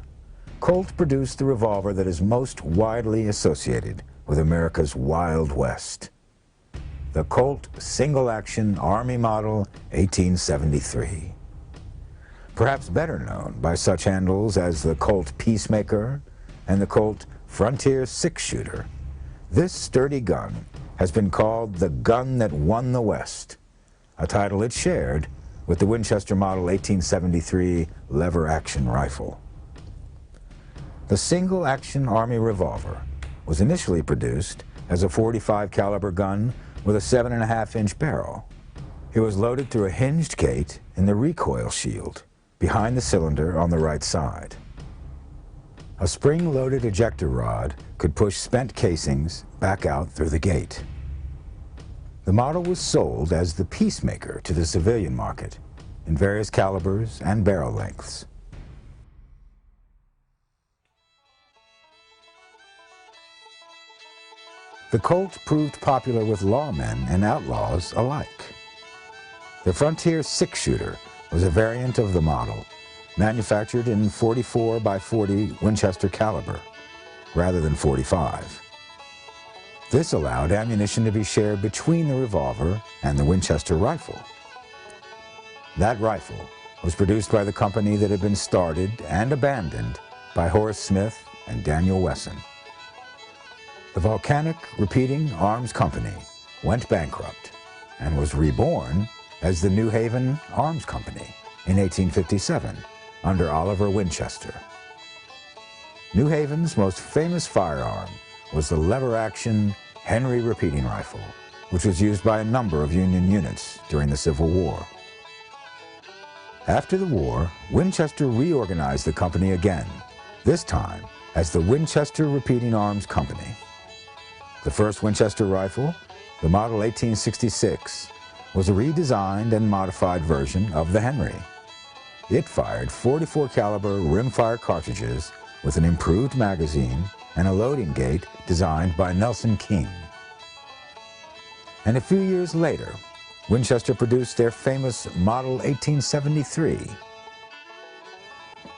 Colt produced the revolver that is most widely associated with America's Wild West, the Colt single-action Army Model 1873. Perhaps better known by such handles as the Colt Peacemaker and the Colt Frontier Six-Shooter, this sturdy gun has been called the gun that won the West, a title it shared with the Winchester Model 1873 lever-action rifle. The single-action Army revolver was initially produced as a .45 caliber gun with a 7.5-inch barrel. It was loaded through a hinged gate in the recoil shield behind the cylinder on the right side. A spring-loaded ejector rod could push spent casings back out through the gate. The model was sold as the Peacemaker to the civilian market in various calibers and barrel lengths. The Colt proved popular with lawmen and outlaws alike. The Frontier Six-Shooter was a variant of the model, manufactured in 44 by 40 Winchester caliber, rather than 45. This allowed ammunition to be shared between the revolver and the Winchester rifle. That rifle was produced by the company that had been started and abandoned by Horace Smith and Daniel Wesson. The Volcanic Repeating Arms Company went bankrupt and was reborn as the New Haven Arms Company in 1857 under Oliver Winchester. New Haven's most famous firearm was the lever-action Henry repeating rifle, which was used by a number of Union units during the Civil War. After the war, Winchester reorganized the company again, this time as the Winchester Repeating Arms Company. The first Winchester rifle, the Model 1866, was a redesigned and modified version of the Henry. It fired 44 caliber rimfire cartridges with an improved magazine and a loading gate designed by Nelson King. And a few years later, Winchester produced their famous Model 1873.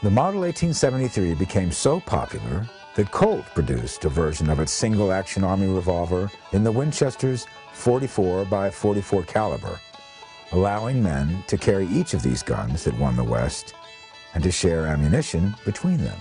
The Model 1873 became so popular that Colt produced a version of its single-action Army revolver in the Winchester's 44 by 44 caliber, allowing men to carry each of these guns that won the West and to share ammunition between them.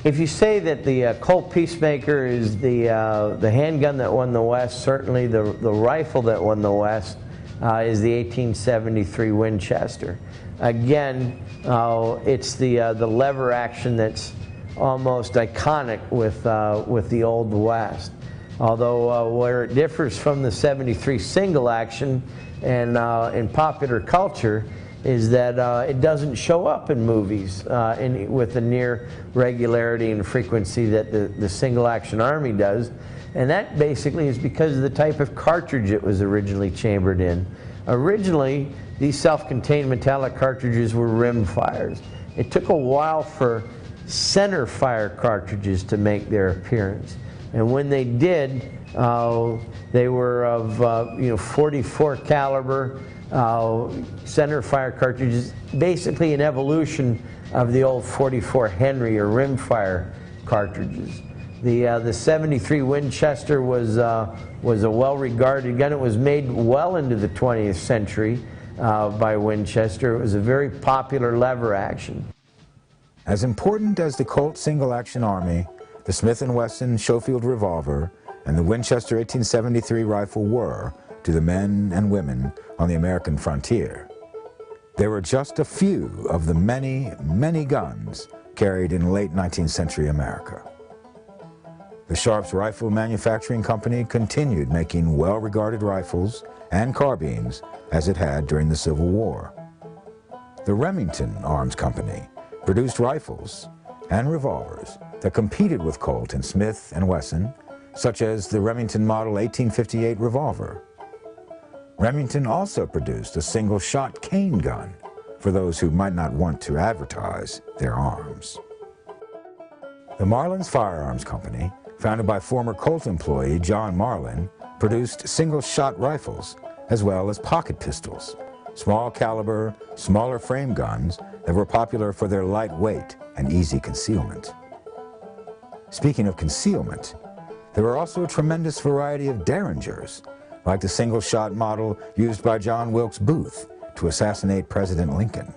If you say that the Colt Peacemaker is the handgun that won the West, certainly the rifle that won the West is the 1873 Winchester. Again, it's the lever action that's almost iconic with the Old West. Although where it differs from the 73 single action and in popular culture is that it doesn't show up in movies with the near regularity and frequency that the single action Army does. And that basically is because of the type of cartridge it was originally chambered in. Originally, these self-contained metallic cartridges were rim fires. It took a while for center fire cartridges to make their appearance. And when they did, they were of 44 caliber center fire cartridges, basically an evolution of the old 44 Henry or rimfire cartridges. The 73 Winchester was a well-regarded gun. It was made well into the 20th century by Winchester. It was a very popular lever action. As important as the Colt single-action Army, the Smith & Wesson Schofield revolver, and the Winchester 1873 rifle were to the men and women on the American frontier, there were just a few of the many, many guns carried in late 19th century America. The Sharps Rifle Manufacturing Company continued making well-regarded rifles and carbines as it had during the Civil War. The Remington Arms Company produced rifles and revolvers that competed with Colt and Smith & Wesson, such as the Remington Model 1858 revolver. Remington also produced a single-shot cane gun for those who might not want to advertise their arms. The Marlin's Firearms Company, founded by former Colt employee John Marlin, produced single-shot rifles as well as pocket pistols, small caliber, smaller frame guns that were popular for their light weight and easy concealment. Speaking of concealment, there were also a tremendous variety of derringers, like the single-shot model used by John Wilkes Booth to assassinate President Lincoln.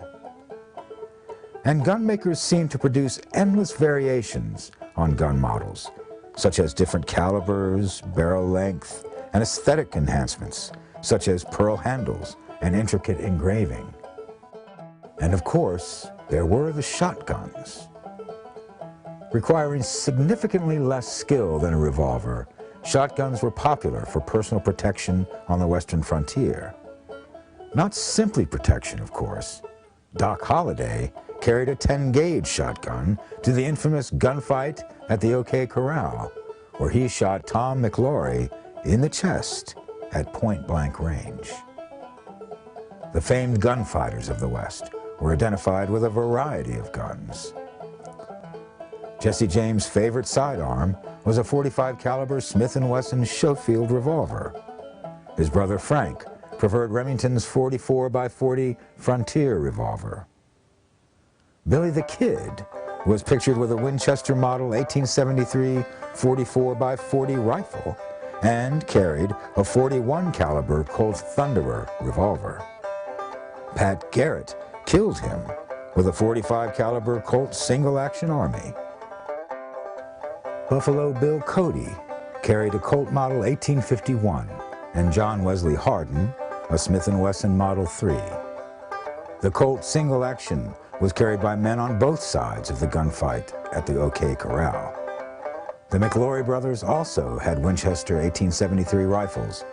And gun makers seemed to produce endless variations on gun models, such as different calibers, barrel length, and aesthetic enhancements, such as pearl handles and intricate engraving. And of course, there were the shotguns. Requiring significantly less skill than a revolver, shotguns were popular for personal protection on the western frontier. Not simply protection, of course. Doc Holliday carried a 10-gauge shotgun to the infamous gunfight at the OK Corral, where he shot Tom McLaury in the chest at point-blank range. The famed gunfighters of the West were identified with a variety of guns. Jesse James' favorite sidearm was a .45 caliber Smith & Wesson Schofield revolver. His brother Frank preferred Remington's 44x40 Frontier revolver. Billy the Kid was pictured with a Winchester Model 1873 44x40 rifle and carried a .41 caliber Colt Thunderer revolver. Pat Garrett killed him with a .45 caliber Colt single-action Army. Buffalo Bill Cody carried a Colt Model 1851 and John Wesley Hardin a Smith & Wesson Model 3. The Colt single-action was carried by men on both sides of the gunfight at the OK Corral. The McLaury brothers also had Winchester 1873 rifles,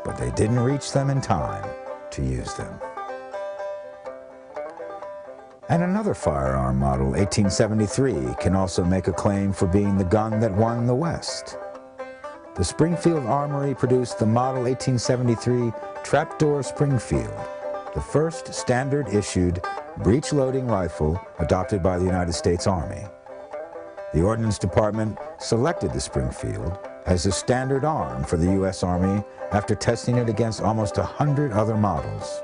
but they didn't reach them in time to use them. And another firearm model, 1873, can also make a claim for being the gun that won the West. The Springfield Armory produced the Model 1873 Trapdoor Springfield, the first standard-issued breech-loading rifle adopted by the United States Army. The Ordnance Department selected the Springfield as the standard arm for the U.S. Army after testing it against almost 100 other models.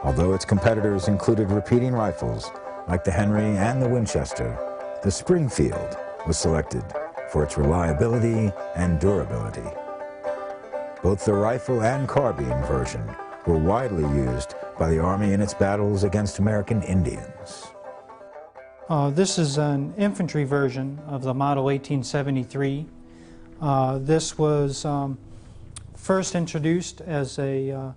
Although its competitors included repeating rifles like the Henry and the Winchester, the Springfield was selected for its reliability and durability. Both the rifle and carbine version were widely used by the Army in its battles against American Indians. This is an infantry version of the Model 1873. This was first introduced as a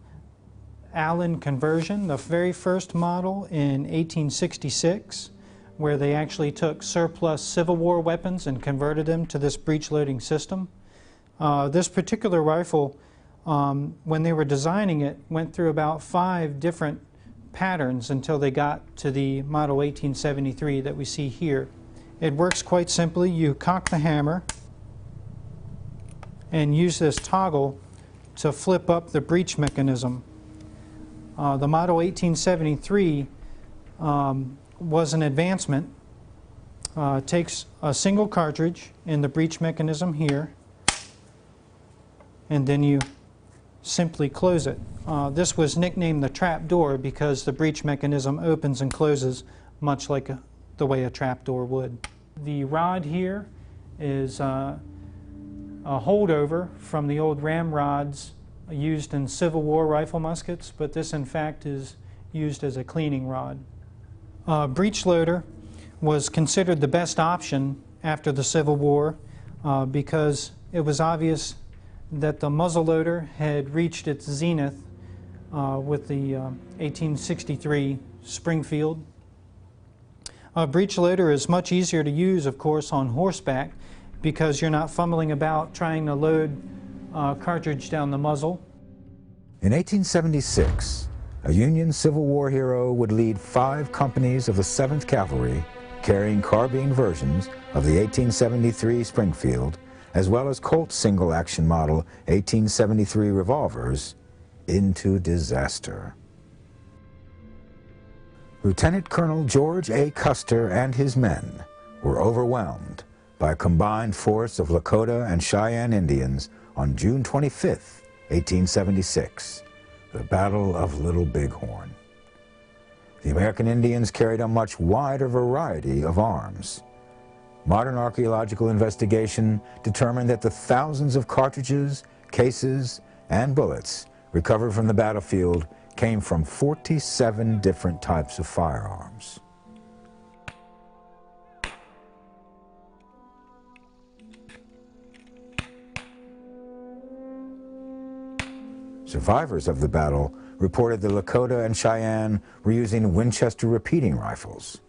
Allen conversion, the very first model in 1866, where they actually took surplus Civil War weapons and converted them to this breech-loading system. This particular rifle, when they were designing it, went through about 5 different patterns until they got to the Model 1873 that we see here. It works quite simply. You cock the hammer and use this toggle to flip up the breech mechanism. The Model 1873 was an advancement. Takes a single cartridge in the breech mechanism here, and then you simply close it. This was nicknamed the trapdoor because the breech mechanism opens and closes much like the way a trapdoor would. The rod here is a holdover from the old ramrods used in Civil War rifle muskets, but this in fact is used as a cleaning rod. Breech loader was considered the best option after the Civil War because it was obvious that the muzzleloader had reached its zenith with the 1863 Springfield. A breech loader is much easier to use, of course, on horseback because you're not fumbling about trying to load cartridge down the muzzle. In 1876, a Union Civil War hero would lead 5 companies of the 7th Cavalry carrying carbine versions of the 1873 Springfield, as well as Colt single-action model 1873 revolvers, into disaster. Lieutenant Colonel George A. Custer and his men were overwhelmed by a combined force of Lakota and Cheyenne Indians on June 25, 1876, the Battle of Little Bighorn. The American Indians carried a much wider variety of arms. Modern archaeological investigation determined that the thousands of cartridges, cases, and bullets recovered from the battlefield came from 47 different types of firearms. Survivors of the battle reported the Lakota and Cheyenne were using Winchester repeating rifles.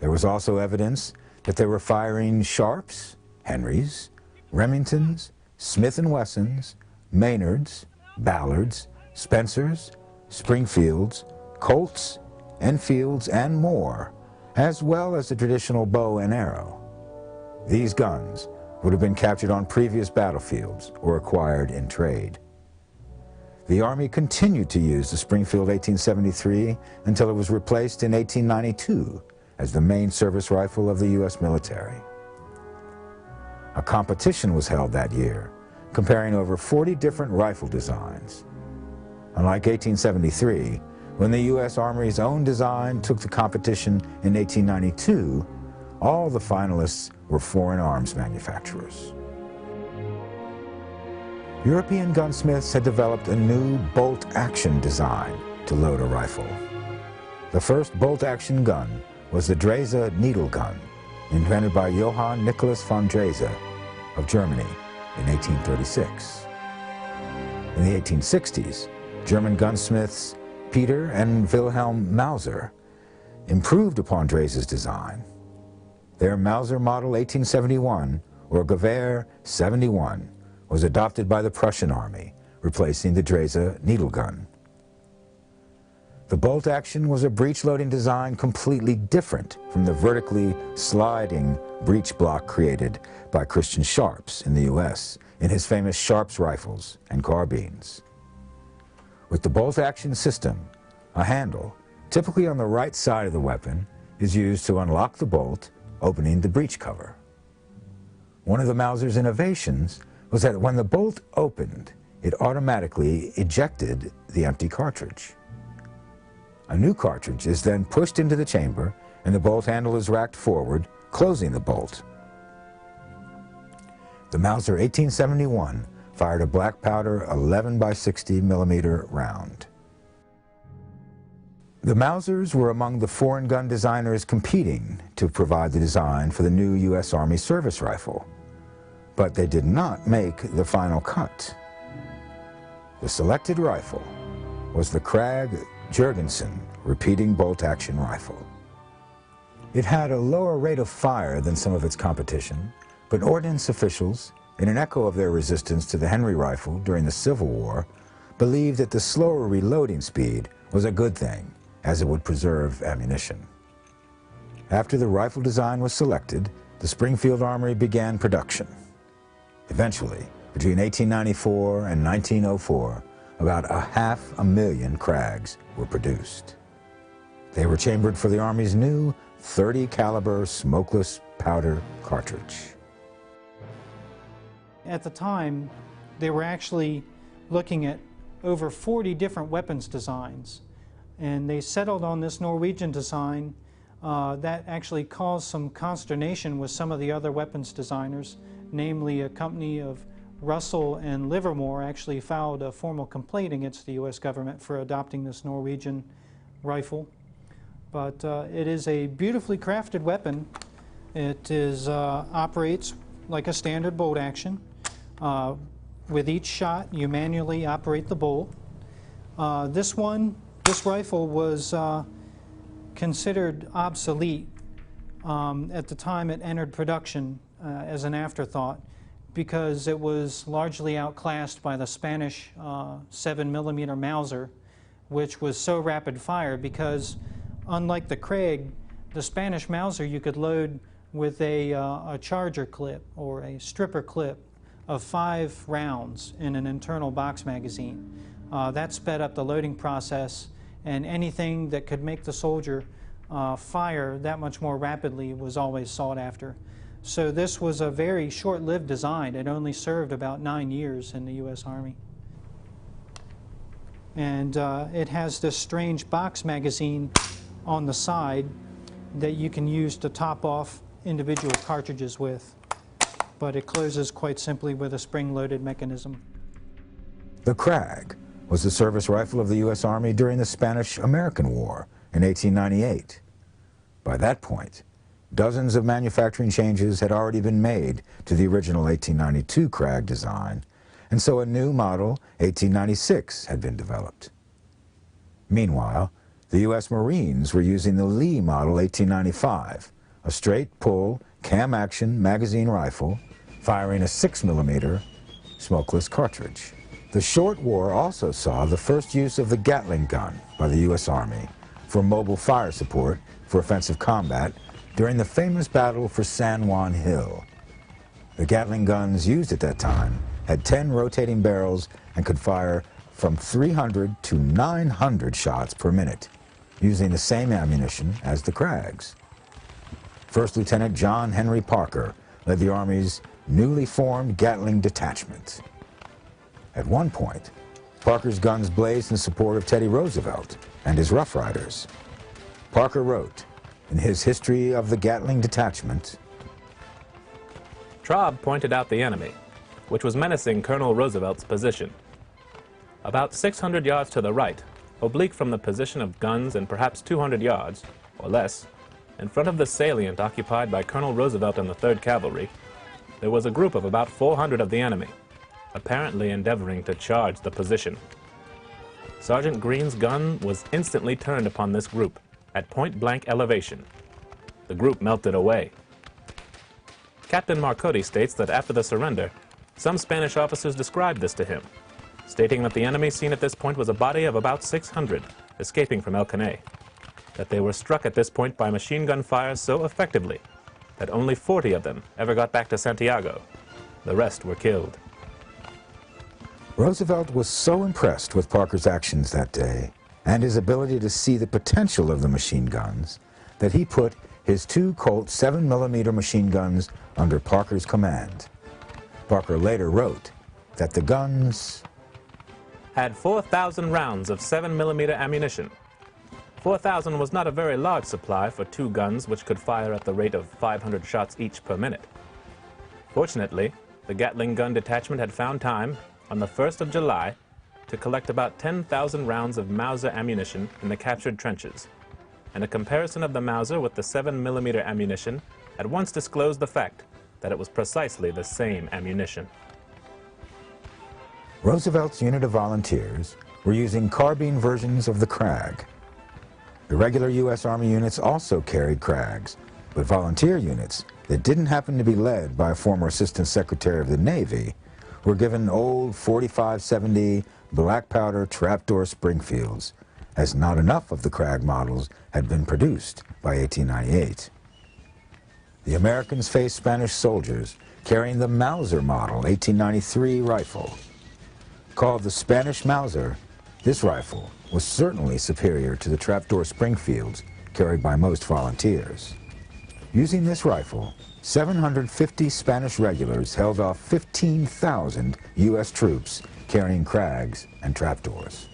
There was also evidence that they were firing Sharps, Henrys, Remingtons, Smith & Wessons, Maynards, Ballards, Spencers, Springfields, Colts, Enfields, and more, as well as the traditional bow and arrow. These guns would have been captured on previous battlefields or acquired in trade. The Army continued to use the Springfield 1873 until it was replaced in 1892 as the main service rifle of the U.S. military. A competition was held that year, comparing over 40 different rifle designs. Unlike 1873, when the U.S. Armory's own design took the competition in 1892, all the finalists were foreign arms manufacturers. European gunsmiths had developed a new bolt-action design to load a rifle. The first bolt-action gun was the Drese needle gun, invented by Johann Nicholas von Drese of Germany in 1836. In the 1860s, German gunsmiths Peter and Wilhelm Mauser improved upon Drese's design. Their Mauser Model 1871, or Gewehr 71, was adopted by the Prussian Army, replacing the Drese needle gun. The bolt action was a breech-loading design completely different from the vertically sliding breech block created by Christian Sharps in the U.S. in his famous Sharps rifles and carbines. With the bolt-action system, a handle, typically on the right side of the weapon, is used to unlock the bolt, opening the breech cover. One of the Mauser's innovations was that when the bolt opened, it automatically ejected the empty cartridge. A new cartridge is then pushed into the chamber, and the bolt handle is racked forward, closing the bolt. The Mauser 1871 fired a black powder 11 by 60 millimeter round. The Mausers were among the foreign gun designers competing to provide the design for the new U.S. Army service rifle, but they did not make the final cut. The selected rifle was the Krag Jurgensen repeating bolt-action rifle. It had a lower rate of fire than some of its competition, but ordnance officials, in an echo of their resistance to the Henry rifle during the Civil War, believed that the slower reloading speed was a good thing, as it would preserve ammunition. After the rifle design was selected, the Springfield Armory began production. Eventually, between 1894 and 1904, about 500,000 Krags were produced. They were chambered for the Army's new 30 caliber smokeless powder cartridge. At the time, they were actually looking at over 40 different weapons designs, and they settled on this Norwegian design that actually caused some consternation with some of the other weapons designers, namely a company of Russell and Livermore actually filed a formal complaint against the U.S. government for adopting this Norwegian rifle. But it is a beautifully crafted weapon. It operates like a standard bolt action. With each shot, you manually operate the bolt. This rifle was considered obsolete at the time it entered production as an afterthought, because it was largely outclassed by the Spanish 7mm Mauser, which was so rapid fire because, unlike the Krag, The Spanish Mauser you could load with a charger clip or a stripper clip of 5 rounds in an internal box magazine. That sped up the loading process, and anything that could make the soldier fire that much more rapidly was always sought after. So this was a very short-lived design. It only served about 9 years in the U.S. Army. And it has this strange box magazine on the side that you can use to top off individual cartridges with, but it closes quite simply with a spring-loaded mechanism. The Krag was the service rifle of the U.S. Army during the Spanish-American War in 1898. By that point, dozens of manufacturing changes had already been made to the original 1892 Krag design, and so a new model, 1896, had been developed. Meanwhile, the U.S. Marines were using the Lee model 1895, a straight-pull, cam-action magazine rifle firing a 6mm smokeless cartridge. The short war also saw the first use of the Gatling gun by the U.S. Army for mobile fire support for offensive combat during the famous battle for San Juan Hill. The Gatling guns used at that time had 10 rotating barrels and could fire from 300 to 900 shots per minute, using the same ammunition as the Krags. First Lieutenant John Henry Parker led the Army's newly formed Gatling detachment. At one point, Parker's guns blazed in support of Teddy Roosevelt and his Rough Riders. Parker wrote in his History of the Gatling Detachment, Traub pointed out the enemy, which was menacing Colonel Roosevelt's position. About 600 yards to the right, oblique from the position of guns and perhaps 200 yards, or less, in front of the salient occupied by Colonel Roosevelt and the 3rd Cavalry, there was a group of about 400 of the enemy, apparently endeavoring to charge the position. Sergeant Green's gun was instantly turned upon this group at point-blank elevation. The group melted away. Captain Marcotti states that after the surrender, some Spanish officers described this to him, stating that the enemy seen at this point was a body of about 600 escaping from El Caney, that they were struck at this point by machine gun fire so effectively that only 40 of them ever got back to Santiago. The rest were killed. Roosevelt was so impressed with Parker's actions that day and his ability to see the potential of the machine guns that he put his 2 Colt 7mm machine guns under Parker's command. Parker later wrote that the guns had 4,000 rounds of 7mm ammunition. 4,000 was not a very large supply for 2 guns which could fire at the rate of 500 shots each per minute. Fortunately, the Gatling gun detachment had found time, on the 1st of July, to collect about 10,000 rounds of Mauser ammunition in the captured trenches, and a comparison of the Mauser with the 7mm ammunition at once disclosed the fact that it was precisely the same ammunition. Roosevelt's unit of volunteers were using carbine versions of the Krag. The regular U.S. Army units also carried Krags, but volunteer units that didn't happen to be led by a former Assistant Secretary of the Navy were given old 45-70 black powder Trapdoor Springfields, as not enough of the Krag models had been produced by 1898. The Americans faced Spanish soldiers carrying the Mauser model 1893 rifle. Called the Spanish Mauser, this rifle was certainly superior to the Trapdoor Springfields carried by most volunteers. Using this rifle, 750 Spanish regulars held off 15,000 U.S. troops carrying Krags and Trapdoors.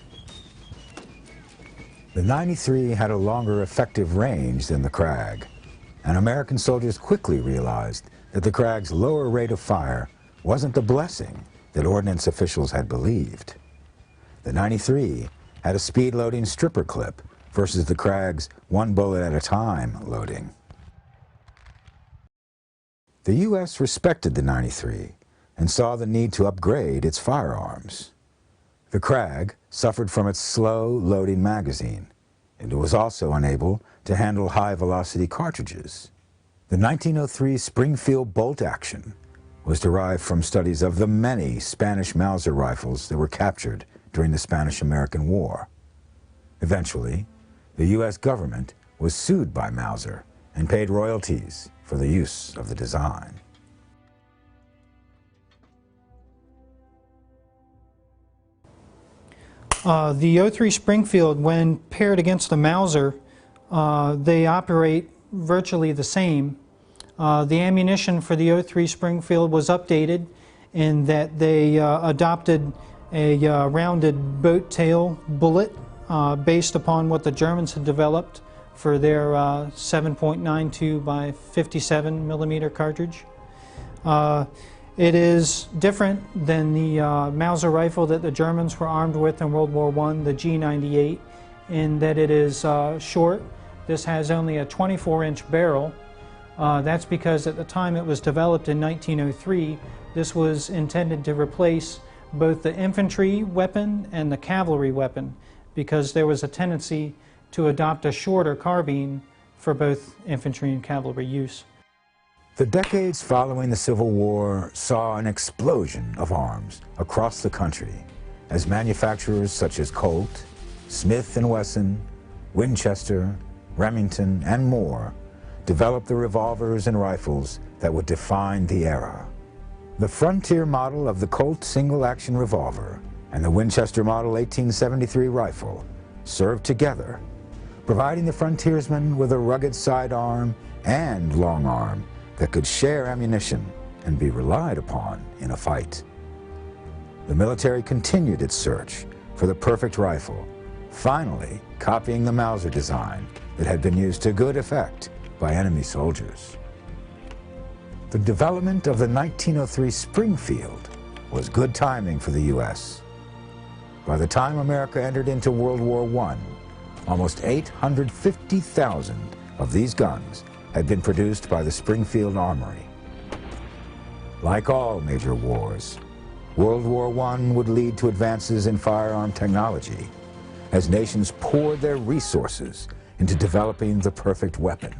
The 93 had a longer effective range than the Krag, and American soldiers quickly realized that the Krag's lower rate of fire wasn't the blessing that ordnance officials had believed. The 93 had a speed-loading stripper clip versus the Krag's 1 bullet at a time loading. The U.S. respected the 93 and saw the need to upgrade its firearms. The Krag suffered from its slow-loading magazine, and it was also unable to handle high-velocity cartridges. The 1903 Springfield bolt action was derived from studies of the many Spanish Mauser rifles that were captured during the Spanish-American War. Eventually, the U.S. government was sued by Mauser and paid royalties for the use of the design. The 03 Springfield, when paired against the Mauser, they operate virtually the same. The ammunition for the 03 Springfield was updated in that they adopted a rounded boat tail bullet based upon what the Germans had developed for their 7.92 by 57 millimeter cartridge. It is different than the Mauser rifle that the Germans were armed with in World War I, the G98, in that it is short. This has only a 24-inch barrel. That's because at the time it was developed in 1903, this was intended to replace both the infantry weapon and the cavalry weapon, because there was a tendency to adopt a shorter carbine for both infantry and cavalry use. The decades following the Civil War saw an explosion of arms across the country as manufacturers such as Colt, Smith & Wesson, Winchester, Remington, and more developed the revolvers and rifles that would define the era. The Frontier model of the Colt single-action revolver and the Winchester model 1873 rifle served together, providing the frontiersman with a rugged sidearm and long arm that could share ammunition and be relied upon in a fight. The military continued its search for the perfect rifle, finally copying the Mauser design that had been used to good effect by enemy soldiers. The development of the 1903 Springfield was good timing for the U.S. By the time America entered into World War I, almost 850,000 of these guns had been produced by the Springfield Armory. Like all major wars, World War I would lead to advances in firearm technology as nations poured their resources into developing the perfect weapon.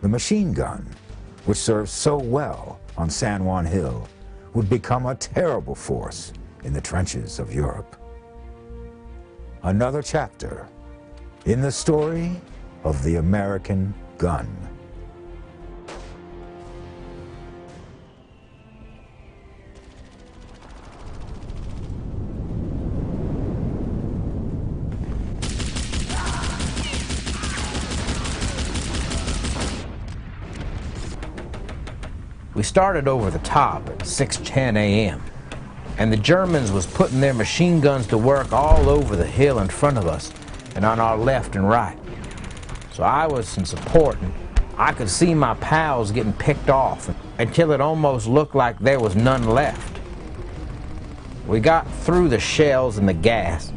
The machine gun, which served so well on San Juan Hill, would become a terrible force in the trenches of Europe. Another chapter in the story of the American gun. We started over the top at 6:10 a.m. and the Germans was putting their machine guns to work all over the hill in front of us and on our left and right. So I was in support, and I could see my pals getting picked off until it almost looked like there was none left. We got through the shells and the gas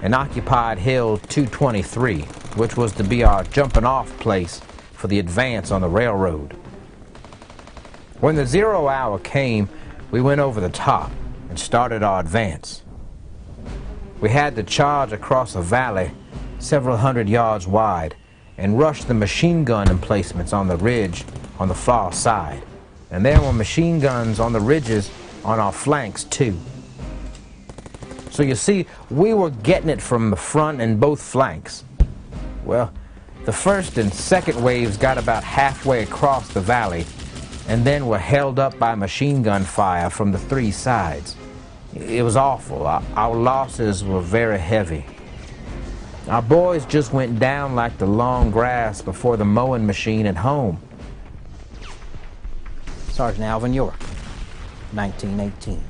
and occupied Hill 223, which was to be our jumping off place for the advance on the railroad. When the 0 hour came, we went over the top and started our advance. We had to charge across a valley several hundred yards wide and rush the machine gun emplacements on the ridge on the far side. And there were machine guns on the ridges on our flanks too. So you see, we were getting it from the front and both flanks. Well, the first and second waves got about halfway across the valley and then were held up by machine gun fire from the three sides. It was awful. Our losses were very heavy. Our boys just went down like the long grass before the mowing machine at home. Sergeant Alvin York, 1918.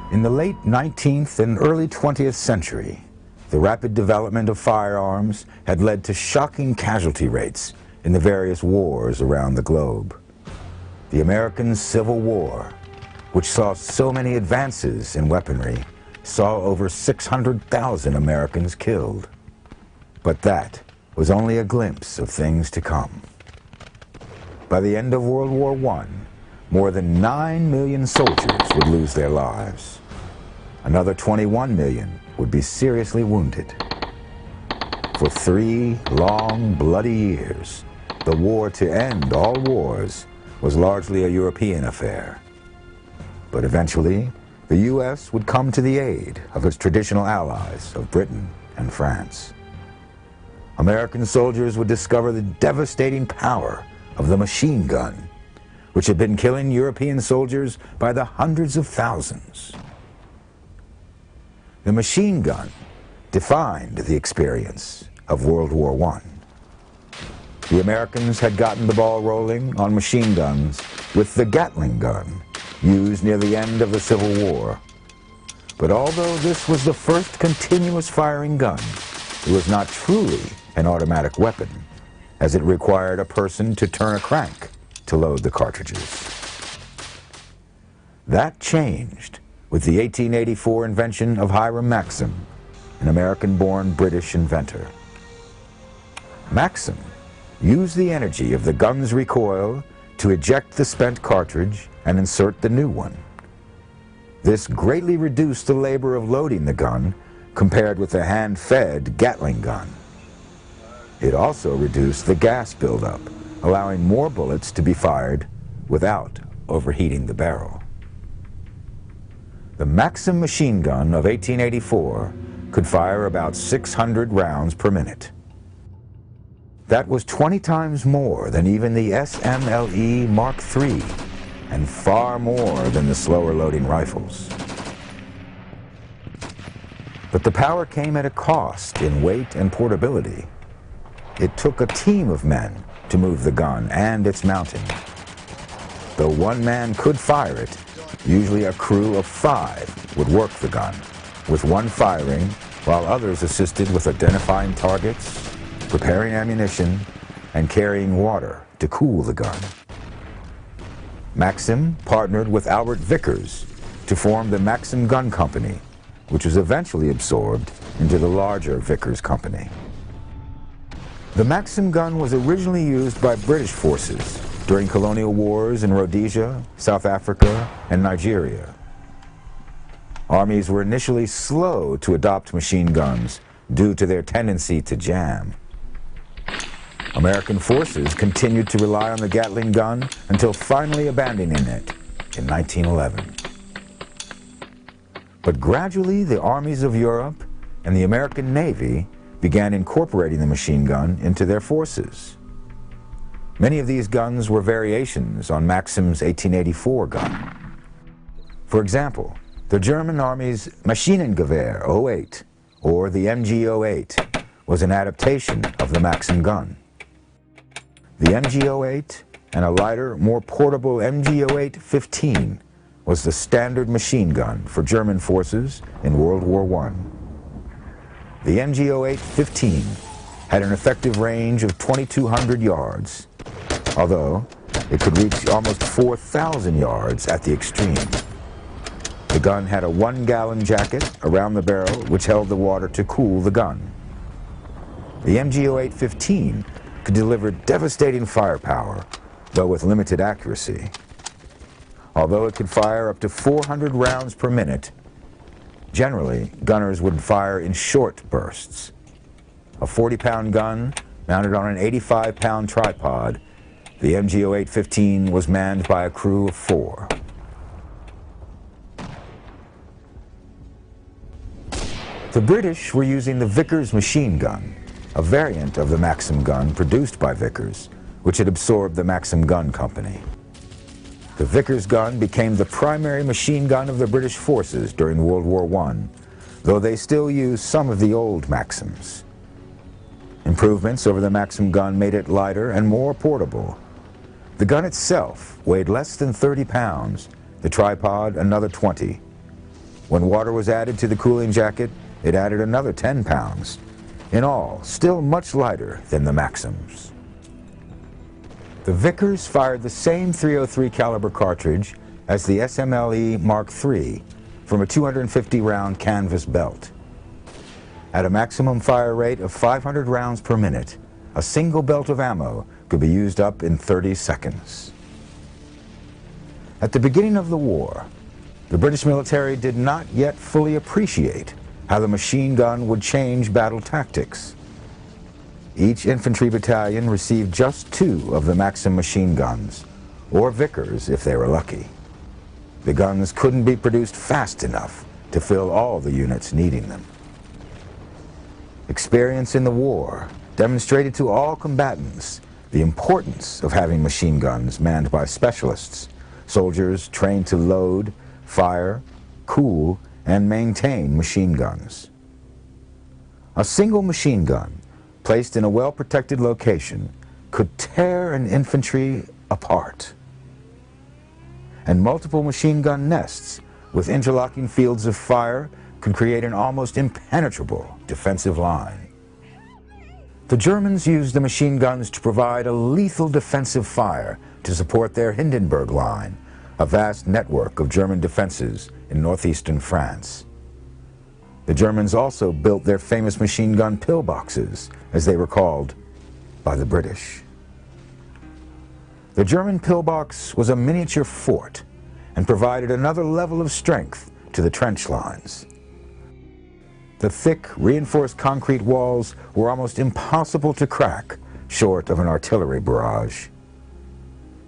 In the late 19th and early 20th century, the rapid development of firearms had led to shocking casualty rates in the various wars around the globe. The American Civil War, which saw so many advances in weaponry, saw over 600,000 Americans killed. But that was only a glimpse of things to come. By the end of World War I, more than 9 million soldiers would lose their lives. Another 21 million would be seriously wounded. For 3 long, bloody years, the war to end all wars was largely a European affair. But eventually, the U.S. would come to the aid of its traditional allies of Britain and France. American soldiers would discover the devastating power of the machine gun, which had been killing European soldiers by the hundreds of thousands. The machine gun defined the experience of World War I. The Americans had gotten the ball rolling on machine guns with the Gatling gun, used near the end of the Civil War. But although this was the first continuous firing gun, it was not truly an automatic weapon, as it required a person to turn a crank to load the cartridges. That changed with the 1884 invention of Hiram Maxim, an American-born British inventor. Maxim used the energy of the gun's recoil to eject the spent cartridge and insert the new one. This greatly reduced the labor of loading the gun compared with the hand-fed Gatling gun. It also reduced the gas buildup, allowing more bullets to be fired without overheating the barrel. The Maxim machine gun of 1884 could fire about 600 rounds per minute. That was 20 times more than even the SMLE Mark III, and far more than the slower loading rifles. But the power came at a cost in weight and portability. It took a team of men to move the gun and its mounting. Though one man could fire it, usually a crew of 5 would work the gun, with one firing while others assisted with identifying targets, preparing ammunition, and carrying water to cool the gun. Maxim partnered with Albert Vickers to form the Maxim Gun Company, which was eventually absorbed into the larger Vickers Company. The Maxim gun was originally used by British forces during colonial wars in Rhodesia, South Africa, and Nigeria. Armies were initially slow to adopt machine guns due to their tendency to jam. American forces continued to rely on the Gatling gun until finally abandoning it in 1911. But gradually, the armies of Europe and the American Navy began incorporating the machine gun into their forces. Many of these guns were variations on Maxim's 1884 gun. For example, the German Army's Maschinengewehr 08, or the MG08, was an adaptation of the Maxim gun. The MG08 and a lighter, more portable MG08-15 was the standard machine gun for German forces in World War I. The MG08-15 had an effective range of 2,200 yards, although it could reach almost 4,000 yards at the extreme. The gun had a 1-gallon jacket around the barrel which held the water to cool the gun. The MG08-15 could deliver devastating firepower, though with limited accuracy. Although it could fire up to 400 rounds per minute, generally, gunners would fire in short bursts. A 40-pound gun mounted on an 85-pound tripod, the MG08-15 was manned by a crew of 4. The British were using the Vickers machine gun, a variant of the Maxim gun produced by Vickers, which had absorbed the Maxim Gun Company. The Vickers gun became the primary machine gun of the British forces during World War I, though they still used some of the old Maxims. Improvements over the Maxim gun made it lighter and more portable. The gun itself weighed less than 30 pounds, the tripod another 20. When water was added to the cooling jacket, it added another 10 pounds. In all, still much lighter than the Maxims. The Vickers fired the same .303 caliber cartridge as the SMLE Mark III from a 250-round canvas belt. At a maximum fire rate of 500 rounds per minute, a single belt of ammo could be used up in 30 seconds. At the beginning of the war, the British military did not yet fully appreciate how the machine gun would change battle tactics. Each infantry battalion received just 2 of the Maxim machine guns, or Vickers if they were lucky. The guns couldn't be produced fast enough to fill all the units needing them. Experience in the war demonstrated to all combatants the importance of having machine guns manned by specialists, soldiers trained to load, fire, cool, and maintain machine guns. A single machine gun placed in a well-protected location could tear an infantry apart. And multiple machine gun nests with interlocking fields of fire could create an almost impenetrable defensive line. The Germans used the machine guns to provide a lethal defensive fire to support their Hindenburg Line, a vast network of German defenses in northeastern France. The Germans also built their famous machine gun pillboxes, as they were called by the British. The German pillbox was a miniature fort and provided another level of strength to the trench lines. The thick, reinforced concrete walls were almost impossible to crack, short of an artillery barrage.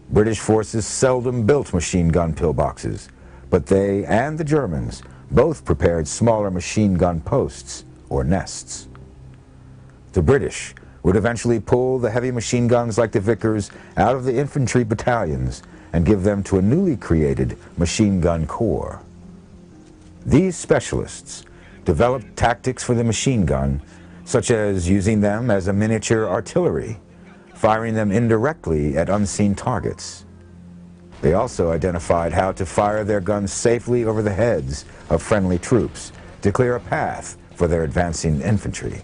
British forces seldom built machine gun pillboxes, but they and the Germans both prepared smaller machine gun posts, or nests. The British would eventually pull the heavy machine guns like the Vickers out of the infantry battalions and give them to a newly created machine gun corps. These specialists developed tactics for the machine gun, such as using them as a miniature artillery, firing them indirectly at unseen targets. They also identified how to fire their guns safely over the heads of friendly troops to clear a path for their advancing infantry.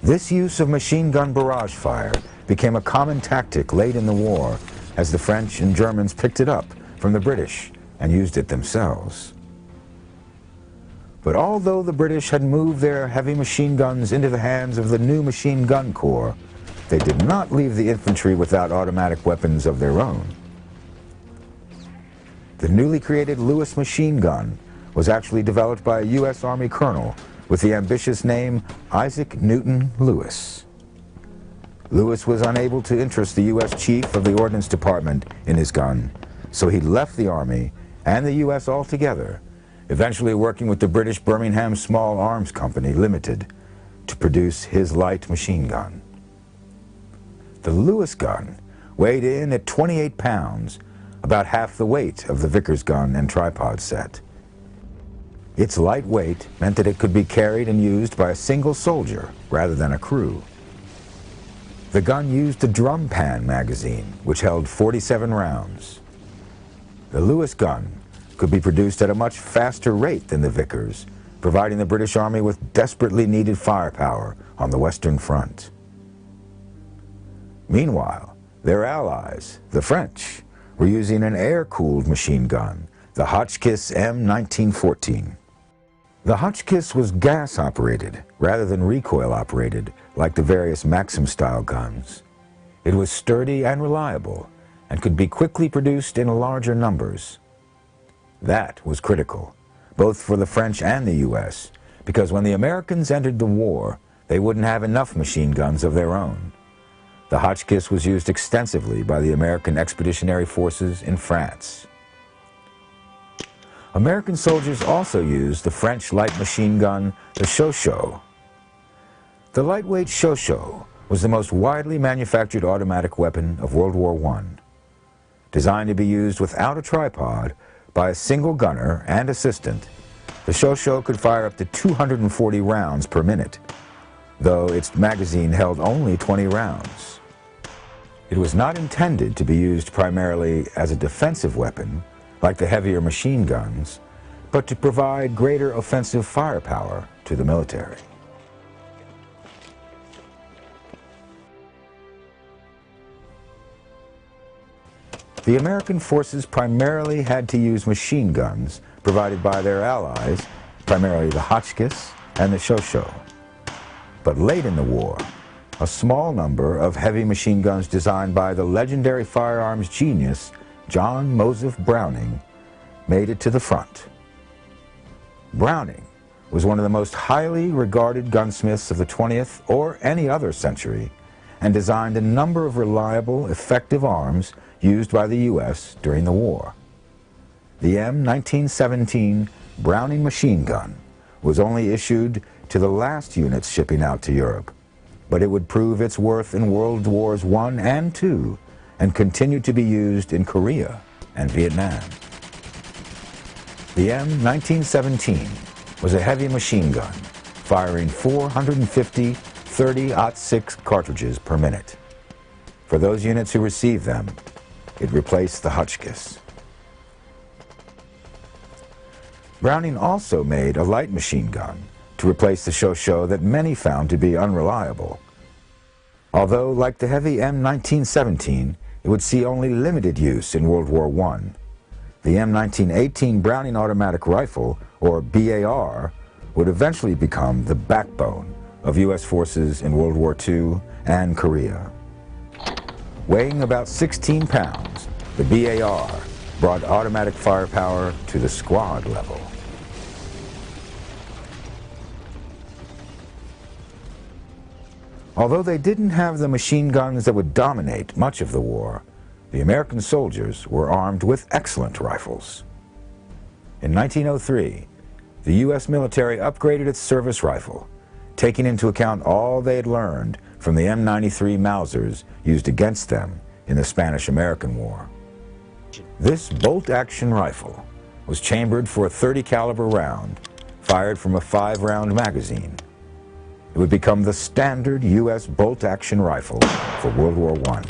This use of machine gun barrage fire became a common tactic late in the war as the French and Germans picked it up from the British and used it themselves. But although the British had moved their heavy machine guns into the hands of the new machine gun corps, they did not leave the infantry without automatic weapons of their own. The newly created Lewis machine gun was actually developed by a U.S. Army colonel with the ambitious name Isaac Newton Lewis. Lewis was unable to interest the U.S. Chief of the Ordnance Department in his gun, so he left the Army and the U.S. altogether, eventually working with the British Birmingham Small Arms Company Limited to produce his light machine gun. The Lewis gun weighed in at 28 pounds, about half the weight of the Vickers gun and tripod set. Its light weight meant that it could be carried and used by a single soldier rather than a crew. The gun used a drum pan magazine, which held 47 rounds. The Lewis gun could be produced at a much faster rate than the Vickers, providing the British Army with desperately needed firepower on the Western Front. Meanwhile, their allies, the French, were using an air-cooled machine gun, the Hotchkiss M1914. The Hotchkiss was gas-operated rather than recoil-operated like the various Maxim-style guns. It was sturdy and reliable and could be quickly produced in larger numbers. That was critical, both for the French and the U.S., because when the Americans entered the war, they wouldn't have enough machine guns of their own. The Hotchkiss was used extensively by the American Expeditionary Forces in France. American soldiers also used the French light machine gun, the Chouchou. The lightweight Chouchou was the most widely manufactured automatic weapon of World War I. Designed to be used without a tripod by a single gunner and assistant, the Chouchou could fire up to 240 rounds per minute, though its magazine held only 20 rounds. It was not intended to be used primarily as a defensive weapon, like the heavier machine guns, but to provide greater offensive firepower to the military. The American forces primarily had to use machine guns provided by their allies, primarily the Hotchkiss and the Shosho. But late in the war, a small number of heavy machine guns designed by the legendary firearms genius John Moseph Browning made it to the front. Browning was one of the most highly regarded gunsmiths of the 20th or any other century, and designed a number of reliable, effective arms used by the U.S. during the war. The M1917 Browning machine gun was only issued to the last units shipping out to Europe, but it would prove its worth in World Wars I and II and continued to be used in Korea and Vietnam. The M1917 was a heavy machine gun, firing 450 30-06 cartridges per minute. For those units who received them, it replaced the Hotchkiss. Browning also made a light machine gun to replace the Shosho that many found to be unreliable. Although, like the heavy M1917, it would see only limited use in World War I. The M1918 Browning automatic rifle, or BAR, would eventually become the backbone of U.S. forces in World War II and Korea. Weighing about 16 pounds, the BAR brought automatic firepower to the squad level. Although they didn't have the machine guns that would dominate much of the war, the American soldiers were armed with excellent rifles. In 1903, the U.S. military upgraded its service rifle, taking into account all they had learned from the M93 Mausers used against them in the Spanish-American War. This bolt-action rifle was chambered for a .30 caliber round, fired from a 5-round magazine. It would become the standard U.S. bolt-action rifle for World War I.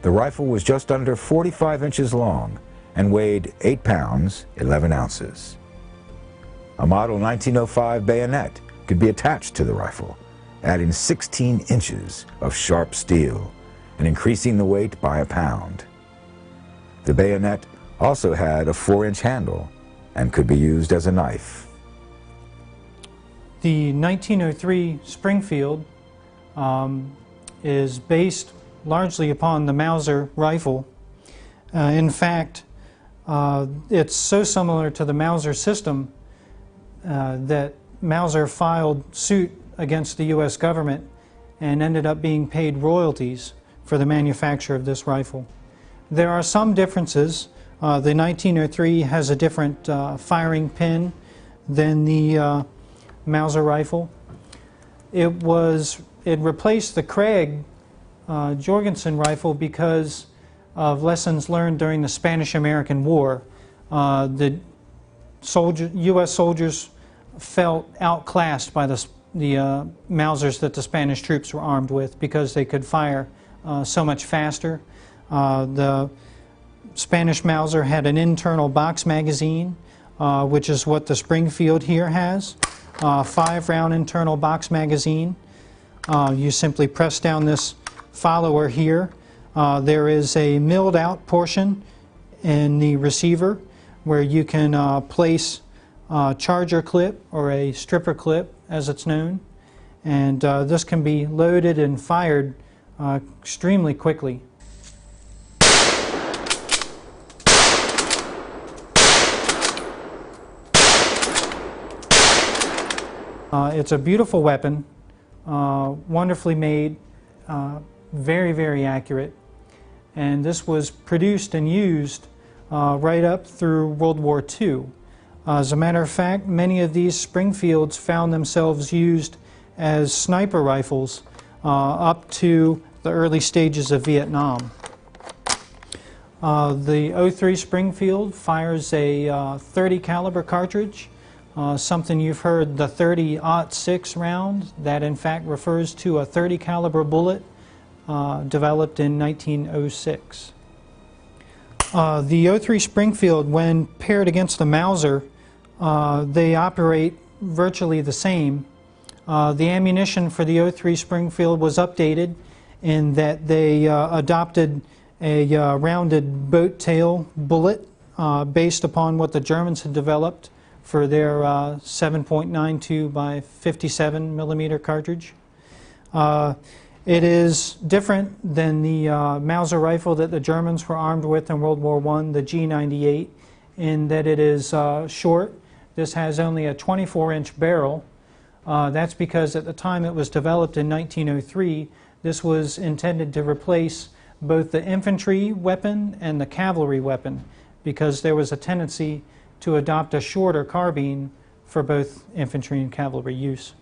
The rifle was just under 45 inches long and weighed 8 pounds, 11 ounces. A model 1905 bayonet could be attached to the rifle, adding 16 inches of sharp steel and increasing the weight by a pound. The bayonet also had a 4-inch handle and could be used as a knife. The 1903 Springfield is based largely upon the Mauser rifle. In fact, it's so similar to the Mauser system that Mauser filed suit against the U.S. government and ended up being paid royalties for the manufacture of this rifle. There are some differences. The 1903 has a different firing pin than the Mauser rifle. It replaced the Craig Jorgensen rifle because of lessons learned during the Spanish-American War. The U.S. soldiers felt outclassed by the Mausers that the Spanish troops were armed with because they could fire so much faster. The Spanish Mauser had an internal box magazine, which is what the Springfield here has. 5-round internal box magazine. You simply press down this follower here. There is a milled out portion in the receiver where you can place a charger clip, or a stripper clip as it's known, and this can be loaded and fired extremely quickly. It's a beautiful weapon, wonderfully made, very, very accurate, and this was produced and used right up through World War II. As a matter of fact, many of these Springfields found themselves used as sniper rifles up to the early stages of Vietnam. The 03 Springfield fires a .30 caliber cartridge, something you've heard, the 30-06 round. That in fact refers to a .30 caliber bullet developed in 1906. The 03 Springfield, when paired against the Mauser, they operate virtually the same. The ammunition for the 03 Springfield was updated in that they adopted a rounded boat tail bullet based upon what the Germans had developed for their 7.92 by 57 millimeter cartridge. It is different than the Mauser rifle that the Germans were armed with in World War I, the G98, in that it is short. This has only a 24-inch barrel. That's because at the time it was developed in 1903, this was intended to replace both the infantry weapon and the cavalry weapon, because there was a tendency to adopt a shorter carbine for both infantry and cavalry use.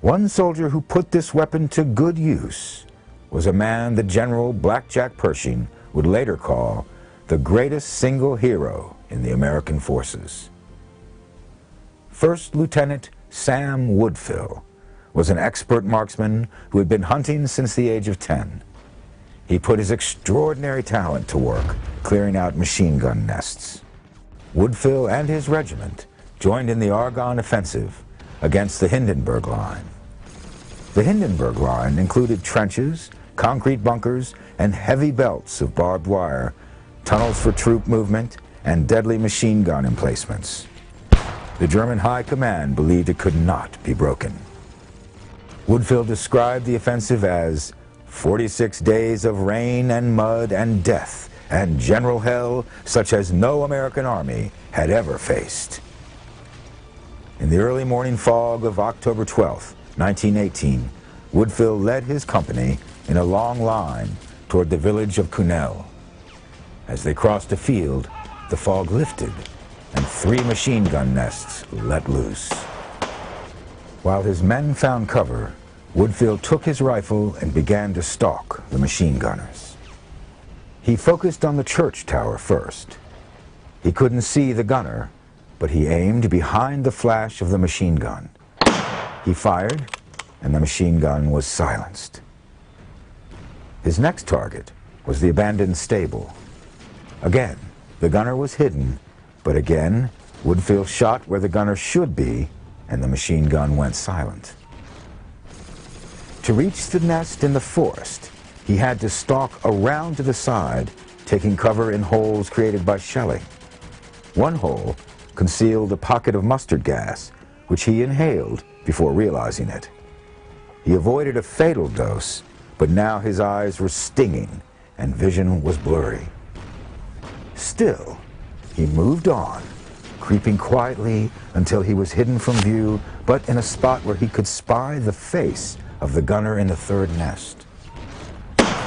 One soldier who put this weapon to good use was a man that General Blackjack Pershing would later call the greatest single hero in the American forces. First Lieutenant Sam Woodfill was an expert marksman who had been hunting since the age of 10. He put his extraordinary talent to work clearing out machine gun nests. Woodfill and his regiment joined in the Argonne Offensive against the Hindenburg Line. The Hindenburg Line included trenches, concrete bunkers, and heavy belts of barbed wire, tunnels for troop movement, and deadly machine gun emplacements. The German High Command believed it could not be broken. Woodfill described the offensive as 46 days of rain and mud and death and general hell such as no American army had ever faced. In the early morning fog of October 12, 1918, Woodfill led his company in a long line toward the village of Colonial. As they crossed a field, the fog lifted and 3 machine gun nests let loose. While his men found cover, Woodfill took his rifle and began to stalk the machine gunners. He focused on the church tower first. He couldn't see the gunner, but he aimed behind the flash of the machine gun. He fired, and the machine gun was silenced. His next target was the abandoned stable. Again, the gunner was hidden, but again, Woodfill shot where the gunner should be, and the machine gun went silent. To reach the nest in the forest, he had to stalk around to the side, taking cover in holes created by shelling. One hole concealed a pocket of mustard gas, which he inhaled before realizing it. He avoided a fatal dose, but now his eyes were stinging and vision was blurry. Still, he moved on, creeping quietly until he was hidden from view, but in a spot where he could spy the face of the gunner in the third nest.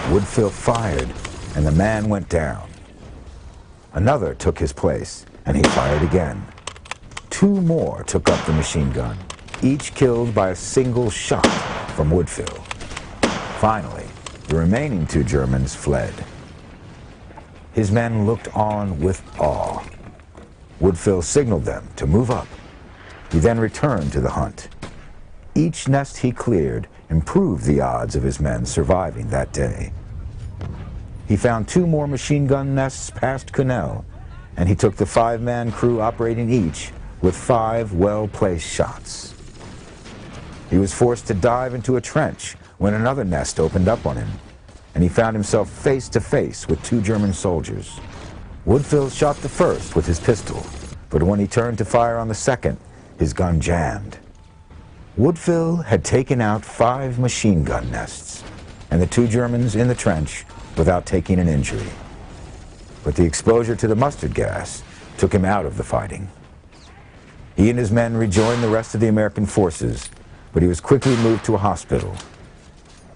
Woodfill fired, and the man went down. Another took his place, and he fired again. 2 more took up the machine gun, each killed by a single shot from Woodfill. Finally, the remaining 2 Germans fled. His men looked on with awe. Woodfill signaled them to move up. He then returned to the hunt. Each nest he cleared improved the odds of his men surviving that day. He found 2 more machine gun nests past Colonial, and he took the 5-man crew operating each with 5 well-placed shots. He was forced to dive into a trench when another nest opened up on him, and he found himself face to face with 2 German soldiers. Woodfill shot the first with his pistol, but when he turned to fire on the second, his gun jammed. Woodfill had taken out 5 machine gun nests, and the 2 Germans in the trench without taking an injury. But the exposure to the mustard gas took him out of the fighting. He and his men rejoined the rest of the American forces, but he was quickly moved to a hospital.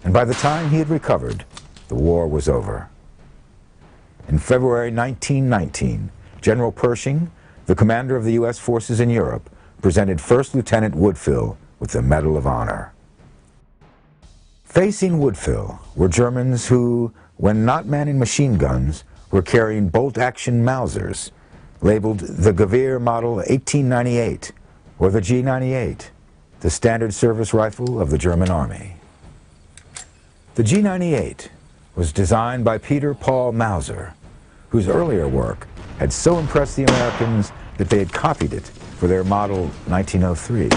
And by the time he had recovered, the war was over. In February 1919, General Pershing, the commander of the U.S. forces in Europe, presented First Lieutenant Woodfill with the Medal of Honor. Facing Woodfill were Germans who, when not manning machine guns, were carrying bolt-action Mausers, labeled the Gewehr Model 1898, or the G98, the standard service rifle of the German Army. The G98 was designed by Peter Paul Mauser, whose earlier work had so impressed the Americans that they had copied it for their model 1903.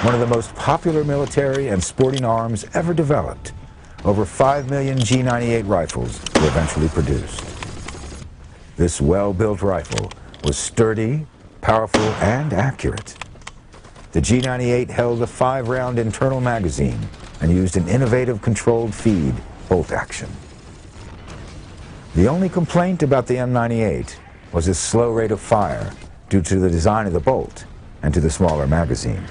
One of the most popular military and sporting arms ever developed. Over 5 million G98 rifles were eventually produced. This well-built rifle was sturdy, powerful, and accurate. The G98 held a 5-round internal magazine and used an innovative controlled feed bolt action. The only complaint about the M98 was its slow rate of fire due to the design of the bolt and to the smaller magazine.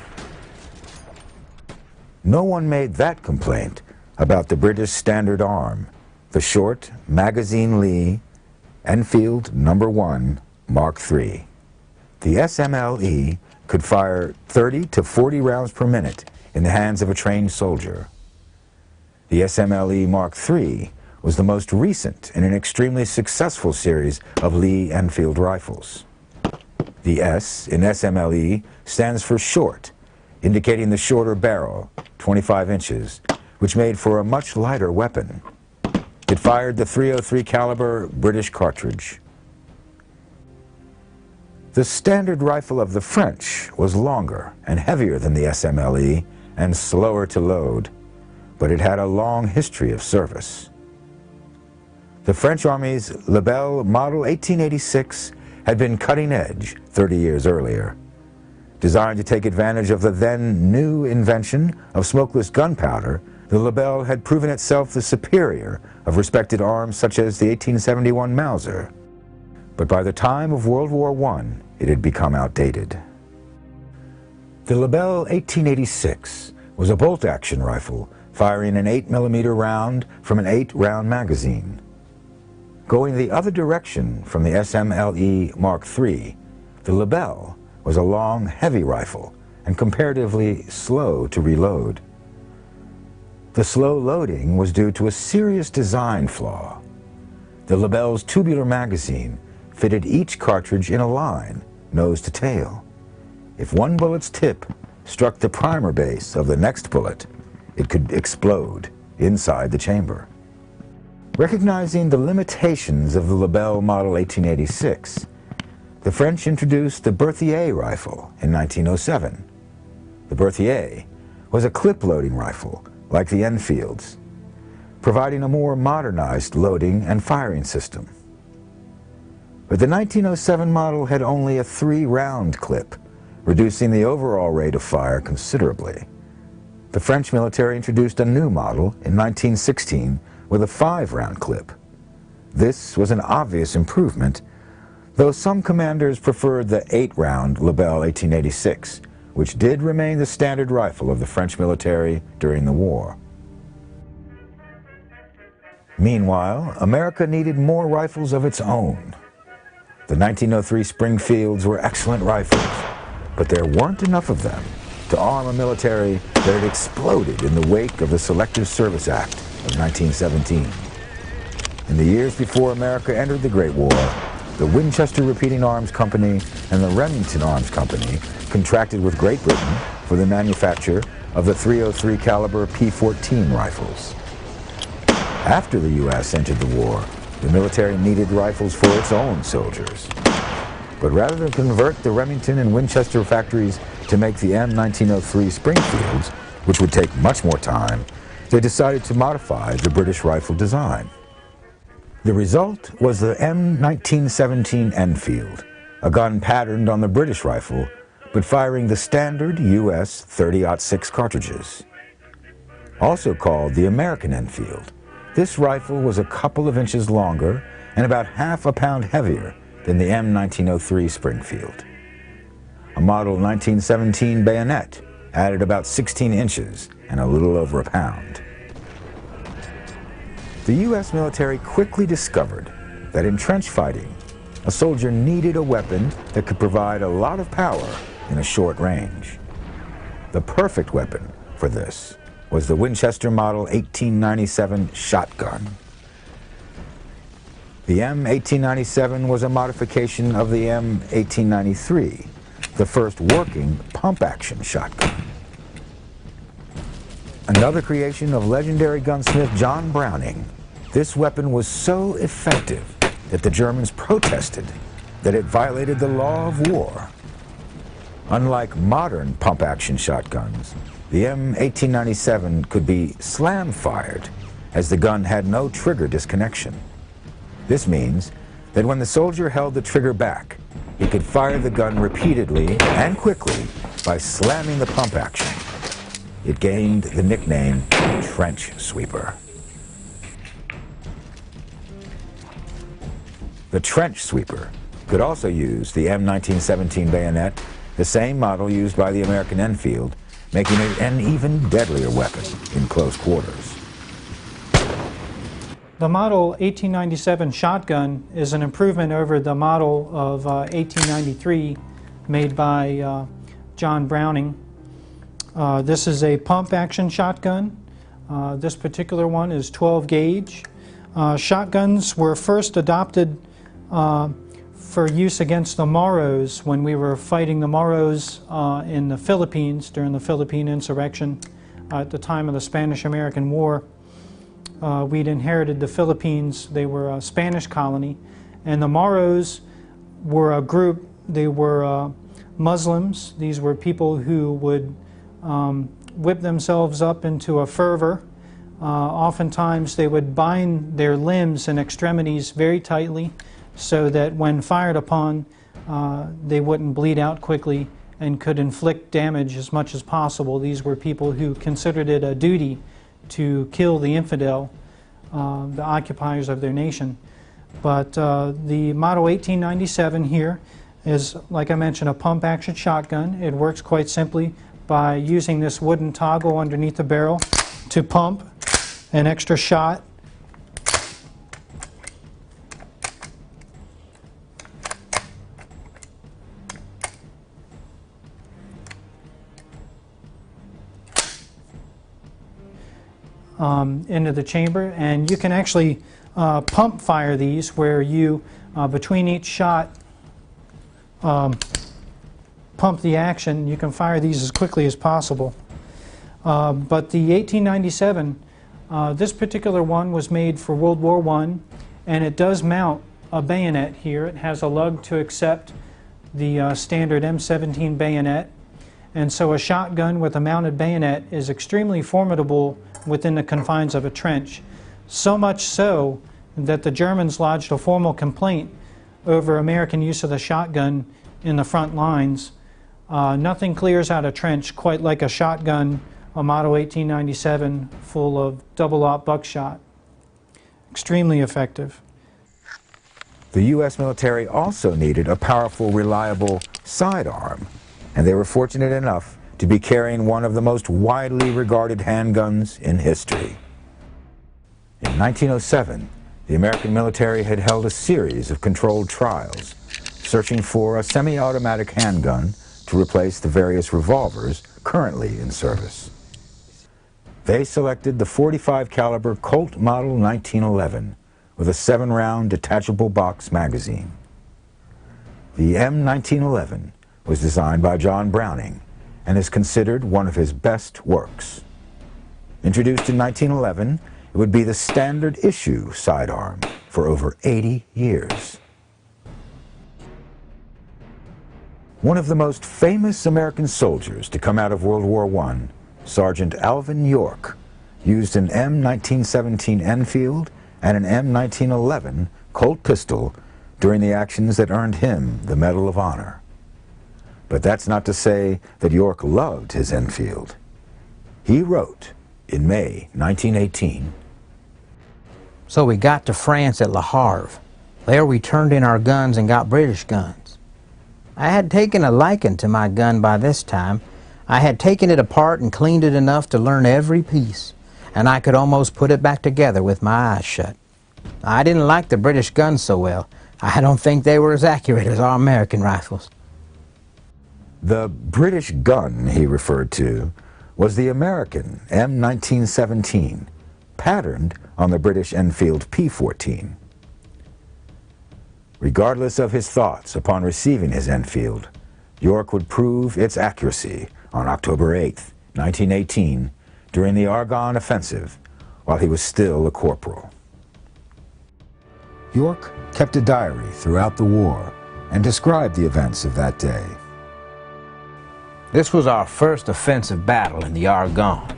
No one made that complaint about the British standard arm, the short magazine Lee Enfield No. 1 Mark III. The SMLE could fire 30 to 40 rounds per minute in the hands of a trained soldier. The SMLE Mark III was the most recent in an extremely successful series of Lee Enfield rifles. The S in SMLE stands for short, indicating the shorter barrel, 25 inches, which made for a much lighter weapon. It fired the .303 caliber British cartridge. The standard rifle of the French was longer and heavier than the SMLE and slower to load, but it had a long history of service. The French Army's Lebel Model 1886 had been cutting edge 30 years earlier. Designed to take advantage of the then new invention of smokeless gunpowder, the Lebel had proven itself the superior of respected arms such as the 1871 Mauser. But by the time of World War I, it had become outdated. The Lebel 1886 was a bolt-action rifle firing an 8mm round from an 8-round magazine. Going the other direction from the SMLE Mark III, the Lebel was a long, heavy rifle and comparatively slow to reload. The slow loading was due to a serious design flaw. The Lebel's tubular magazine fitted each cartridge in a line, nose to tail. If one bullet's tip struck the primer base of the next bullet, it could explode inside the chamber. Recognizing the limitations of the Lebel Model 1886, the French introduced the Berthier rifle in 1907. The Berthier was a clip-loading rifle, like the Enfields, providing a more modernized loading and firing system. But the 1907 model had only a 3-round clip, reducing the overall rate of fire considerably. The French military introduced a new model in 1916 with a 5-round clip. This was an obvious improvement, though some commanders preferred the 8-round Lebel 1886, which did remain the standard rifle of the French military during the war. Meanwhile, America needed more rifles of its own. The 1903 Springfields were excellent rifles, but there weren't enough of them to arm a military that had exploded in the wake of the Selective Service Act of 1917. In the years before America entered the Great War, the Winchester Repeating Arms Company and the Remington Arms Company contracted with Great Britain for the manufacture of the .303 caliber P-14 rifles. After the U.S. entered the war, the military needed rifles for its own soldiers. But rather than convert the Remington and Winchester factories to make the M1903 Springfields, which would take much more time, they decided to modify the British rifle design. The result was the M1917 Enfield, a gun patterned on the British rifle, but firing the standard U.S. .30-06 cartridges. Also called the American Enfield, this rifle was a couple of inches longer and about half a pound heavier than the M1903 Springfield. A model 1917 bayonet added about 16 inches and a little over a pound. The U.S. military quickly discovered that in trench fighting, a soldier needed a weapon that could provide a lot of power in a short range. The perfect weapon for this was the Winchester Model 1897 shotgun. The M1897 was a modification of the M1893, the first working pump-action shotgun. Another creation of legendary gunsmith John Browning, this weapon was so effective that the Germans protested that it violated the law of war. Unlike modern pump-action shotguns, the M1897 could be slam-fired, as the gun had no trigger disconnection. This means that when the soldier held the trigger back, he could fire the gun repeatedly and quickly by slamming the pump action. It gained the nickname trench sweeper. The trench sweeper could also use the M1917 bayonet, the same model used by the American Enfield, making it an even deadlier weapon in close quarters. The model 1897 shotgun is an improvement over the model of 1893 made by John Browning. This is a pump-action shotgun. This particular one is 12 gauge. Shotguns were first adopted for use against the Moros when we were fighting the Moros in the Philippines during the Philippine insurrection at the time of the Spanish-American War. We'd inherited the Philippines. They were a Spanish colony, and the Moros were a group. They were Muslims. These were people who would whip themselves up into a fervor. Oftentimes they would bind their limbs and extremities very tightly so that when fired upon they wouldn't bleed out quickly and could inflict damage as much as possible. These were people who considered it a duty to kill the infidel, the occupiers of their nation. But the model 1897 here is, like I mentioned, a pump-action shotgun. It works quite simply by using this wooden toggle underneath the barrel to pump an extra shot. Into the chamber, and you can actually pump fire these where you, between each shot, pump the action. You can fire these as quickly as possible. But the 1897, this particular one was made for World War I, and it does mount a bayonet here. It has a lug to accept the standard M17 bayonet, and so a shotgun with a mounted bayonet is extremely formidable within the confines of a trench. So much so that the Germans lodged a formal complaint over American use of the shotgun in the front lines. Nothing clears out a trench quite like a shotgun, a model 1897 full of double-aught buckshot. Extremely effective. The U.S. military also needed a powerful, reliable sidearm, and they were fortunate enough to be carrying one of the most widely regarded handguns in history. In 1907, the American military had held a series of controlled trials, searching for a semi-automatic handgun to replace the various revolvers currently in service. They selected the .45 caliber Colt model 1911 with a 7-round detachable box magazine. The M1911 was designed by John Browning and is considered one of his best works. Introduced in 1911, it would be the standard issue sidearm for over 80 years. One of the most famous American soldiers to come out of World War I, Sergeant Alvin York, used an M1917 Enfield and an M1911 Colt pistol during the actions that earned him the Medal of Honor. But that's not to say that York loved his Enfield. He wrote in May 1918, "So we got to France at Le Havre. There we turned in our guns and got British guns. I had taken a liking to my gun by this time. I had taken it apart and cleaned it enough to learn every piece, and I could almost put it back together with my eyes shut. I didn't like the British guns so well. I don't think they were as accurate as our American rifles." The British gun he referred to was the American M1917, patterned on the British Enfield P14. Regardless of his thoughts upon receiving his Enfield, York would prove its accuracy on October 8, 1918, during the Argonne Offensive, while he was still a corporal. York kept a diary throughout the war and described the events of that day. This was our first offensive battle in the Argonne.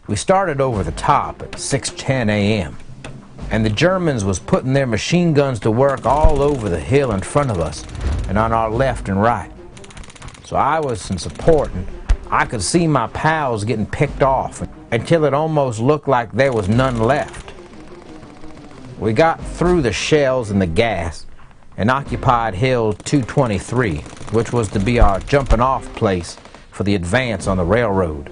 We started over the top at 6:10 a.m. and the Germans was putting their machine guns to work all over the hill in front of us and on our left and right. So I was in support, and I could see my pals getting picked off until it almost looked like there was none left. We got through the shells and the gas and occupied Hill 223, which was to be our jumping off place for the advance on the railroad.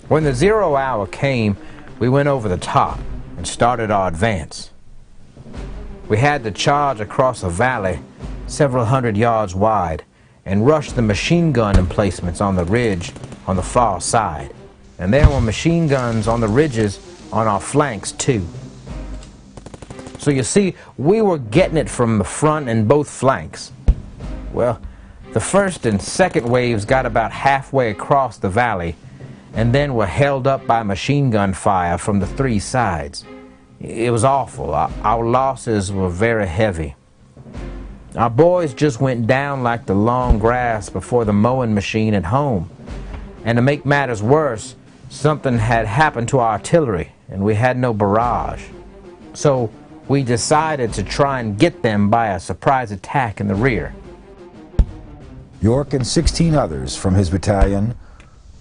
When the 0 hour came, we went over the top and started our advance. We had to charge across a valley several hundred yards wide and rush the machine gun emplacements on the ridge on the far side. And there were machine guns on the ridges on our flanks too. So you see, we were getting it from the front and both flanks. Well, the first and second waves got about halfway across the valley and then were held up by machine gun fire from the three sides. It was awful. Our losses were very heavy. Our boys just went down like the long grass before the mowing machine at home. And to make matters worse, something had happened to our artillery and we had no barrage. So we decided to try and get them by a surprise attack in the rear. York and 16 others from his battalion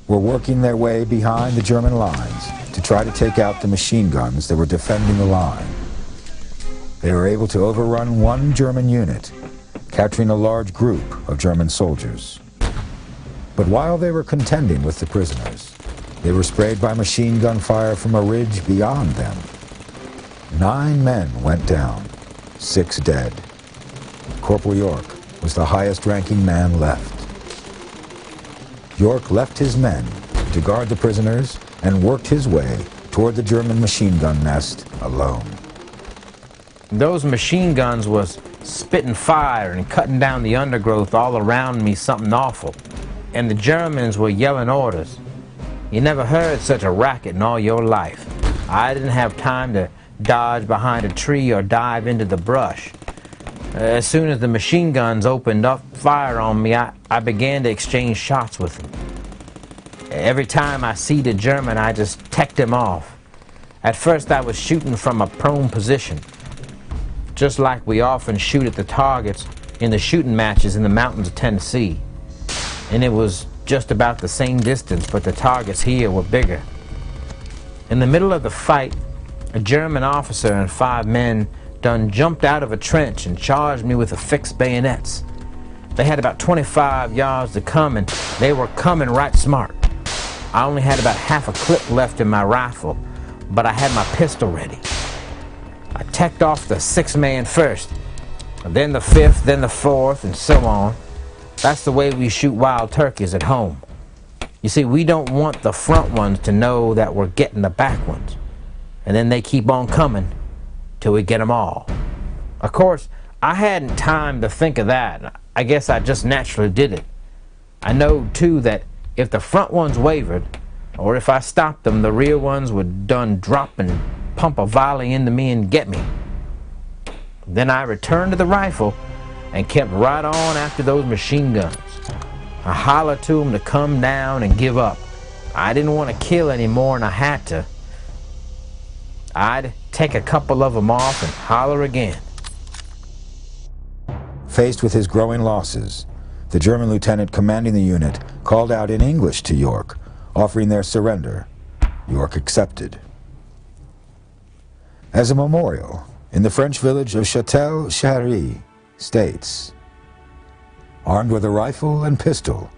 were working their way behind the German lines to try to take out the machine guns that were defending the line. They were able to overrun one German unit, capturing a large group of German soldiers. But while they were contending with the prisoners, they were sprayed by machine gun fire from a ridge beyond them. 9 men went down, 6 dead. Corporal York was the highest-ranking man left. York left his men to guard the prisoners and worked his way toward the German machine gun nest alone. Those machine guns was spitting fire and cutting down the undergrowth all around me something awful. And the Germans were yelling orders. You never heard such a racket in all your life. I didn't have time to dodge behind a tree or dive into the brush. As soon as the machine guns opened up fire on me, I began to exchange shots with them. Every time I see the German, I just teched him off. At first I was shooting from a prone position, just like we often shoot at the targets in the shooting matches in the mountains of Tennessee. And it was just about the same distance, but the targets here were bigger. In the middle of the fight, a German officer and 5 men done jumped out of a trench and charged me with affixed bayonets. They had about 25 yards to come, and they were coming right smart. I only had about half a clip left in my rifle, but I had my pistol ready. I teched off the 6th man first, then the 5th, then the 4th, and so on. That's the way we shoot wild turkeys at home. You see, we don't want the front ones to know that we're getting the back ones, and then they keep on coming till we get them all. Of course, I hadn't time to think of that. I guess I just naturally did it. I know, too, that if the front ones wavered, or if I stopped them, the rear ones would done drop and pump a volley into me and get me. Then I returned to the rifle and kept right on after those machine guns. I hollered to them to come down and give up. I didn't want to kill any more than I had to. I'd take a couple of them off and holler again. Faced with his growing losses, the German lieutenant commanding the unit called out in English to York, offering their surrender. York accepted. As a memorial, in the French village of Châtel-Chery, states, armed with a rifle and pistol,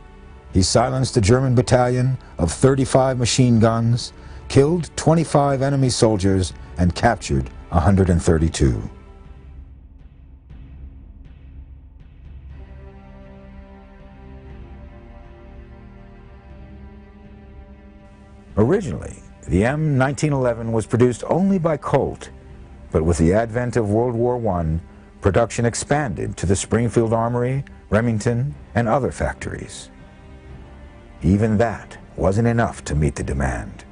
he silenced a German battalion of 35 machine guns, killed 25 enemy soldiers, and captured 132. Originally, the M1911 was produced only by Colt, but with the advent of World War I, production expanded to the Springfield Armory, Remington, and other factories. Even that wasn't enough to meet the demand.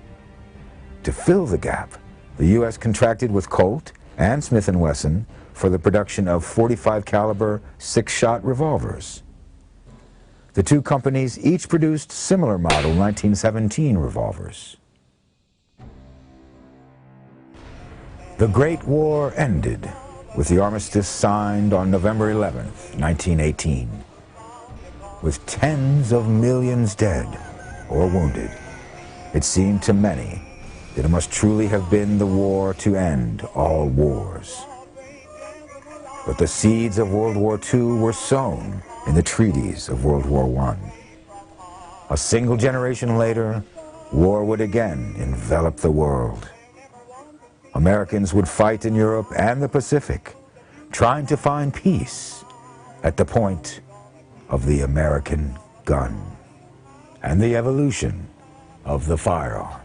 To fill the gap, the U.S. contracted with Colt and Smith & Wesson for the production of .45 caliber 6-shot revolvers. The two companies each produced similar model 1917 revolvers. The Great War ended with the armistice signed on November 11th, 1918. With tens of millions dead or wounded, it seemed to many that it must truly have been the war to end all wars. But the seeds of World War II were sown in the treaties of World War I. A single generation later, war would again envelop the world. Americans would fight in Europe and the Pacific, trying to find peace at the point of the American gun and the evolution of the firearm.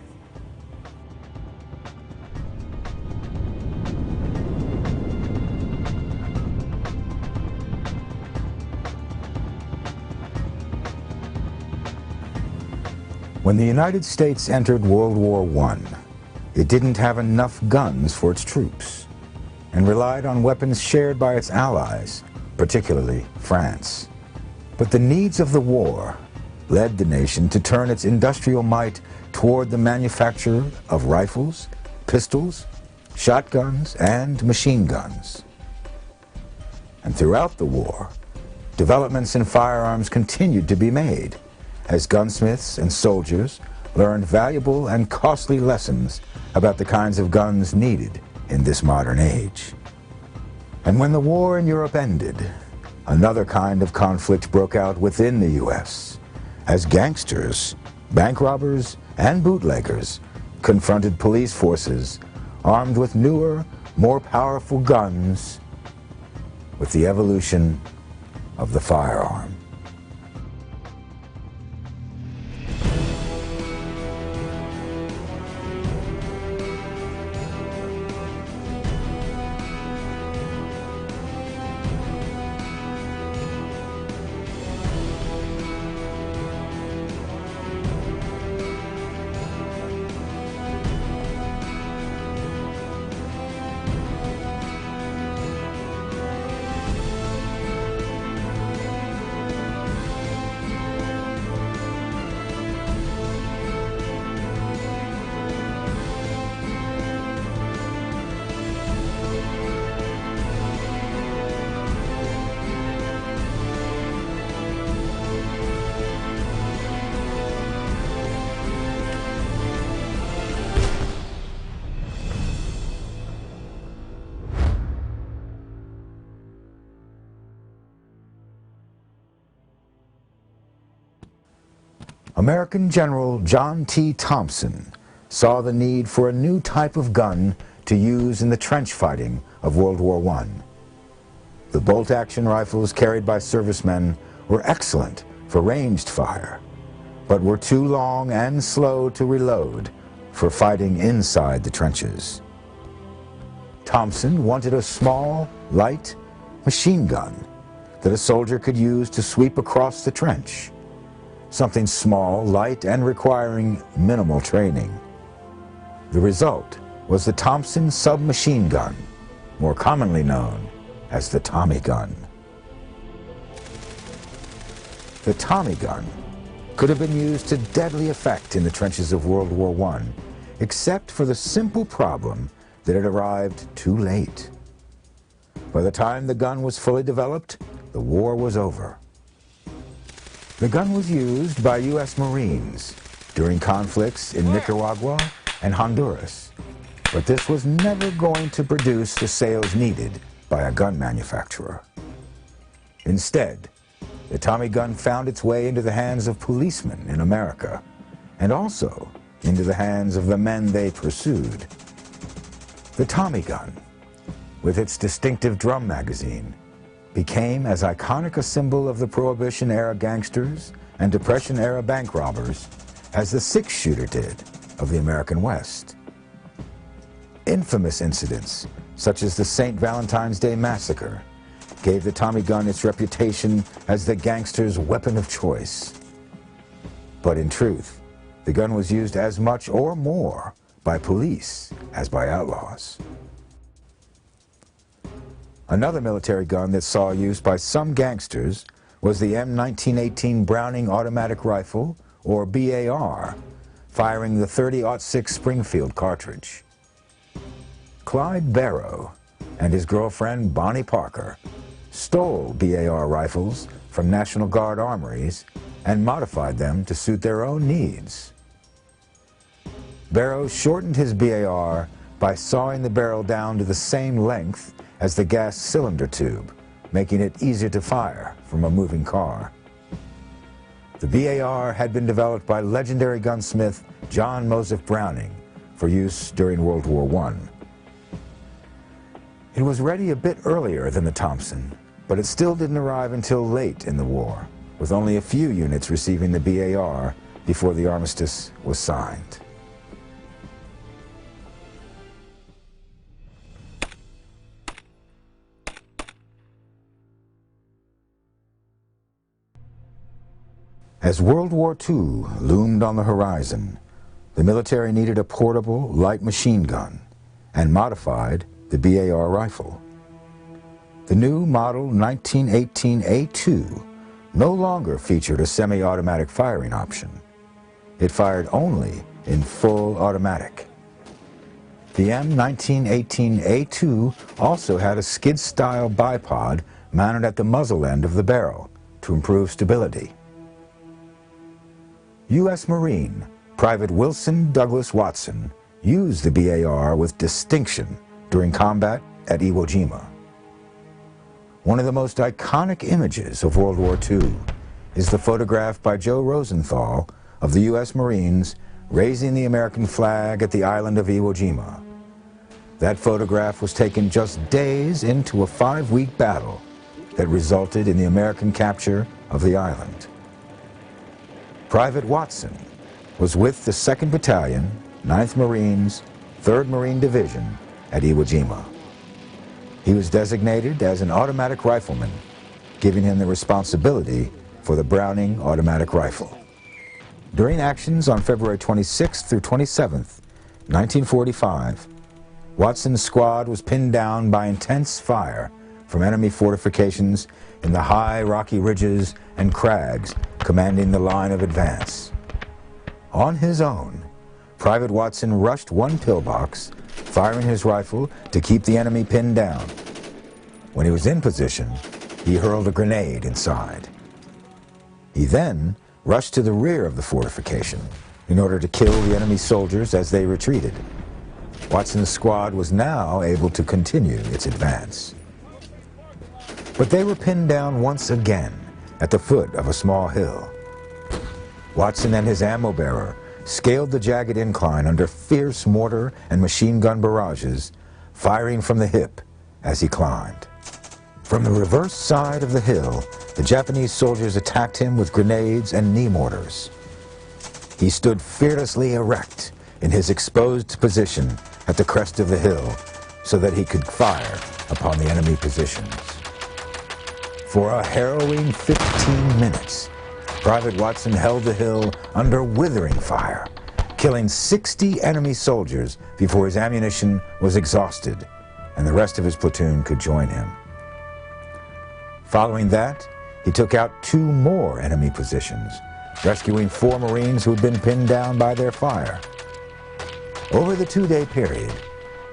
When the United States entered World War I, it didn't have enough guns for its troops and relied on weapons shared by its allies, particularly France. But the needs of the war led the nation to turn its industrial might toward the manufacture of rifles, pistols, shotguns, and machine guns. And throughout the war, developments in firearms continued to be made as gunsmiths and soldiers learned valuable and costly lessons about the kinds of guns needed in this modern age. And when the war in Europe ended, another kind of conflict broke out within the U.S. as gangsters, bank robbers, and bootleggers confronted police forces armed with newer, more powerful guns, with the evolution of the firearm. American General John T. Thompson saw the need for a new type of gun to use in the trench fighting of World War I. The bolt-action rifles carried by servicemen were excellent for ranged fire, but were too long and slow to reload for fighting inside the trenches. Thompson wanted a small, light machine gun that a soldier could use to sweep across the trench. Something small, light, and requiring minimal training. The result was the Thompson submachine gun, more commonly known as the Tommy gun. The Tommy gun could have been used to deadly effect in the trenches of World War I, except for the simple problem that it arrived too late. By the time the gun was fully developed, the war was over. The gun was used by U.S. Marines during conflicts in Nicaragua and Honduras, but this was never going to produce the sales needed by a gun manufacturer. Instead, the Tommy gun found its way into the hands of policemen in America, and also into the hands of the men they pursued. The Tommy gun, with its distinctive drum magazine, became as iconic a symbol of the Prohibition-era gangsters and Depression-era bank robbers as the six-shooter did of the American West. Infamous incidents, such as the St. Valentine's Day Massacre, gave the Tommy gun its reputation as the gangster's weapon of choice. But in truth, the gun was used as much or more by police as by outlaws. Another military gun that saw use by some gangsters was the M1918 Browning automatic rifle, or BAR, firing the .30-06 Springfield cartridge. Clyde Barrow and his girlfriend Bonnie Parker stole BAR rifles from National Guard armories and modified them to suit their own needs. Barrow shortened his BAR by sawing the barrel down to the same length as the gas cylinder tube, making it easier to fire from a moving car. The BAR had been developed by legendary gunsmith John Moseph Browning for use during World War I. It was ready a bit earlier than the Thompson, but it still didn't arrive until late in the war, with only a few units receiving the BAR before the armistice was signed. As World War II loomed on the horizon, the military needed a portable light machine gun and modified the BAR rifle. The new model 1918A2 no longer featured a semi-automatic firing option. It fired only in full automatic. The M1918A2 also had a skid-style bipod mounted at the muzzle end of the barrel to improve stability. U.S. Marine Private Wilson Douglas Watson used the BAR with distinction during combat at Iwo Jima. One of the most iconic images of World War II is the photograph by Joe Rosenthal of the U.S. Marines raising the American flag at the island of Iwo Jima. That photograph was taken just days into a 5-week battle that resulted in the American capture of the island. Private Watson was with the 2nd Battalion, 9th Marines, 3rd Marine Division at Iwo Jima. He was designated as an automatic rifleman, giving him the responsibility for the Browning automatic rifle. During actions on February 26th through 27th, 1945, Watson's squad was pinned down by intense fire from enemy fortifications in the high rocky ridges and crags commanding the line of advance. On his own, Private Watson rushed one pillbox, firing his rifle to keep the enemy pinned down. When he was in position, he hurled a grenade inside. He then rushed to the rear of the fortification in order to kill the enemy soldiers as they retreated. Watson's squad was now able to continue its advance. But they were pinned down once again at the foot of a small hill. Watson and his ammo bearer scaled the jagged incline under fierce mortar and machine gun barrages, firing from the hip as he climbed. From the reverse side of the hill, the Japanese soldiers attacked him with grenades and knee mortars. He stood fearlessly erect in his exposed position at the crest of the hill so that he could fire upon the enemy positions. For a harrowing 15 minutes, Private Watson held the hill under withering fire, killing 60 enemy soldiers before his ammunition was exhausted and the rest of his platoon could join him. Following that, he took out 2 more enemy positions, rescuing 4 Marines who had been pinned down by their fire. Over the 2-day period,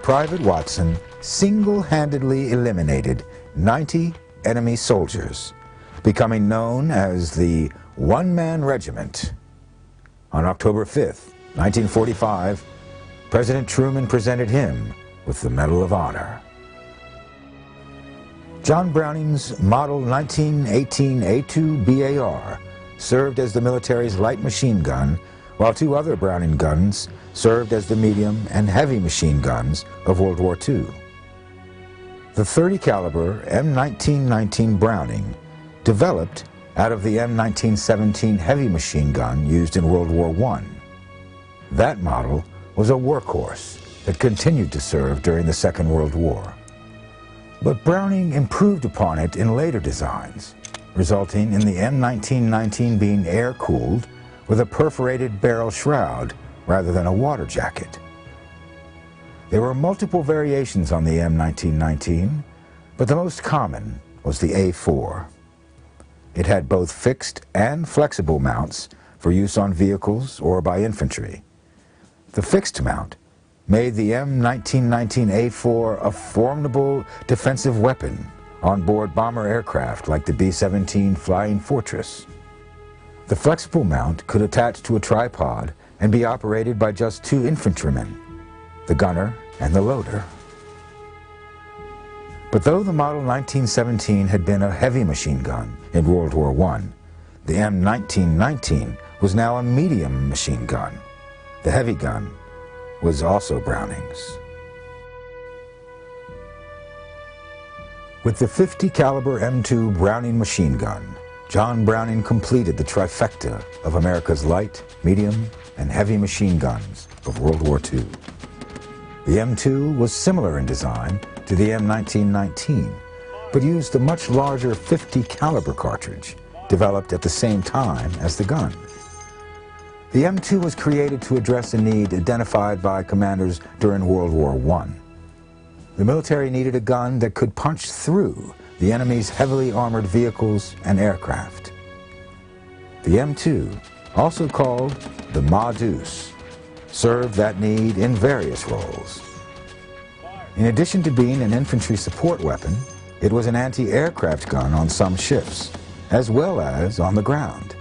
Private Watson single-handedly eliminated 90 enemy soldiers, becoming known as the One-Man Regiment. On October 5th, 1945, President Truman presented him with the Medal of Honor. John Browning's Model 1918A2 BAR served as the military's light machine gun, while 2 other Browning guns served as the medium and heavy machine guns of World War II. The .30 caliber M1919 Browning, developed out of the M1917 heavy machine gun used in World War I. That model was a workhorse that continued to serve during the Second World War. But Browning improved upon it in later designs, resulting in the M1919 being air-cooled with a perforated barrel shroud rather than a water jacket. There were multiple variations on the M1919, But the most common was the A4. It had both fixed and flexible mounts for use on vehicles or by infantry. The fixed mount made the M1919A4 a formidable defensive weapon on board bomber aircraft like the B-17 Flying Fortress. The flexible mount could attach to a tripod and be operated by just two infantrymen, the gunner and the loader. But though the model 1917 had been a heavy machine gun in World War I, the M1919 was now a medium machine gun. The heavy gun was also Browning's. With the .50 caliber M2 Browning machine gun, John Browning completed the trifecta of America's light, medium, and heavy machine guns of World War II. The M2 was similar in design to the M1919, but used a much larger .50 caliber cartridge, developed at the same time as the gun. The M2 was created to address a need identified by commanders during World War I. The military needed a gun that could punch through the enemy's heavily armored vehicles and aircraft. The M2, also called the Ma-Deuce, served that need in various roles. In addition to being an infantry support weapon, it was an anti-aircraft gun on some ships, as well as on the ground.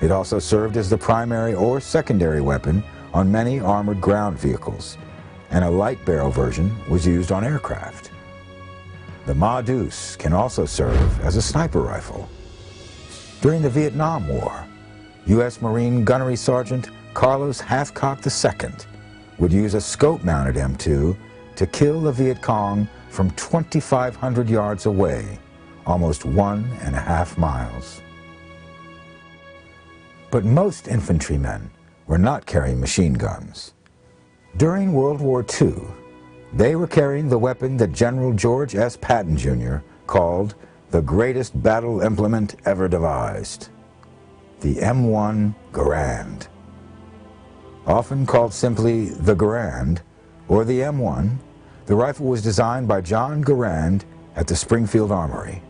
It also served as the primary or secondary weapon on many armored ground vehicles, and a light barrel version was used on aircraft. The Ma-Deuce can also serve as a sniper rifle. During the Vietnam War, U.S. Marine Gunnery Sergeant Carlos Hathcock II would use a scope-mounted M2 to kill the Viet Cong from 2,500 yards away, almost 1.5 miles. But most infantrymen were not carrying machine guns. During World War II, they were carrying the weapon that General George S. Patton, Jr. called the greatest battle implement ever devised, the M1 Garand. Often called simply the Garand or the M1, the rifle was designed by John Garand at the Springfield Armory.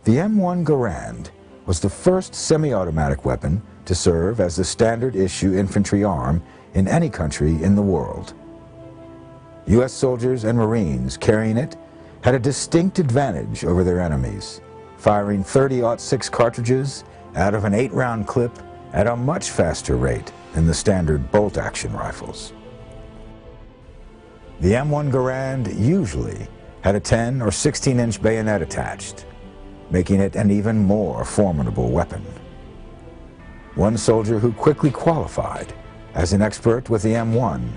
The M1 Garand was the first semi-automatic weapon to serve as the standard issue infantry arm in any country in the world. U.S. soldiers and Marines carrying it had a distinct advantage over their enemies, firing .30-06 cartridges out of an 8-round clip at a much faster rate than the standard bolt-action rifles. The M1 Garand usually had a 10 or 16-inch bayonet attached, making it an even more formidable weapon. One soldier who quickly qualified as an expert with the M1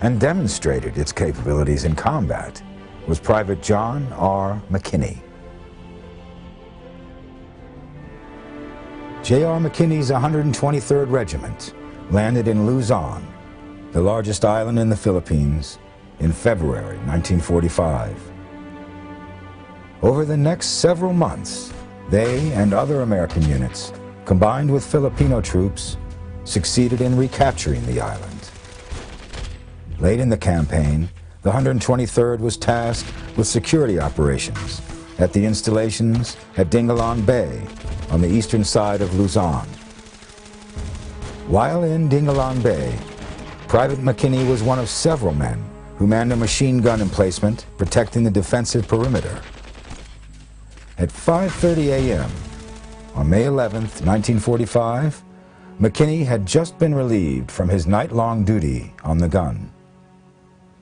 and demonstrated its capabilities in combat was Private John R. McKinney. J.R. McKinney's 123rd Regiment landed in Luzon, the largest island in the Philippines, in February 1945. Over the next several months, they and other American units, combined with Filipino troops, succeeded in recapturing the island. Late in the campaign, the 123rd was tasked with security operations at the installations at Dingalan Bay on the eastern side of Luzon. While in Dingalan Bay, Private McKinney was one of several men who manned a machine gun emplacement protecting the defensive perimeter. At 5:30 a.m. on May 11th, 1945, McKinney had just been relieved from his night-long duty on the gun.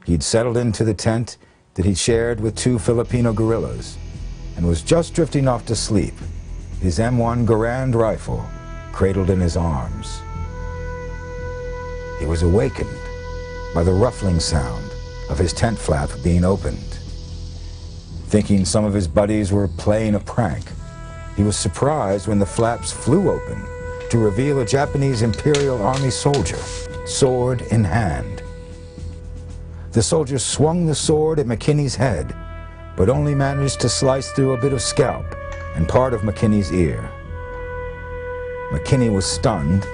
He'd settled into the tent that he shared with two Filipino guerrillas and was just drifting off to sleep, his M1 Garand rifle cradled in his arms. He was awakened by the ruffling sound of his tent flap being opened. Thinking some of his buddies were playing a prank, he was surprised when the flaps flew open to reveal a Japanese Imperial Army soldier, sword in hand. The soldier swung the sword at McKinney's head, but only managed to slice through a bit of scalp and part of McKinney's ear. McKinney was stunned,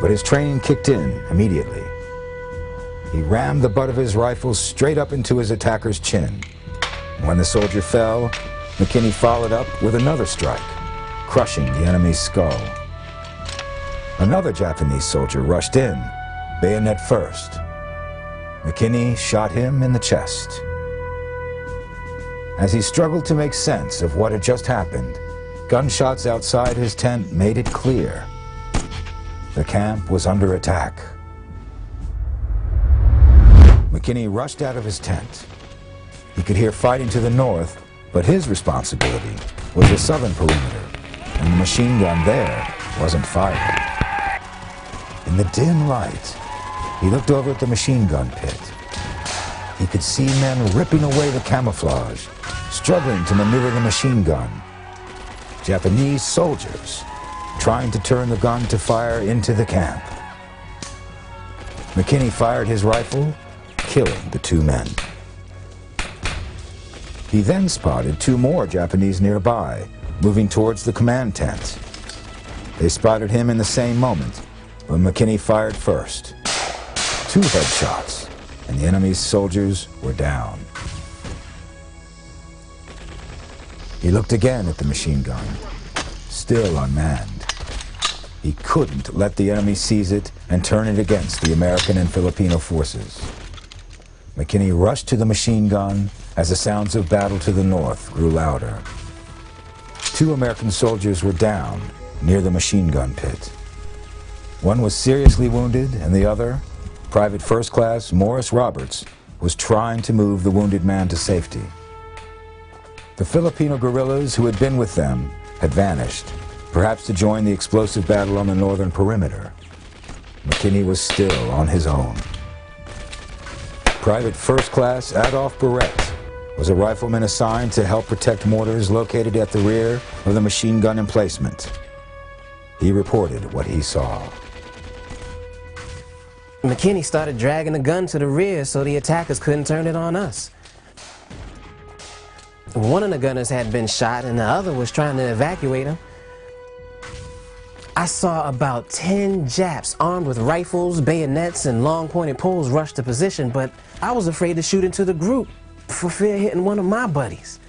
but his training kicked in immediately. He rammed the butt of his rifle straight up into his attacker's chin When the soldier fell, McKinney followed up with another strike, crushing the enemy's skull. Another Japanese soldier rushed in, bayonet first. McKinney shot him in the chest. As he struggled to make sense of what had just happened, gunshots outside his tent made it clear. The camp was under attack. McKinney rushed out of his tent. He could hear fighting to the north, but his responsibility was the southern perimeter, and the machine gun there wasn't firing. In the dim light, he looked over at the machine gun pit. He could see men ripping away the camouflage, struggling to maneuver the machine gun. Japanese soldiers trying to turn the gun to fire into the camp. McKinney fired his rifle, killing the two men. He then spotted two more Japanese nearby, moving towards the command tent. They spotted him in the same moment, but McKinney fired first. 2 headshots, and the enemy's soldiers were down. He looked again at the machine gun, still unmanned. He couldn't let the enemy seize it and turn it against the American and Filipino forces. McKinney rushed to the machine gun as the sounds of battle to the north grew louder. 2 American soldiers were down near the machine gun pit. One was seriously wounded, and the other, Private First Class Morris Roberts, was trying to move the wounded man to safety. The Filipino guerrillas who had been with them had vanished, perhaps to join the explosive battle on the northern perimeter. McKinney was still on his own. Private First Class Adolph Barrett was a rifleman assigned to help protect mortars located at the rear of the machine gun emplacement. He reported what he saw. McKinney started dragging the gun to the rear so the attackers couldn't turn it on us. One of the gunners had been shot and the other was trying to evacuate him. I saw about 10 Japs armed with rifles, bayonets, and long-pointed poles rush to position, but I was afraid to shoot into the group for fear of hitting one of my buddies.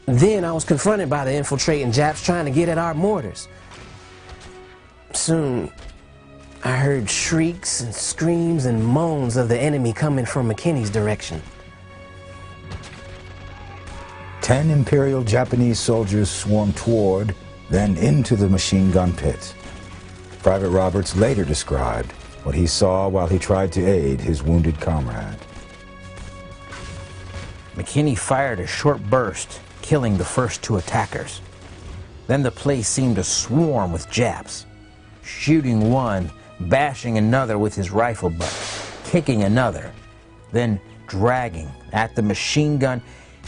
Then I was confronted by the infiltrating Japs trying to get at our mortars. Soon, I heard shrieks and screams and moans of the enemy coming from McKinney's direction. 10 Imperial Japanese soldiers swarmed toward, then into the machine gun pit. Private Roberts later described what he saw while he tried to aid his wounded comrade. McKinney fired a short burst, killing the first 2 attackers. Then the place seemed to swarm with Japs, shooting one, bashing another with his rifle butt, kicking another, then dragging at the machine gun.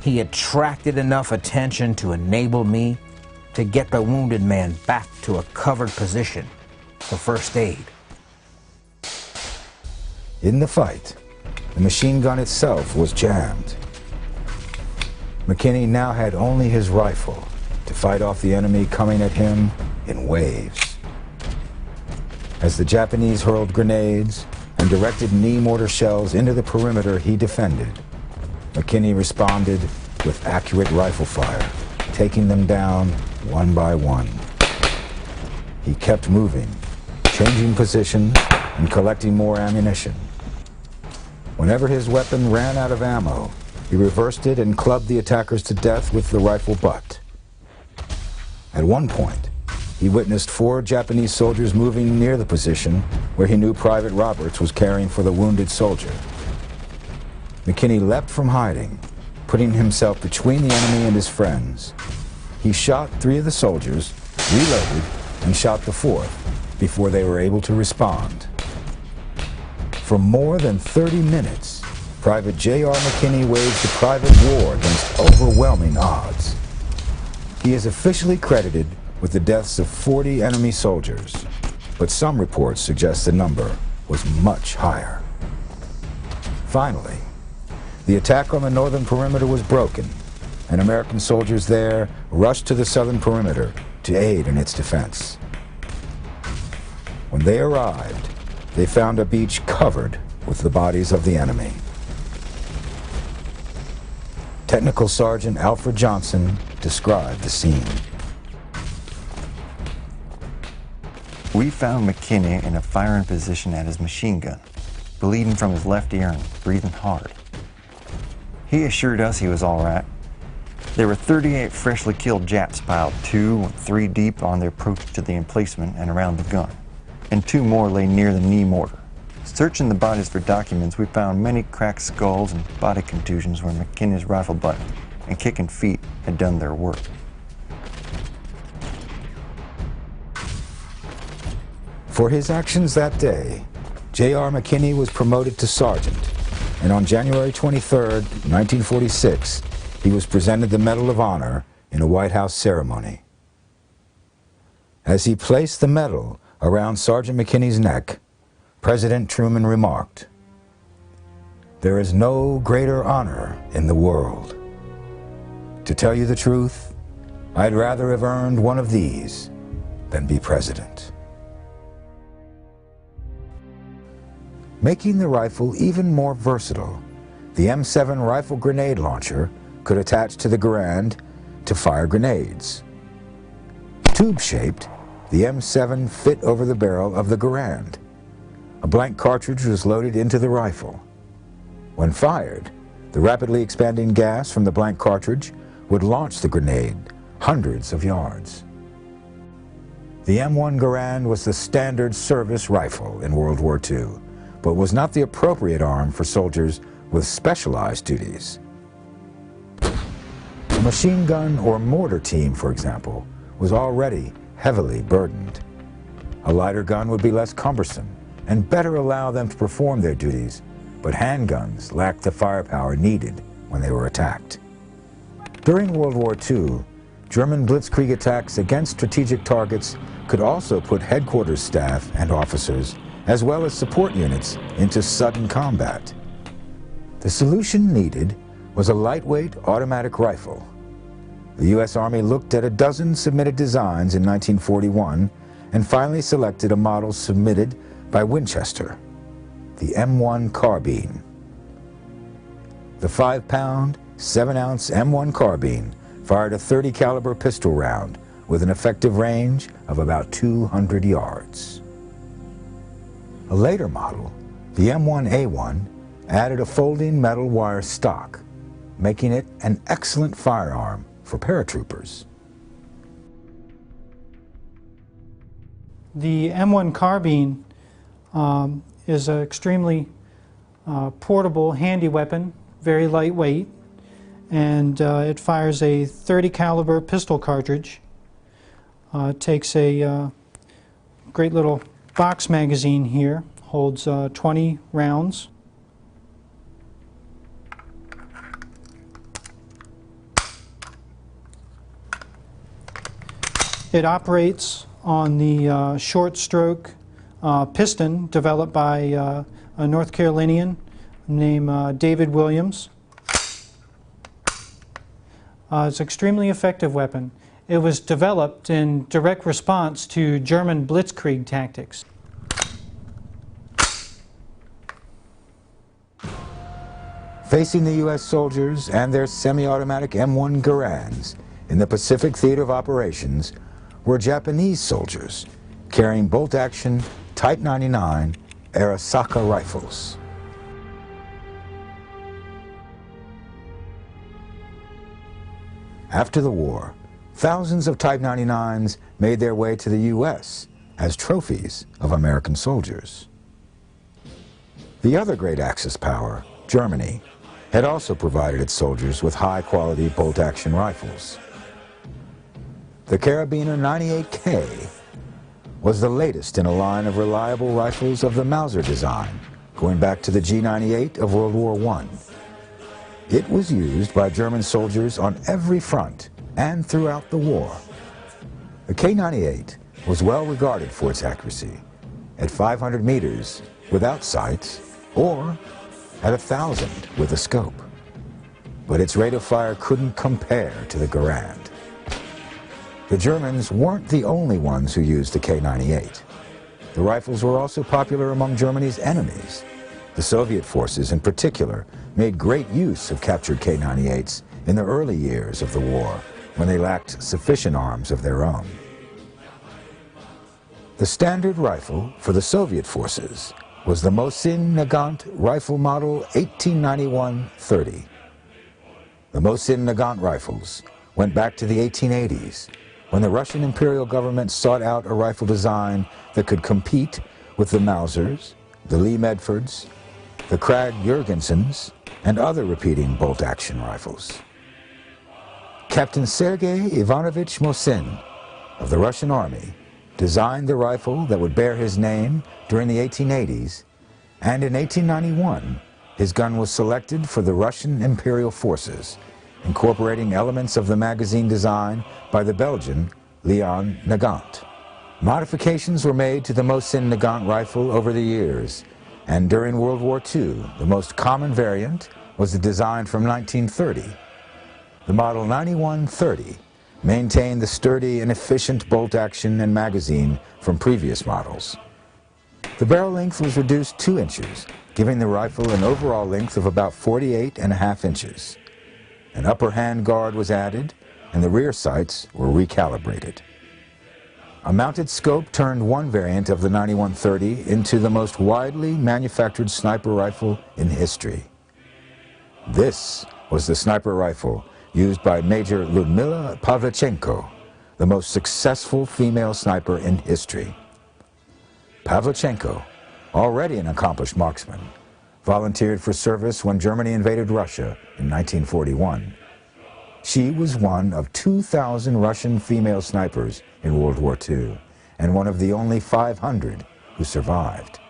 He attracted enough attention to enable me to get the wounded man back to a covered position for first aid. In the fight, the machine gun itself was jammed. McKinney now had only his rifle to fight off the enemy coming at him in waves. As the Japanese hurled grenades and directed knee mortar shells into the perimeter he defended, McKinney responded with accurate rifle fire, taking them down one by one. He kept moving, changing position and collecting more ammunition. Whenever his weapon ran out of ammo, he reversed it and clubbed the attackers to death with the rifle butt. At one point, he witnessed 4 Japanese soldiers moving near the position where he knew Private Roberts was caring for the wounded soldier. McKinney leapt from hiding, putting himself between the enemy and his friends. He shot 3 of the soldiers, reloaded, and shot the 4th before they were able to respond. For more than 30 minutes, Private J.R. McKinney waged a private war against overwhelming odds. He is officially credited with the deaths of 40 enemy soldiers, but some reports suggest the number was much higher. Finally, the attack on the northern perimeter was broken, and American soldiers there rushed to the southern perimeter to aid in its defense. When they arrived, they found a beach covered with the bodies of the enemy. Technical Sergeant Alfred Johnson described the scene. We found McKinney in a firing position at his machine gun, bleeding from his left ear and breathing hard. He assured us he was all right. There were 38 freshly killed Japs piled 2 and 3 deep on their approach to the emplacement and around the gun, and 2 more lay near the knee mortar. Searching the bodies for documents, we found many cracked skulls and body contusions where McKinney's rifle butt and kicking feet had done their work. For his actions that day, J.R. McKinney was promoted to sergeant, and on January 23, 1946, he was presented the Medal of Honor in a White House ceremony. As he placed the medal around Sergeant McKinney's neck, President Truman remarked, "There is no greater honor in the world. To tell you the truth, I'd rather have earned one of these than be president." Making the rifle even more versatile, the M7 rifle grenade launcher could attach to the Garand to fire grenades. Tube-shaped, the M7 fit over the barrel of the Garand. A blank cartridge was loaded into the rifle. When fired, the rapidly expanding gas from the blank cartridge would launch the grenade hundreds of yards. The M1 Garand was the standard service rifle in World War II, but was not the appropriate arm for soldiers with specialized duties. A machine gun or mortar team, for example, was already heavily burdened. A lighter gun would be less cumbersome and better allow them to perform their duties, but handguns lacked the firepower needed when they were attacked. During World War II, German blitzkrieg attacks against strategic targets could also put headquarters staff and officers, as well as support units, into sudden combat. The solution needed was a lightweight automatic rifle. The U.S. Army looked at a dozen submitted designs in 1941 and finally selected a model submitted by Winchester, the M1 carbine. The 5-pound, 7-ounce M1 carbine fired a .30 caliber pistol round with an effective range of about 200 yards. A later model, the M1A1, added a folding metal wire stock, making it an excellent firearm for paratroopers. The M1 carbine is an extremely portable, handy weapon, very lightweight, and it fires a .30 caliber pistol cartridge. It takes a great little box magazine here, holds 20 rounds. It operates on the short stroke piston developed by a North Carolinian named David Williams. It's an extremely effective weapon. It was developed in direct response to German blitzkrieg tactics. Facing the U.S. soldiers and their semi-automatic M1 Garands in the Pacific Theater of Operations were Japanese soldiers carrying bolt-action Type 99 Arisaka rifles. After the war, thousands of Type 99s made their way to the U.S. as trophies of American soldiers. The other great Axis power, Germany, had also provided its soldiers with high-quality bolt-action rifles. The Carabiner 98K was the latest in a line of reliable rifles of the Mauser design, going back to the G98 of World War I. It was used by German soldiers on every front and throughout the war. The K98 was well regarded for its accuracy, at 500 meters without sights, or at 1,000 with a scope. But its rate of fire couldn't compare to the Garand. The Germans weren't the only ones who used the K98. The rifles were also popular among Germany's enemies. The Soviet forces, in particular, made great use of captured K98s in the early years of the war when they lacked sufficient arms of their own. The standard rifle for the Soviet forces was the Mosin Nagant rifle model 1891-30. The Mosin Nagant rifles went back to the 1880s when the Russian imperial government sought out a rifle design that could compete with the Mausers, the Lee Medfords, the Krag-Jurgensens, and other repeating bolt-action rifles. Captain Sergei Ivanovich Mosin of the Russian Army designed the rifle that would bear his name during the 1880s, and in 1891 his gun was selected for the Russian Imperial Forces, incorporating elements of the magazine design by the Belgian Leon Nagant. Modifications were made to the Mosin Nagant rifle over the years, and during World War II, the most common variant was the design from 1930. The model 91-30 maintained the sturdy and efficient bolt action and magazine from previous models. The barrel length was reduced 2 inches, giving the rifle an overall length of about 48.5 inches. An upper hand guard was added, and the rear sights were recalibrated. A mounted scope turned one variant of the 91-30 into the most widely manufactured sniper rifle in history. This was the sniper rifle used by Major Ludmila Pavlichenko, the most successful female sniper in history. Pavlichenko, already an accomplished marksman, volunteered for service when Germany invaded Russia in 1941. She was one of 2,000 Russian female snipers in World War II, and one of the only 500 who survived.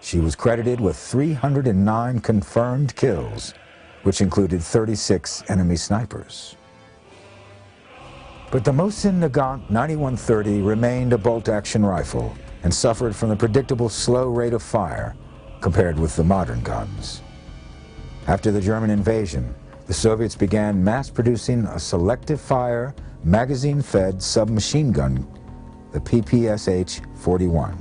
She was credited with 309 confirmed kills, which included 36 enemy snipers. But the Mosin Nagant 91-30 remained a bolt-action rifle and suffered from the predictable slow rate of fire compared with the modern guns. After the German invasion, the Soviets began mass-producing a selective-fire, magazine-fed submachine gun, the PPSH-41.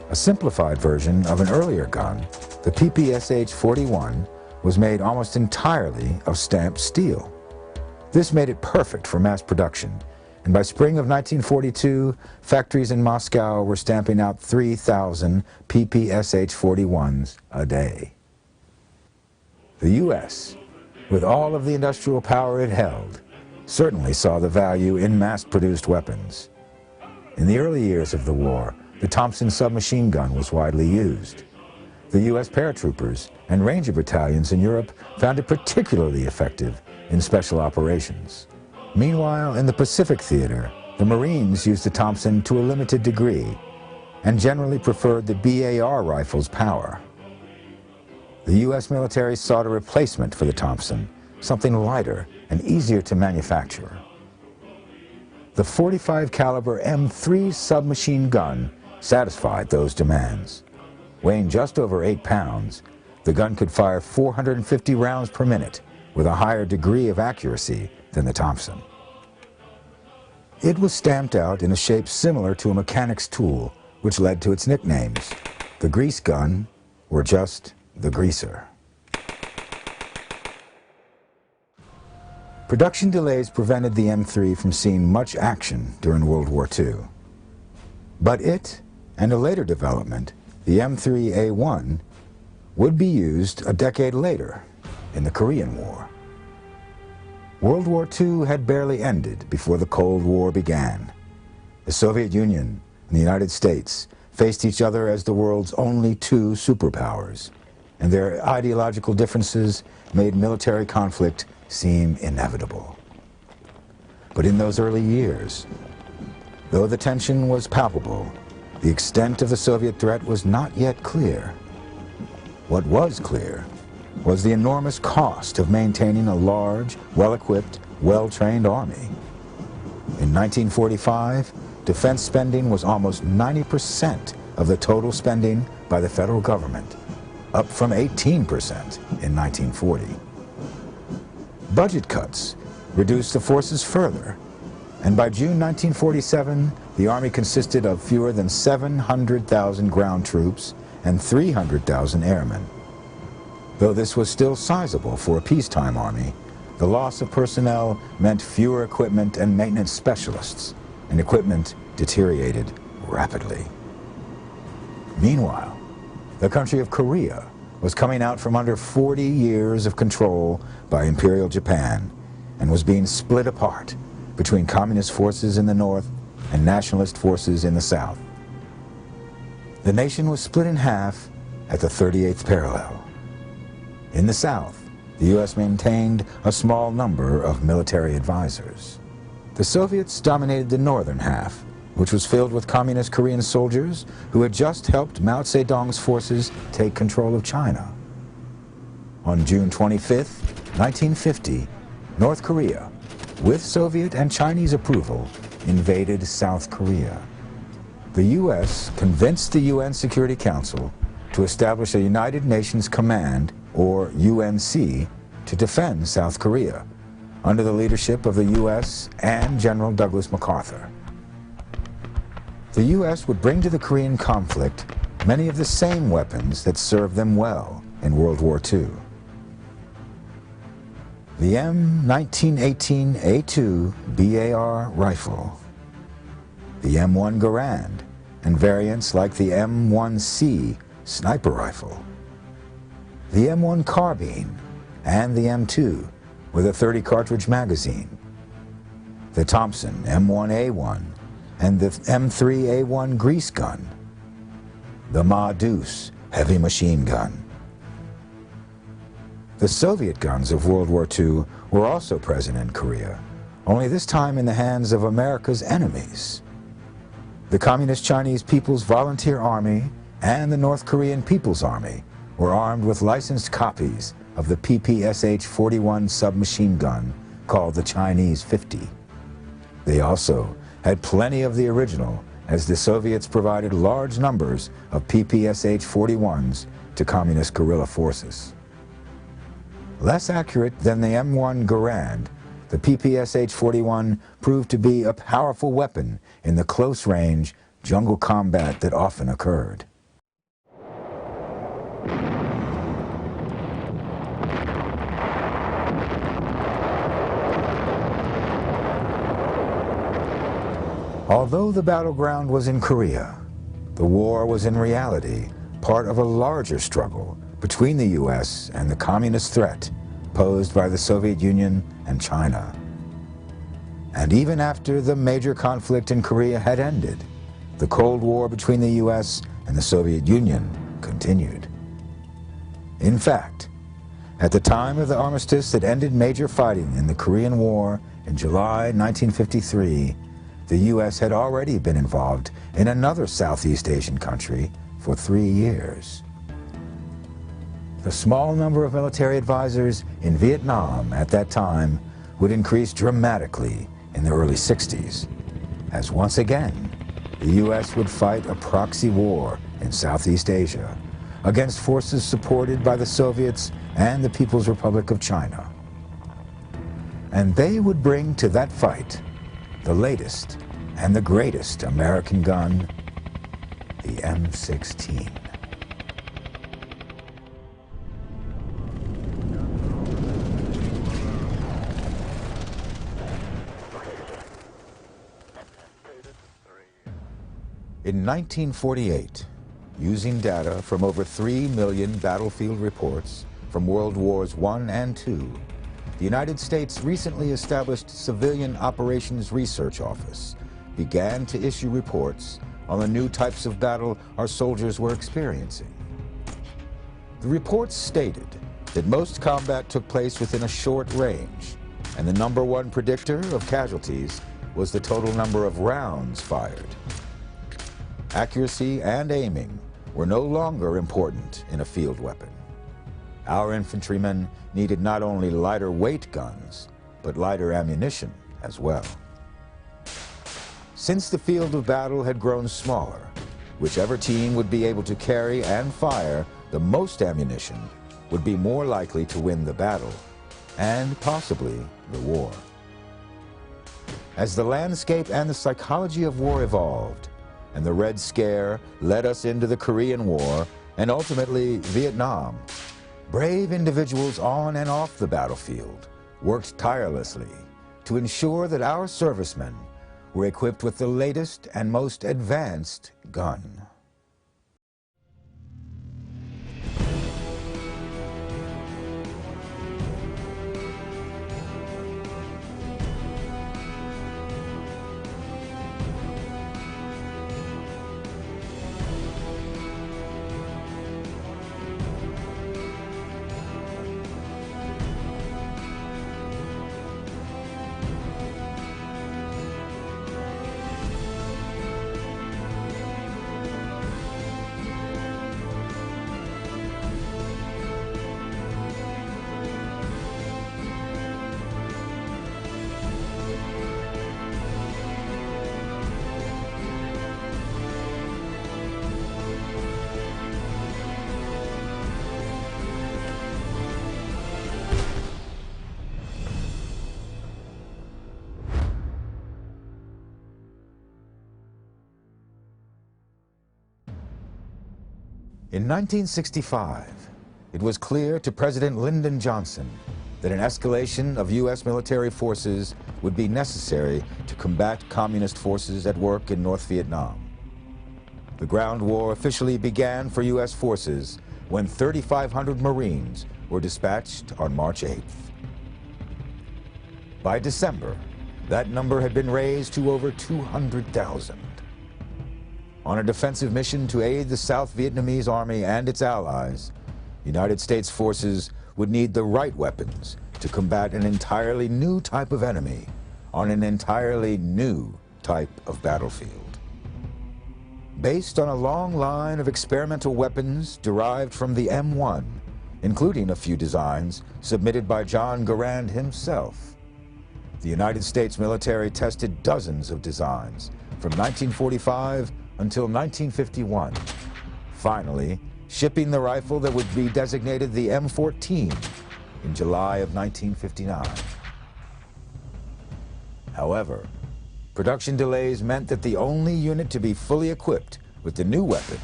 A simplified version of an earlier gun, the PPSH-41 was made almost entirely of stamped steel. This made it perfect for mass production, and by spring of 1942, factories in Moscow were stamping out 3,000 PPSH-41s a day. The U.S., with all of the industrial power it held, certainly saw the value in mass-produced weapons. In the early years of the war, the Thompson submachine gun was widely used. The U.S. paratroopers and ranger battalions in Europe found it particularly effective in special operations. Meanwhile, in the Pacific theater, the Marines used the Thompson to a limited degree and generally preferred the BAR rifle's power. The U.S. military sought a replacement for the Thompson, something lighter and easier to manufacture. The .45 caliber M3 submachine gun satisfied those demands. Weighing just over 8 pounds, the gun could fire 450 rounds per minute with a higher degree of accuracy than the Thompson. It was stamped out in a shape similar to a mechanic's tool, which led to its nicknames, the grease gun or just the greaser. Production delays prevented the M3 from seeing much action during World War II. But it, and a later development, the M3A1, would be used a decade later in the Korean War. World War II had barely ended before the Cold War began. The Soviet Union and the United States faced each other as the world's only 2 superpowers, and their ideological differences made military conflict seem inevitable. But in those early years, though the tension was palpable, the extent of the Soviet threat was not yet clear. What was clear was the enormous cost of maintaining a large, well-equipped, well-trained army. In 1945, defense spending was almost 90% of the total spending by the federal government, up from 18% in 1940. Budget cuts reduced the forces further, and by June 1947, the Army consisted of fewer than 700,000 ground troops and 300,000 airmen. Though this was still sizable for a peacetime Army, the loss of personnel meant fewer equipment and maintenance specialists, and equipment deteriorated rapidly. Meanwhile, the country of Korea was coming out from under 40 years of control by Imperial Japan and was being split apart between communist forces in the north and nationalist forces in the south. The nation was split in half at the 38th parallel. In the south, the U.S. maintained a small number of military advisors. The Soviets dominated the northern half, which was filled with communist Korean soldiers who had just helped Mao Zedong's forces take control of China. On June 25, 1950, North Korea, with Soviet and Chinese approval, invaded South Korea. The U.S. convinced the UN Security Council to establish a United Nations Command, or UNC, to defend South Korea, under the leadership of the U.S. and General Douglas MacArthur. The U.S. would bring to the Korean conflict many of the same weapons that served them well in World War II. The M1918A2 BAR rifle, the M1 Garand, and variants like the M1C sniper rifle, the M1 carbine, and the M2 with a 30 cartridge magazine, the Thompson M1A1 and the M3A1 grease gun, the Ma Deuce heavy machine gun. The Soviet guns of World War II were also present in Korea, only this time in the hands of America's enemies. The Communist Chinese People's Volunteer Army and the North Korean People's Army were armed with licensed copies of the PPSH-41 submachine gun called the Chinese 50. They also had plenty of the original, as the Soviets provided large numbers of PPSH-41s to communist guerrilla forces. Less accurate than the M1 Garand, the PPSH-41 proved to be a powerful weapon in the close-range jungle combat that often occurred. Although the battleground was in Korea, the war was in reality part of a larger struggle between the U.S. and the communist threat posed by the Soviet Union and China. And even after the major conflict in Korea had ended, the Cold War between the U.S. and the Soviet Union continued. In fact, at the time of the armistice that ended major fighting in the Korean War in July 1953, the U.S. had already been involved in another Southeast Asian country for 3 years. The small number of military advisors in Vietnam at that time would increase dramatically in the early 60s, as once again, the U.S. would fight a proxy war in Southeast Asia against forces supported by the Soviets and the People's Republic of China. And they would bring to that fight the latest and the greatest American gun, the M16. In 1948, using data from over 3 million battlefield reports from World Wars I and II, the United States recently established Civilian Operations Research Office began to issue reports on the new types of battle our soldiers were experiencing. The reports stated that most combat took place within a short range, and the #1 predictor of casualties was the total number of rounds fired. Accuracy and aiming were no longer important in a field weapon. Our infantrymen needed not only lighter weight guns, but lighter ammunition as well. Since the field of battle had grown smaller, whichever team would be able to carry and fire the most ammunition would be more likely to win the battle. and possibly the war. As the landscape and the psychology of war evolved, and the Red Scare led us into the Korean War and ultimately Vietnam, brave individuals on and off the battlefield worked tirelessly to ensure that our servicemen were equipped with the latest and most advanced gun. In 1965, it was clear to President Lyndon Johnson that an escalation of U.S. military forces would be necessary to combat communist forces at work in North Vietnam. The ground war officially began for U.S. forces when 3,500 Marines were dispatched on March 8th. By December, that number had been raised to over 200,000. On a defensive mission to aid the South Vietnamese Army and its allies, United States forces would need the right weapons to combat an entirely new type of enemy on an entirely new type of battlefield. Based on a long line of experimental weapons derived from the M1, including a few designs submitted by John Garand himself, the United States military tested dozens of designs from 1945 until 1951, finally shipping the rifle that would be designated the M14 in July of 1959. However, production delays meant that the only unit to be fully equipped with the new weapon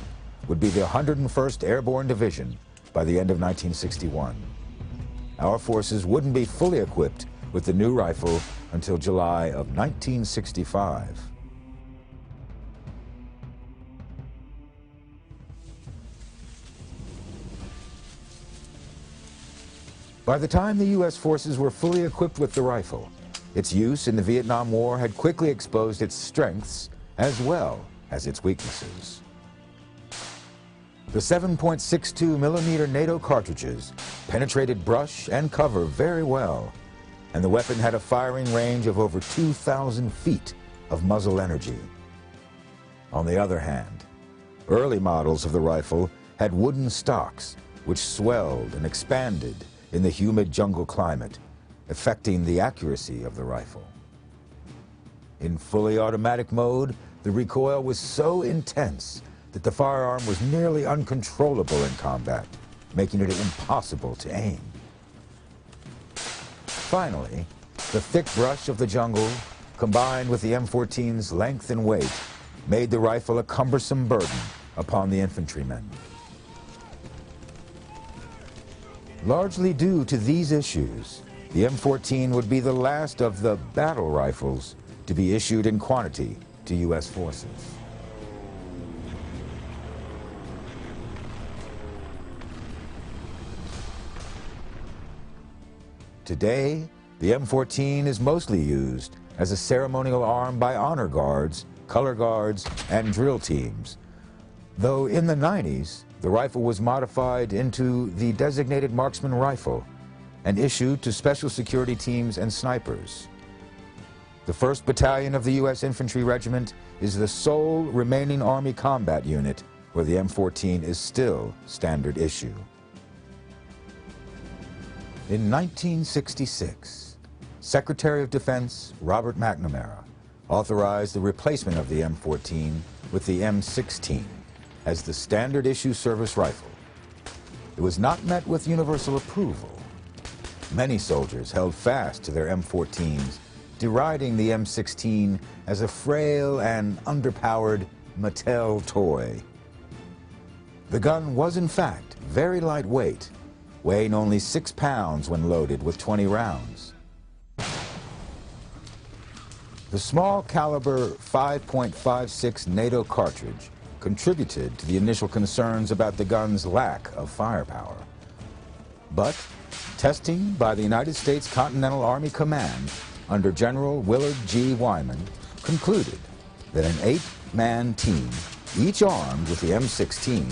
would be the 101st Airborne Division by the end of 1961. Our forces wouldn't be fully equipped with the new rifle until July of 1965. By the time the U.S. forces were fully equipped with the rifle, its use in the Vietnam War had quickly exposed its strengths as well as its weaknesses. The 7.62 millimeter NATO cartridges penetrated brush and cover very well, and the weapon had a firing range of over 2,000 feet of muzzle energy. On the other hand, early models of the rifle had wooden stocks which swelled and expanded in the humid jungle climate, affecting the accuracy of the rifle. In fully automatic mode, the recoil was so intense that the firearm was nearly uncontrollable in combat, making it impossible to aim. Finally, the thick brush of the jungle, combined with the M14's length and weight, made the rifle a cumbersome burden upon the infantrymen. Largely due to these issues, the M14 would be the last of the battle rifles to be issued in quantity to U.S. forces. Today, the M14 is mostly used as a ceremonial arm by honor guards, color guards, and drill teams, though in the 90s, the rifle was modified into the designated marksman rifle and issued to special security teams and snipers. The 1st Battalion of the U.S. Infantry Regiment is the sole remaining Army combat unit where the M14 is still standard issue. In 1966, Secretary of Defense Robert McNamara authorized the replacement of the M14 with the M16 as the standard issue service rifle. It was not met with universal approval. Many soldiers held fast to their M14s, deriding the M16 as a frail and underpowered Mattel toy. The gun was in fact very lightweight, weighing only 6 pounds when loaded with 20 rounds. The small caliber 5.56 NATO cartridge contributed to the initial concerns about the gun's lack of firepower. But testing by the United States Continental Army Command under General Willard G. Wyman concluded that an 8-man team, each armed with the M16,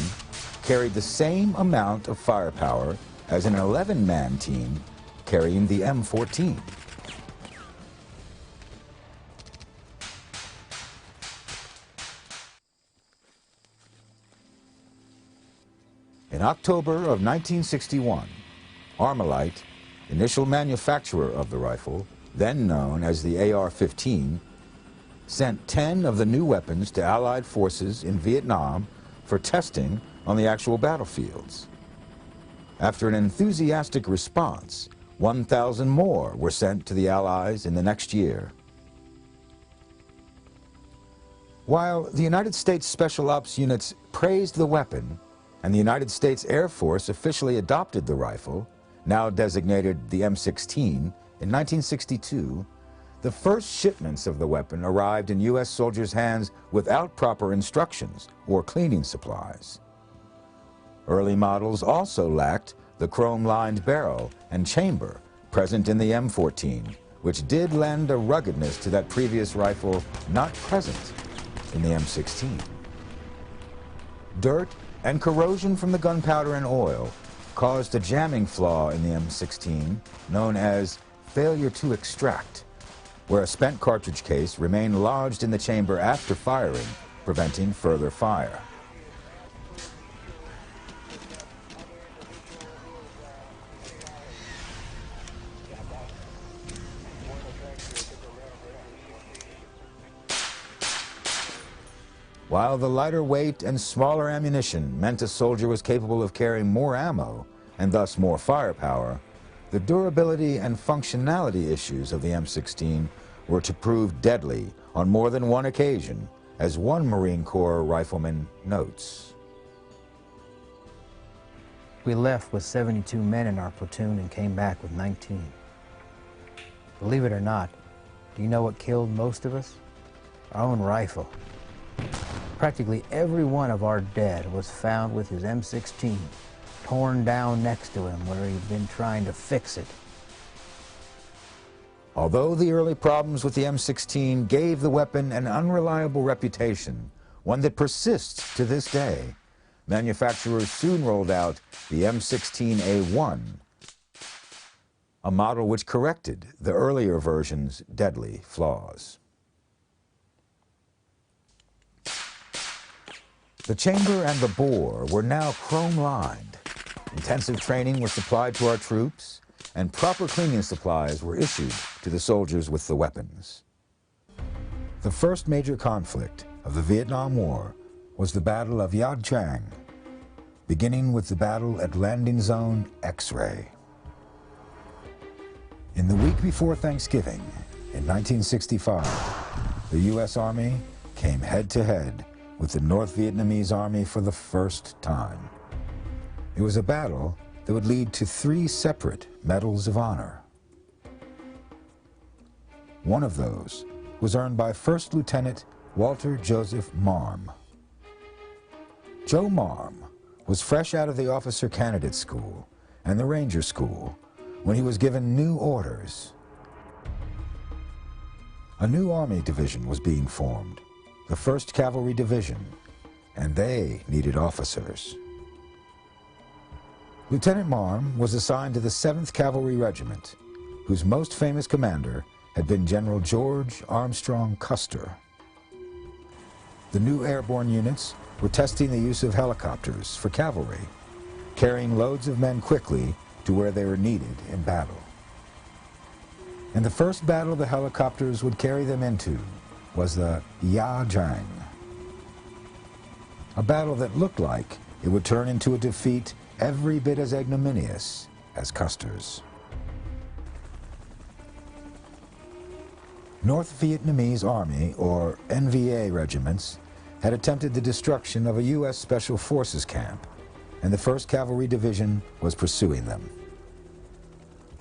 carried the same amount of firepower as an 11-man team carrying the M14. In October of 1961, Armalite, initial manufacturer of the rifle, then known as the AR-15, sent 10 of the new weapons to Allied forces in Vietnam for testing on the actual battlefields. After an enthusiastic response, 1,000 more were sent to the Allies in the next year. While the United States Special Ops units praised the weapon, and the United States Air Force officially adopted the rifle, now designated the M16, in 1962, the first shipments of the weapon arrived in U.S. soldiers' hands without proper instructions or cleaning supplies. Early models also lacked the chrome-lined barrel and chamber present in the M14, which did lend a ruggedness to that previous rifle not present in the M16. Dirt and corrosion from the gunpowder and oil caused a jamming flaw in the M16 known as failure to extract, where a spent cartridge case remained lodged in the chamber after firing, preventing further fire. While the lighter weight and smaller ammunition meant a soldier was capable of carrying more ammo and thus more firepower, the durability and functionality issues of the M16 were to prove deadly on more than one occasion, as one Marine Corps rifleman notes. We left with 72 men in our platoon and came back with 19. Believe it or not, do you know what killed most of us? Our own rifle. Practically every one of our dead was found with his M16 torn down next to him where he'd been trying to fix it. Although the early problems with the M16 gave the weapon an unreliable reputation, one that persists to this day, manufacturers soon rolled out the M16A1, a model which corrected the earlier version's deadly flaws. The chamber and the bore were now chrome-lined. Intensive training was supplied to our troops, and proper cleaning supplies were issued to the soldiers with the weapons. The first major conflict of the Vietnam War was the Battle of Ia Trang, beginning with the battle at Landing Zone X-Ray. In the week before Thanksgiving, in 1965, the U.S. Army came head-to-head with the North Vietnamese Army for the first time. It was a battle that would lead to 3 separate Medals of Honor. One of those was earned by First Lieutenant Walter Joseph Marm. Joe Marm was fresh out of the Officer Candidate School and the Ranger School when he was given new orders. A new Army division was being formed, the 1st Cavalry Division, and they needed officers. Lieutenant Marm was assigned to the 7th Cavalry Regiment, whose most famous commander had been General George Armstrong Custer. The new airborne units were testing the use of helicopters for cavalry, carrying loads of men quickly to where they were needed in battle. And the first battle the helicopters would carry them into was the Ia Trang, a battle that looked like it would turn into a defeat every bit as ignominious as Custer's. North Vietnamese Army, or NVA regiments, had attempted the destruction of a U.S. Special Forces camp, and the 1st Cavalry Division was pursuing them.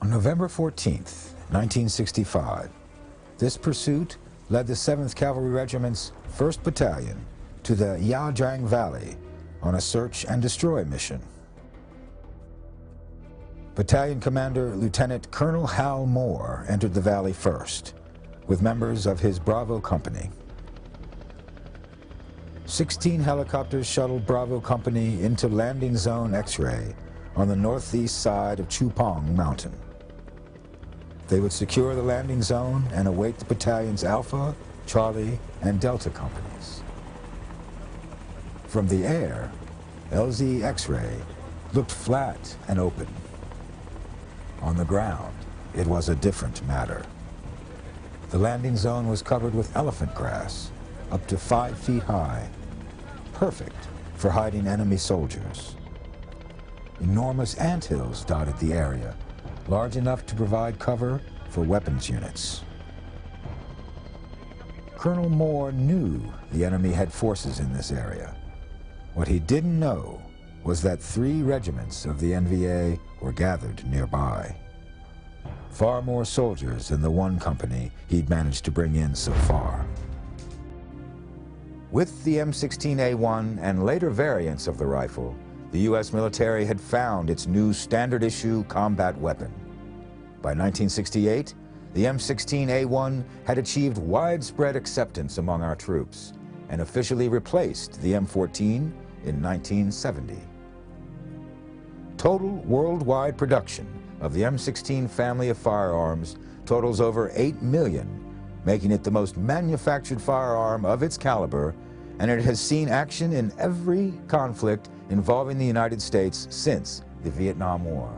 On November 14th, 1965, this pursuit led the 7th Cavalry Regiment's 1st Battalion to the Ya Giang Valley on a search and destroy mission. Battalion Commander Lieutenant Colonel Hal Moore entered the valley first, with members of his Bravo Company. 16 helicopters shuttled Bravo Company into Landing Zone X-ray on the northeast side of Chupong Mountain. They would secure the landing zone and await the battalion's Alpha, Charlie, and Delta companies. From the air, LZ X-ray looked flat and open. On the ground, it was a different matter. The landing zone was covered with elephant grass, up to 5 feet high, perfect for hiding enemy soldiers. Enormous anthills dotted the area, large enough to provide cover for weapons units. Colonel Moore knew the enemy had forces in this area. What he didn't know was that 3 regiments of the NVA were gathered nearby. Far more soldiers than the 1 company he'd managed to bring in so far. With the M16A1 and later variants of the rifle, the U.S. military had found its new standard-issue combat weapon. By 1968, the M16A1 had achieved widespread acceptance among our troops and officially replaced the M14 in 1970. Total worldwide production of the M16 family of firearms totals over 8 million, making it the most manufactured firearm of its caliber, and it has seen action in every conflict involving the United States since the Vietnam War.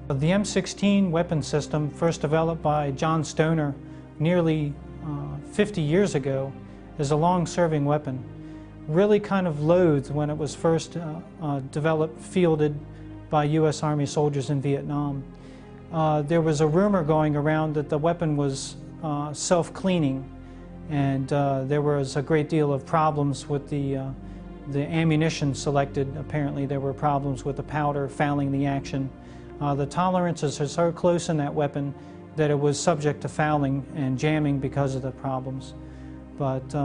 The M16 weapon system, first developed by John Stoner nearly 50 years ago, is a long-serving weapon. Really kind of loathed when it was first developed, fielded by U.S. Army soldiers in Vietnam. There was a rumor going around that the weapon was self-cleaning, and there was a great deal of problems with the ammunition selected. Apparently there were problems with the powder fouling the action. The tolerances are so close in that weapon that it was subject to fouling and jamming because of the problems. But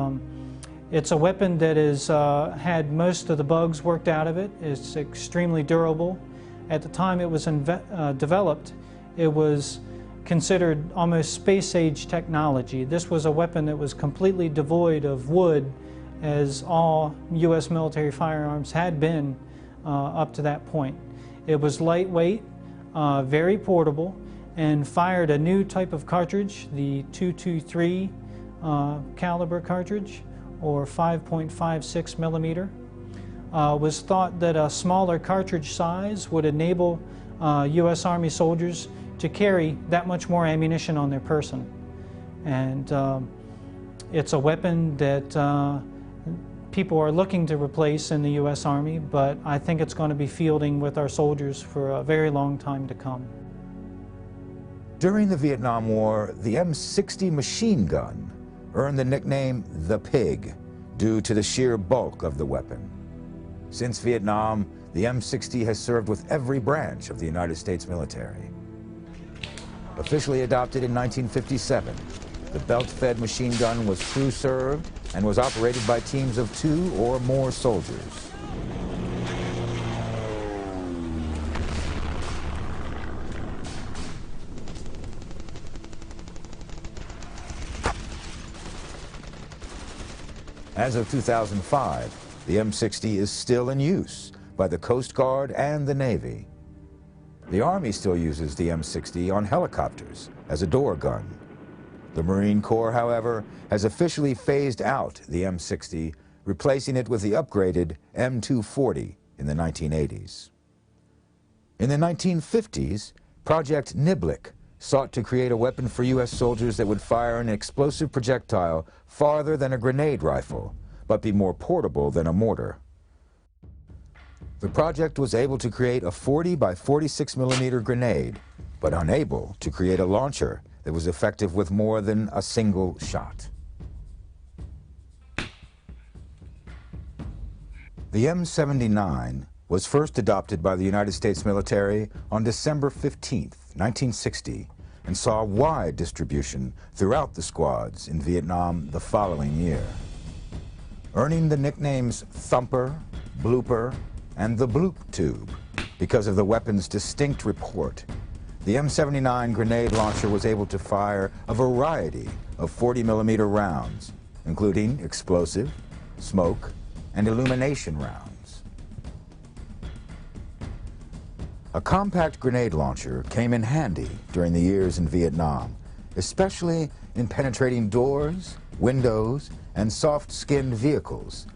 it's a weapon that has had most of the bugs worked out of it. It's extremely durable. At the time it was developed, it was considered almost space-age technology. This was a weapon that was completely devoid of wood, as all U.S. military firearms had been up to that point. It was lightweight, very portable, and fired a new type of cartridge, the 223 caliber cartridge, or 5.56 millimeter. Was thought that a smaller cartridge size would enable U.S. Army soldiers to carry that much more ammunition on their person. And it's a weapon that people are looking to replace in the U.S. Army, but I think it's going to be fielding with our soldiers for a very long time to come. During the Vietnam War, the M60 machine gun earned the nickname the Pig due to the sheer bulk of the weapon. Since Vietnam, the M60 has served with every branch of the United States military. Officially adopted in 1957, the belt-fed machine gun was crew-served and was operated by teams of 2 or more soldiers. As of 2005, the M60 is still in use by the Coast Guard and the Navy. The Army still uses the M60 on helicopters as a door gun. The Marine Corps, however, has officially phased out the M60, replacing it with the upgraded M240 in the 1980s. In the 1950s, Project Niblick sought to create a weapon for U.S. soldiers that would fire an explosive projectile farther than a grenade rifle, but be more portable than a mortar. The project was able to create a 40 by 46 millimeter grenade, but unable to create a launcher that was effective with more than a single shot. The M79 was first adopted by the United States military on December 15, 1960, and saw wide distribution throughout the squads in Vietnam the following year. Earning the nicknames Thumper, Blooper, and the Bloop Tube because of the weapon's distinct report, the M79 grenade launcher was able to fire a variety of 40mm rounds, including explosive, smoke, and illumination rounds. A compact grenade launcher came in handy during the years in Vietnam, especially in penetrating doors, windows, and soft-skinned vehicles,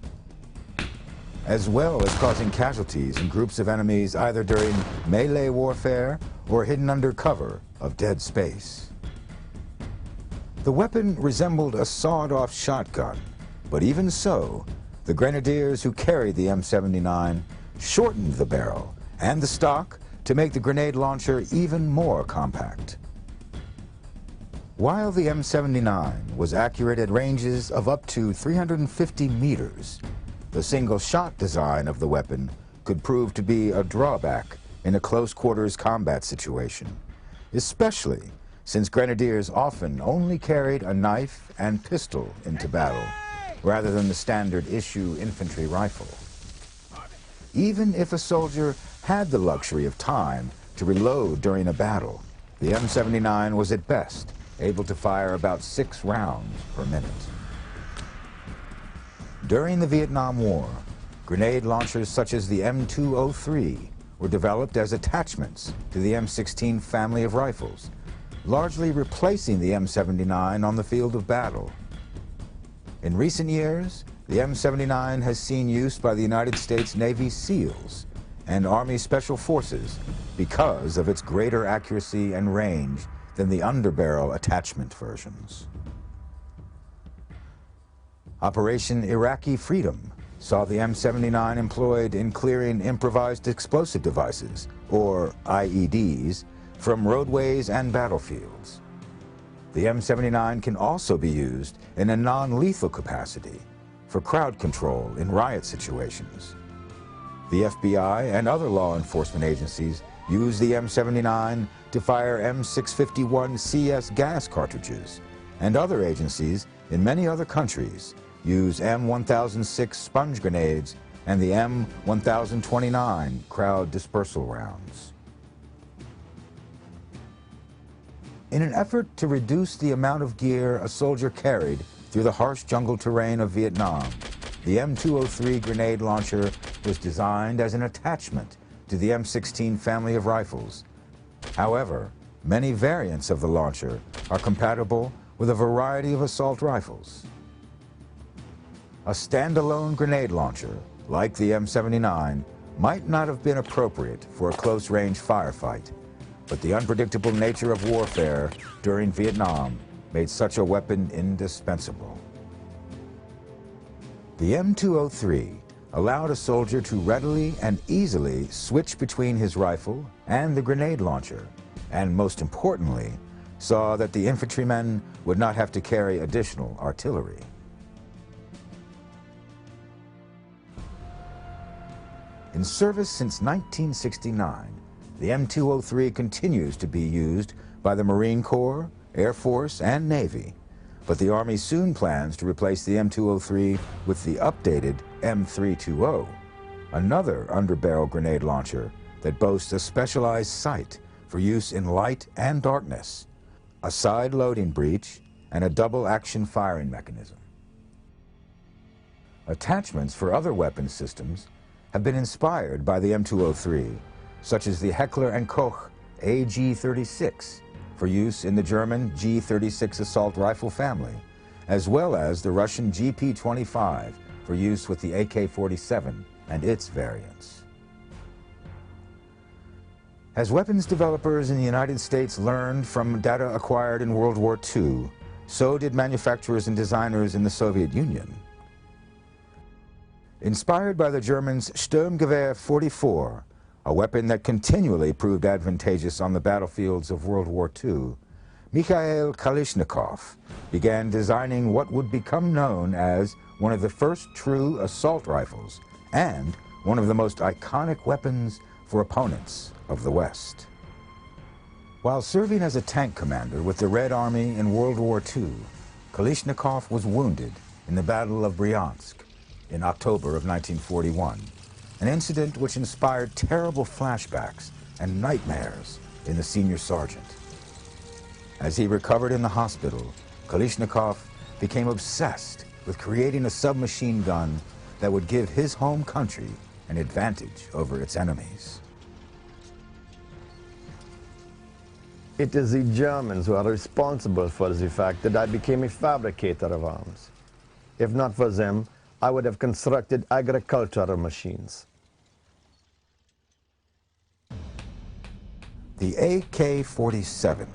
as well as causing casualties in groups of enemies either during melee warfare or hidden under cover of dead space. The weapon resembled a sawed-off shotgun, but even so, the grenadiers who carried the M79 shortened the barrel and the stock to make the grenade launcher even more compact. While the M79 was accurate at ranges of up to 350 meters, the single-shot design of the weapon could prove to be a drawback in a close-quarters combat situation, especially since grenadiers often only carried a knife and pistol into battle, rather than the standard issue infantry rifle. Even if a soldier had the luxury of time to reload during a battle, the M79 was at best able to fire about 6 rounds per minute. During the Vietnam War, grenade launchers such as the M203 were developed as attachments to the M16 family of rifles, largely replacing the M79 on the field of battle. In recent years, the M79 has seen use by the United States Navy SEALs and Army Special Forces because of its greater accuracy and range than the underbarrel attachment versions. Operation Iraqi Freedom saw the M79 employed in clearing improvised explosive devices, or IEDs, from roadways and battlefields. The M79 can also be used in a non-lethal capacity for crowd control in riot situations. The FBI and other law enforcement agencies use the M79 to fire M651 CS gas cartridges, and other agencies in many other countries use M1006 sponge grenades and the M1029 crowd dispersal rounds. In an effort to reduce the amount of gear a soldier carried through the harsh jungle terrain of Vietnam, the M203 grenade launcher was designed as an attachment to the M16 family of rifles. However, many variants of the launcher are compatible with a variety of assault rifles. A standalone grenade launcher, like the M79, might not have been appropriate for a close-range firefight, but the unpredictable nature of warfare during Vietnam made such a weapon indispensable. The M203 allowed a soldier to readily and easily switch between his rifle and the grenade launcher, and most importantly, saw that the infantrymen would not have to carry additional artillery. In service since 1969, the M203 continues to be used by the Marine Corps, Air Force, and Navy, but the Army soon plans to replace the M203 with the updated M320, another underbarrel grenade launcher that boasts a specialized sight for use in light and darkness, a side loading breech, and a double action firing mechanism. Attachments for other weapon systems have been inspired by the M203, such as the Heckler & Koch AG-36 for use in the German G-36 assault rifle family, as well as the Russian GP-25 for use with the AK-47 and its variants. As weapons developers in the United States learned from data acquired in World War II, so did manufacturers and designers in the Soviet Union. Inspired by the Germans' Sturmgewehr 44, a weapon that continually proved advantageous on the battlefields of World War II, Mikhail Kalashnikov began designing what would become known as one of the first true assault rifles and one of the most iconic weapons for opponents of the West. While serving as a tank commander with the Red Army in World War II, Kalashnikov was wounded in the Battle of Bryansk in October of 1941, an incident which inspired terrible flashbacks and nightmares in the senior sergeant. As he recovered in the hospital, Kalashnikov became obsessed with creating a submachine gun that would give his home country an advantage over its enemies. It is the Germans who are responsible for the fact that I became a fabricator of arms. If not for them, I would have constructed agricultural machines. The AK-47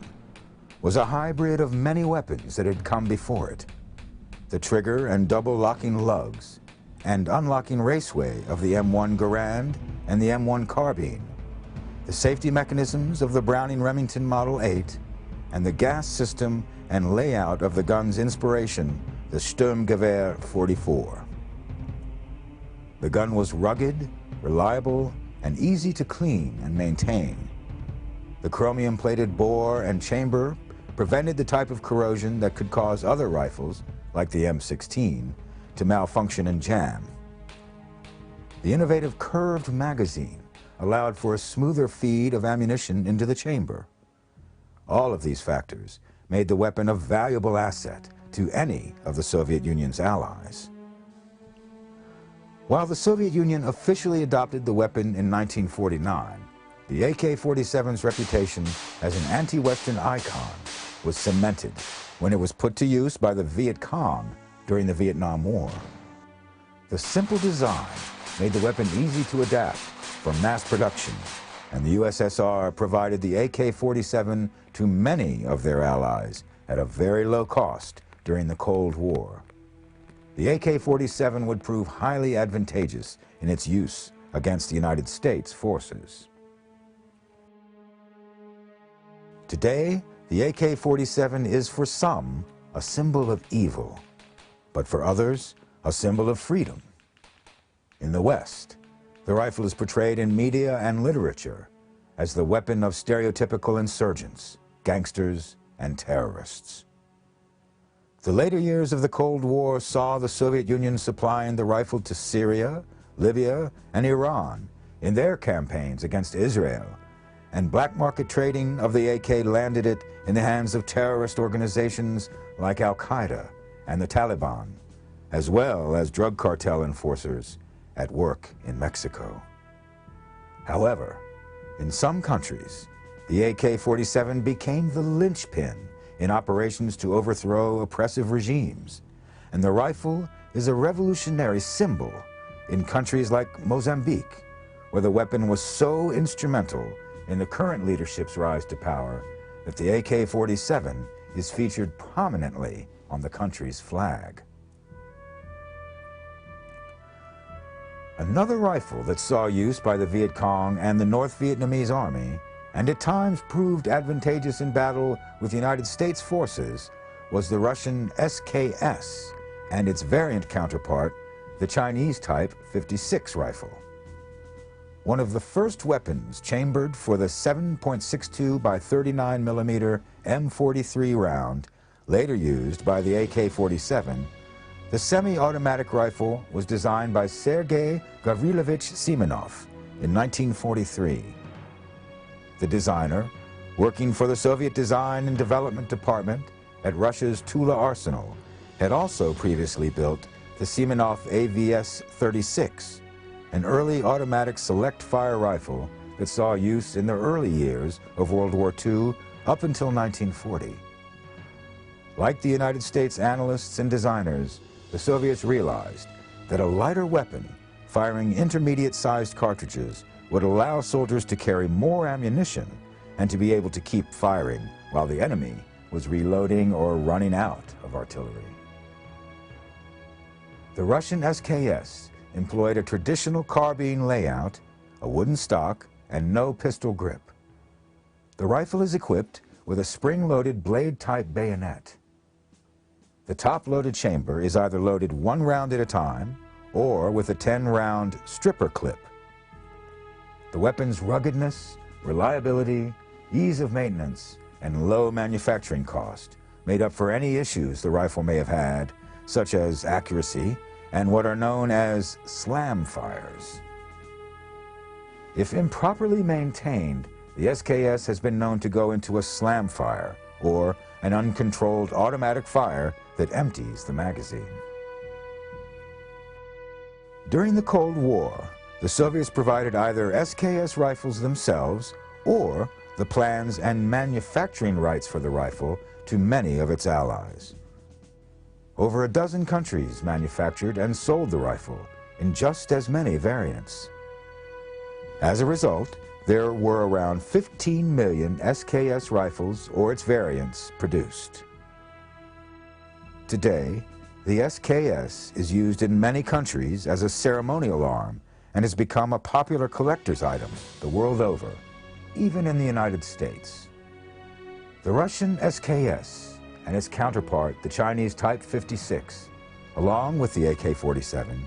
was a hybrid of many weapons that had come before it. The trigger and double locking lugs and unlocking raceway of the M1 Garand and the M1 carbine, the safety mechanisms of the Browning Remington Model 8, and the gas system and layout of the gun's inspiration, the Sturmgewehr 44. The gun was rugged, reliable, and easy to clean and maintain. The chromium-plated bore and chamber prevented the type of corrosion that could cause other rifles, like the M16, to malfunction and jam. The innovative curved magazine allowed for a smoother feed of ammunition into the chamber. All of these factors made the weapon a valuable asset to any of the Soviet Union's allies. While the Soviet Union officially adopted the weapon in 1949, the AK-47's reputation as an anti-Western icon was cemented when it was put to use by the Viet Cong during the Vietnam War. The simple design made the weapon easy to adapt for mass production, and the USSR provided the AK-47 to many of their allies at a very low cost during the Cold War. The AK-47 would prove highly advantageous in its use against the United States forces. Today, the AK-47 is for some a symbol of evil, but for others a symbol of freedom. In the West, the rifle is portrayed in media and literature as the weapon of stereotypical insurgents, gangsters, and terrorists. The later years of the Cold War saw the Soviet Union supplying the rifle to Syria, Libya, and Iran in their campaigns against Israel, and black market trading of the AK landed it in the hands of terrorist organizations like Al-Qaeda and the Taliban, as well as drug cartel enforcers at work in Mexico. However, in some countries, the AK-47 became the linchpin in operations to overthrow oppressive regimes, and the rifle is a revolutionary symbol in countries like Mozambique, where the weapon was so instrumental in the current leadership's rise to power that the AK-47 is featured prominently on the country's flag. Another rifle that saw use by the Viet Cong and the North Vietnamese Army, and at times proved advantageous in battle with the United States forces, was the Russian SKS and its variant counterpart, the Chinese Type 56 rifle. One of the first weapons chambered for the 7.62 by 39 millimeter M43 round, later used by the AK-47, the semi-automatic rifle was designed by Sergei Gavrilovich Simonov in 1943. The designer, working for the Soviet Design and Development Department at Russia's Tula Arsenal, had also previously built the Simonov AVS-36, an early automatic select-fire rifle that saw use in the early years of World War II up until 1940. Like the United States analysts and designers, the Soviets realized that a lighter weapon firing intermediate-sized cartridges would allow soldiers to carry more ammunition and to be able to keep firing while the enemy was reloading or running out of artillery. The Russian SKS employed a traditional carbine layout, a wooden stock, and no pistol grip. The rifle is equipped with a spring-loaded blade-type bayonet. The top-loaded chamber is either loaded 1 round at a time or with a 10-round stripper clip. The weapon's ruggedness, reliability, ease of maintenance, and low manufacturing cost made up for any issues the rifle may have had, such as accuracy and what are known as slam fires. If improperly maintained, the SKS has been known to go into a slam fire, or an uncontrolled automatic fire that empties the magazine. During the Cold War, the Soviets provided either SKS rifles themselves or the plans and manufacturing rights for the rifle to many of its allies. Over a dozen countries manufactured and sold the rifle in just as many variants. As a result, there were around 15 million SKS rifles or its variants produced. Today, the SKS is used in many countries as a ceremonial arm and has become a popular collector's item the world over, even in the United States. The Russian SKS and its counterpart, the Chinese Type 56, along with the AK-47,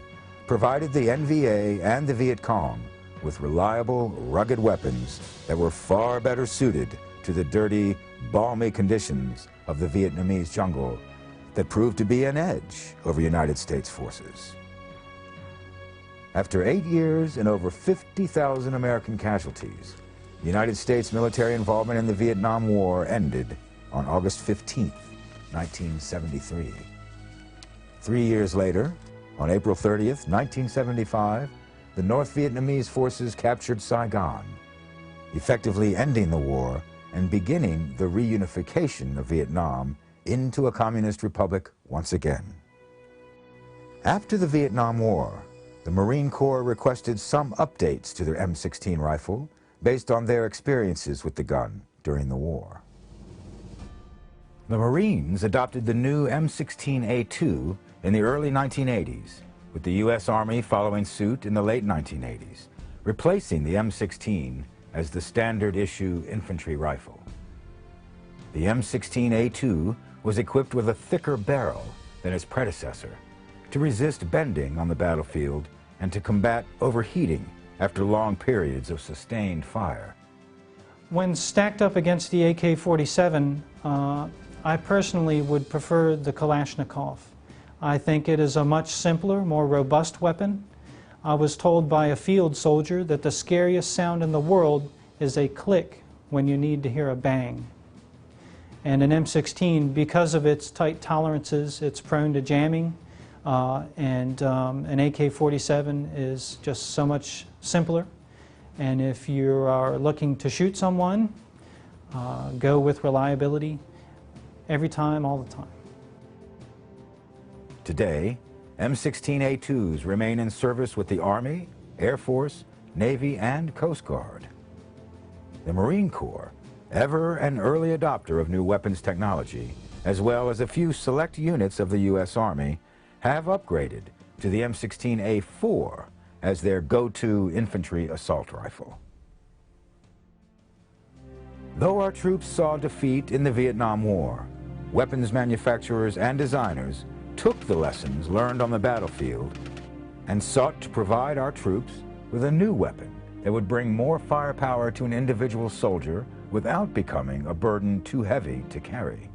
provided the NVA and the Viet Cong with reliable, rugged weapons that were far better suited to the dirty, balmy conditions of the Vietnamese jungle that proved to be an edge over United States forces. After 8 years and over 50,000 American casualties, the United States military involvement in the Vietnam War ended on August 15, 1973. 3 years later, on April 30th, 1975, the North Vietnamese forces captured Saigon, effectively ending the war and beginning the reunification of Vietnam into a communist republic once again. After the Vietnam War, the Marine Corps requested some updates to their M16 rifle based on their experiences with the gun during the war. The Marines adopted the new M16A2 in the early 1980s, with the U.S. Army following suit in the late 1980s, replacing the M16 as the standard issue infantry rifle. The M16A2 was equipped with a thicker barrel than its predecessor to resist bending on the battlefield and to combat overheating after long periods of sustained fire. When stacked up against the AK-47, I personally would prefer the Kalashnikov. I think it is a much simpler, more robust weapon. I was told by a field soldier that the scariest sound in the world is a click when you need to hear a bang. And an M16, because of its tight tolerances, it's prone to jamming, and an AK-47 is just so much simpler. And if you are looking to shoot someone, go with reliability every time, all the time. Today, M16A2s remain in service with the Army, Air Force, Navy, and Coast Guard. The Marine Corps, ever an early adopter of new weapons technology, as well as a few select units of the U.S. Army, have upgraded to the M16A4 as their go-to infantry assault rifle. Though our troops saw defeat in the Vietnam War, weapons manufacturers and designers took the lessons learned on the battlefield and sought to provide our troops with a new weapon that would bring more firepower to an individual soldier without becoming a burden too heavy to carry.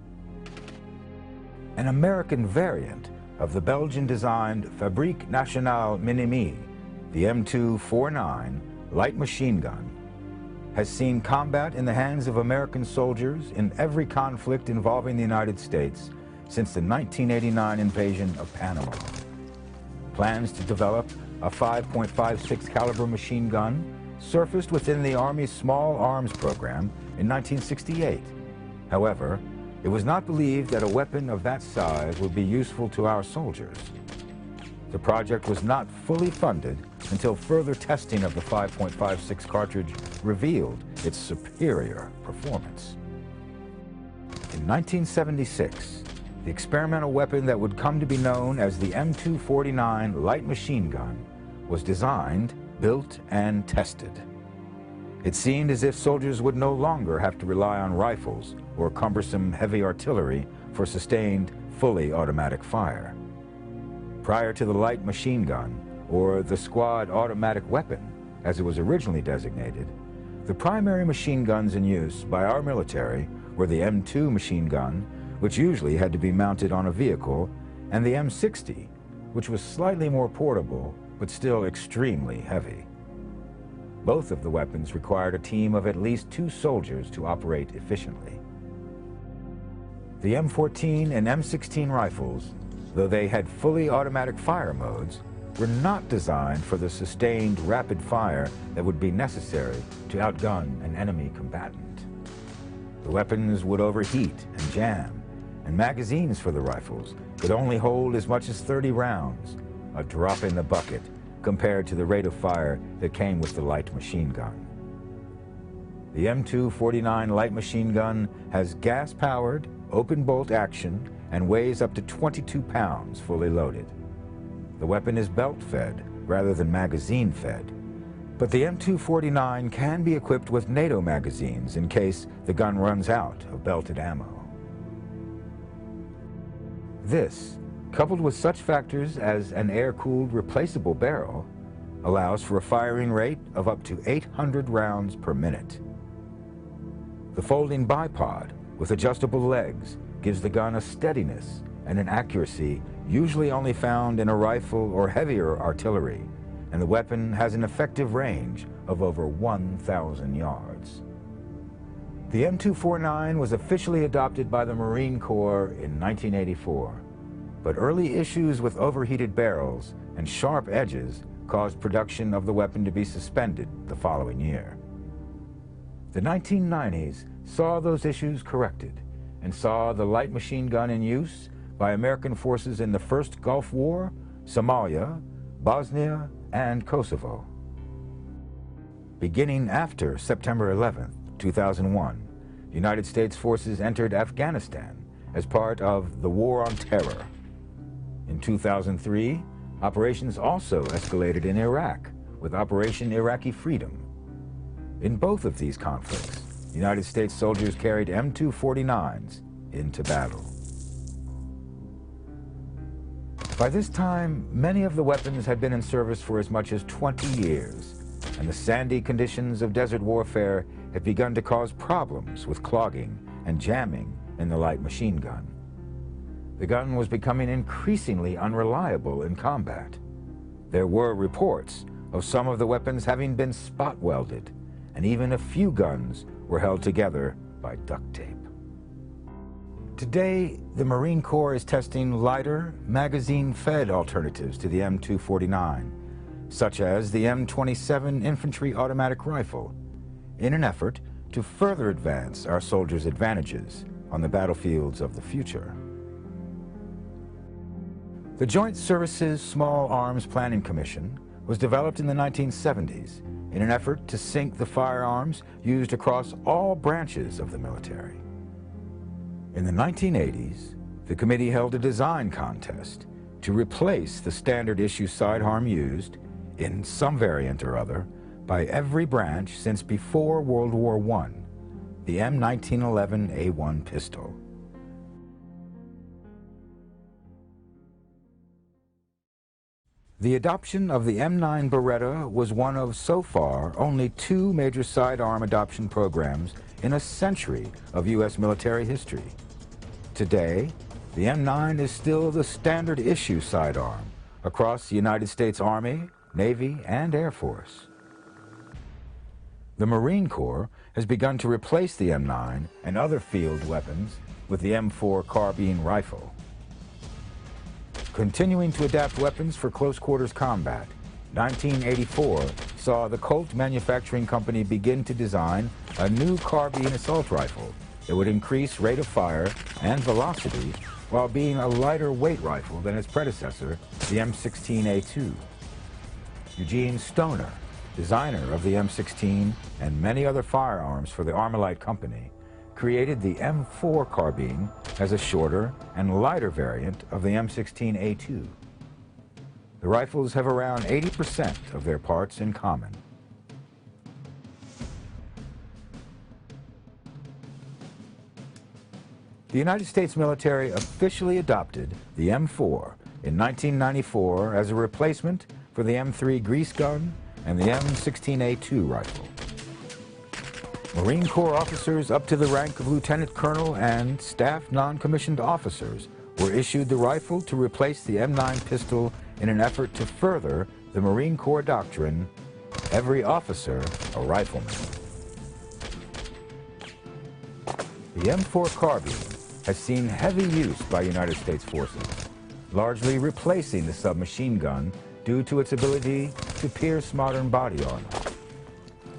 An American variant of the Belgian-designed Fabrique Nationale Minimi, the M249 light machine gun, has seen combat in the hands of American soldiers in every conflict involving the United States since the 1989 invasion of Panama. Plans to develop a 5.56 caliber machine gun surfaced within the Army's Small Arms program in 1968. However, it was not believed that a weapon of that size would be useful to our soldiers. The project was not fully funded until further testing of the 5.56 cartridge revealed its superior performance. In 1976, the experimental weapon that would come to be known as the M249 light machine gun was designed, built, and tested. It seemed as if soldiers would no longer have to rely on rifles or cumbersome heavy artillery for sustained, fully automatic fire. Prior to the light machine gun, or the squad automatic weapon, as it was originally designated, the primary machine guns in use by our military were the M2 machine gun, which usually had to be mounted on a vehicle, and the M60, which was slightly more portable, but still extremely heavy. Both of the weapons required a team of at least 2 soldiers to operate efficiently. The M14 and M16 rifles, though they had fully automatic fire modes, were not designed for the sustained rapid fire that would be necessary to outgun an enemy combatant. The weapons would overheat and jam, and magazines for the rifles could only hold as much as 30 rounds, a drop in the bucket compared to the rate of fire that came with the light machine gun. The M249 light machine gun has gas-powered, open-bolt action and weighs up to 22 pounds fully loaded. The weapon is belt-fed rather than magazine-fed, but the M249 can be equipped with NATO magazines in case the gun runs out of belted ammo. This, coupled with such factors as an air-cooled replaceable barrel, allows for a firing rate of up to 800 rounds per minute. The folding bipod with adjustable legs gives the gun a steadiness and an accuracy usually only found in a rifle or heavier artillery, and the weapon has an effective range of over 1,000 yards. The M249 was officially adopted by the Marine Corps in 1984, but early issues with overheated barrels and sharp edges caused production of the weapon to be suspended the following year. The 1990s saw those issues corrected and saw the light machine gun in use by American forces in the First Gulf War, Somalia, Bosnia, and Kosovo. Beginning after September 11, 2001, United States forces entered Afghanistan as part of the War on Terror. In 2003, operations also escalated in Iraq with Operation Iraqi Freedom. In both of these conflicts, United States soldiers carried M249s into battle. By this time, many of the weapons had been in service for as much as 20 years, and the sandy conditions of desert warfare had begun to cause problems with clogging and jamming in the light machine gun. The gun was becoming increasingly unreliable in combat. There were reports of some of the weapons having been spot welded, and even a few guns were held together by duct tape. Today, the Marine Corps is testing lighter, magazine-fed alternatives to the M249, such as the M27 infantry automatic rifle, in an effort to further advance our soldiers' advantages on the battlefields of the future. The Joint Services Small Arms Planning Commission was developed in the 1970s in an effort to sync the firearms used across all branches of the military. In the 1980s, the committee held a design contest to replace the standard issue sidearm used, in some variant or other, by every branch since before World War I, the M1911A1 pistol. The adoption of the M9 Beretta was one of, so far, only 2 major sidearm adoption programs in a century of U.S. military history. Today, the M9 is still the standard issue sidearm across the United States Army, Navy, and Air Force. The Marine Corps has begun to replace the M9 and other field weapons with the M4 carbine rifle. Continuing to adapt weapons for close quarters combat, 1984 saw the Colt Manufacturing Company begin to design a new carbine assault rifle that would increase rate of fire and velocity while being a lighter weight rifle than its predecessor, the M16A2. Eugene Stoner, designer of the M16 and many other firearms for the Armalite Company, created the M4 carbine as a shorter and lighter variant of the M16A2. The rifles have around 80% of their parts in common. The United States military officially adopted the M4 in 1994 as a replacement for the M3 grease gun and the M16A2 rifle. Marine Corps officers up to the rank of lieutenant colonel and staff non-commissioned officers were issued the rifle to replace the M9 pistol in an effort to further the Marine Corps doctrine, every officer a rifleman. The M4 carbine has seen heavy use by United States forces, largely replacing the submachine gun due to its ability to pierce modern body armor.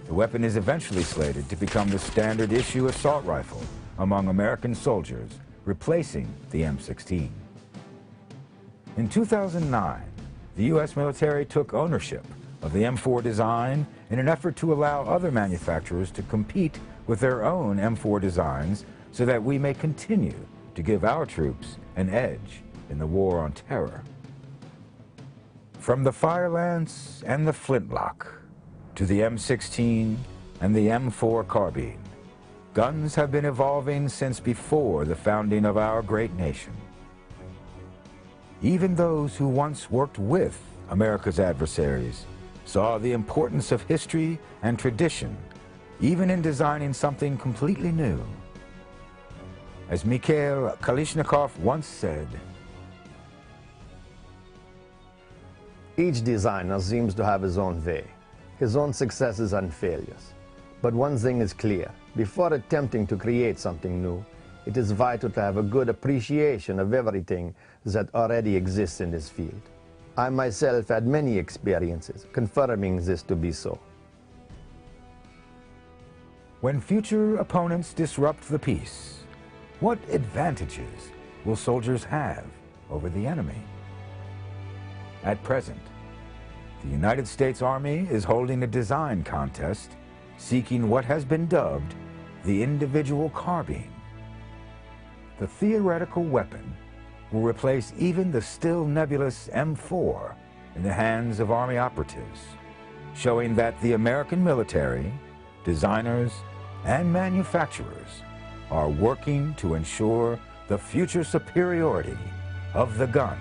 The weapon is eventually slated to become the standard issue assault rifle among American soldiers, replacing the M16. In 2009, the U.S. military took ownership of the M4 design in an effort to allow other manufacturers to compete with their own M4 designs so that we may continue to give our troops an edge in the war on terror. From the Firelance and the Flintlock to the M16 and the M4 carbine, guns have been evolving since before the founding of our great nation. Even those who once worked with America's adversaries saw the importance of history and tradition, even in designing something completely new. As Mikhail Kalashnikov once said, "Each designer seems to have his own way, his own successes and failures. But one thing is clear, before attempting to create something new, it is vital to have a good appreciation of everything that already exists in this field. I myself had many experiences confirming this to be so." When future opponents disrupt the peace, what advantages will soldiers have over the enemy? At present, the United States Army is holding a design contest seeking what has been dubbed the individual carbine. The theoretical weapon will replace even the still nebulous M4 in the hands of Army operatives, showing that the American military, designers, and manufacturers are working to ensure the future superiority of the gun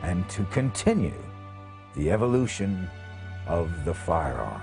and to continue the evolution of the firearm.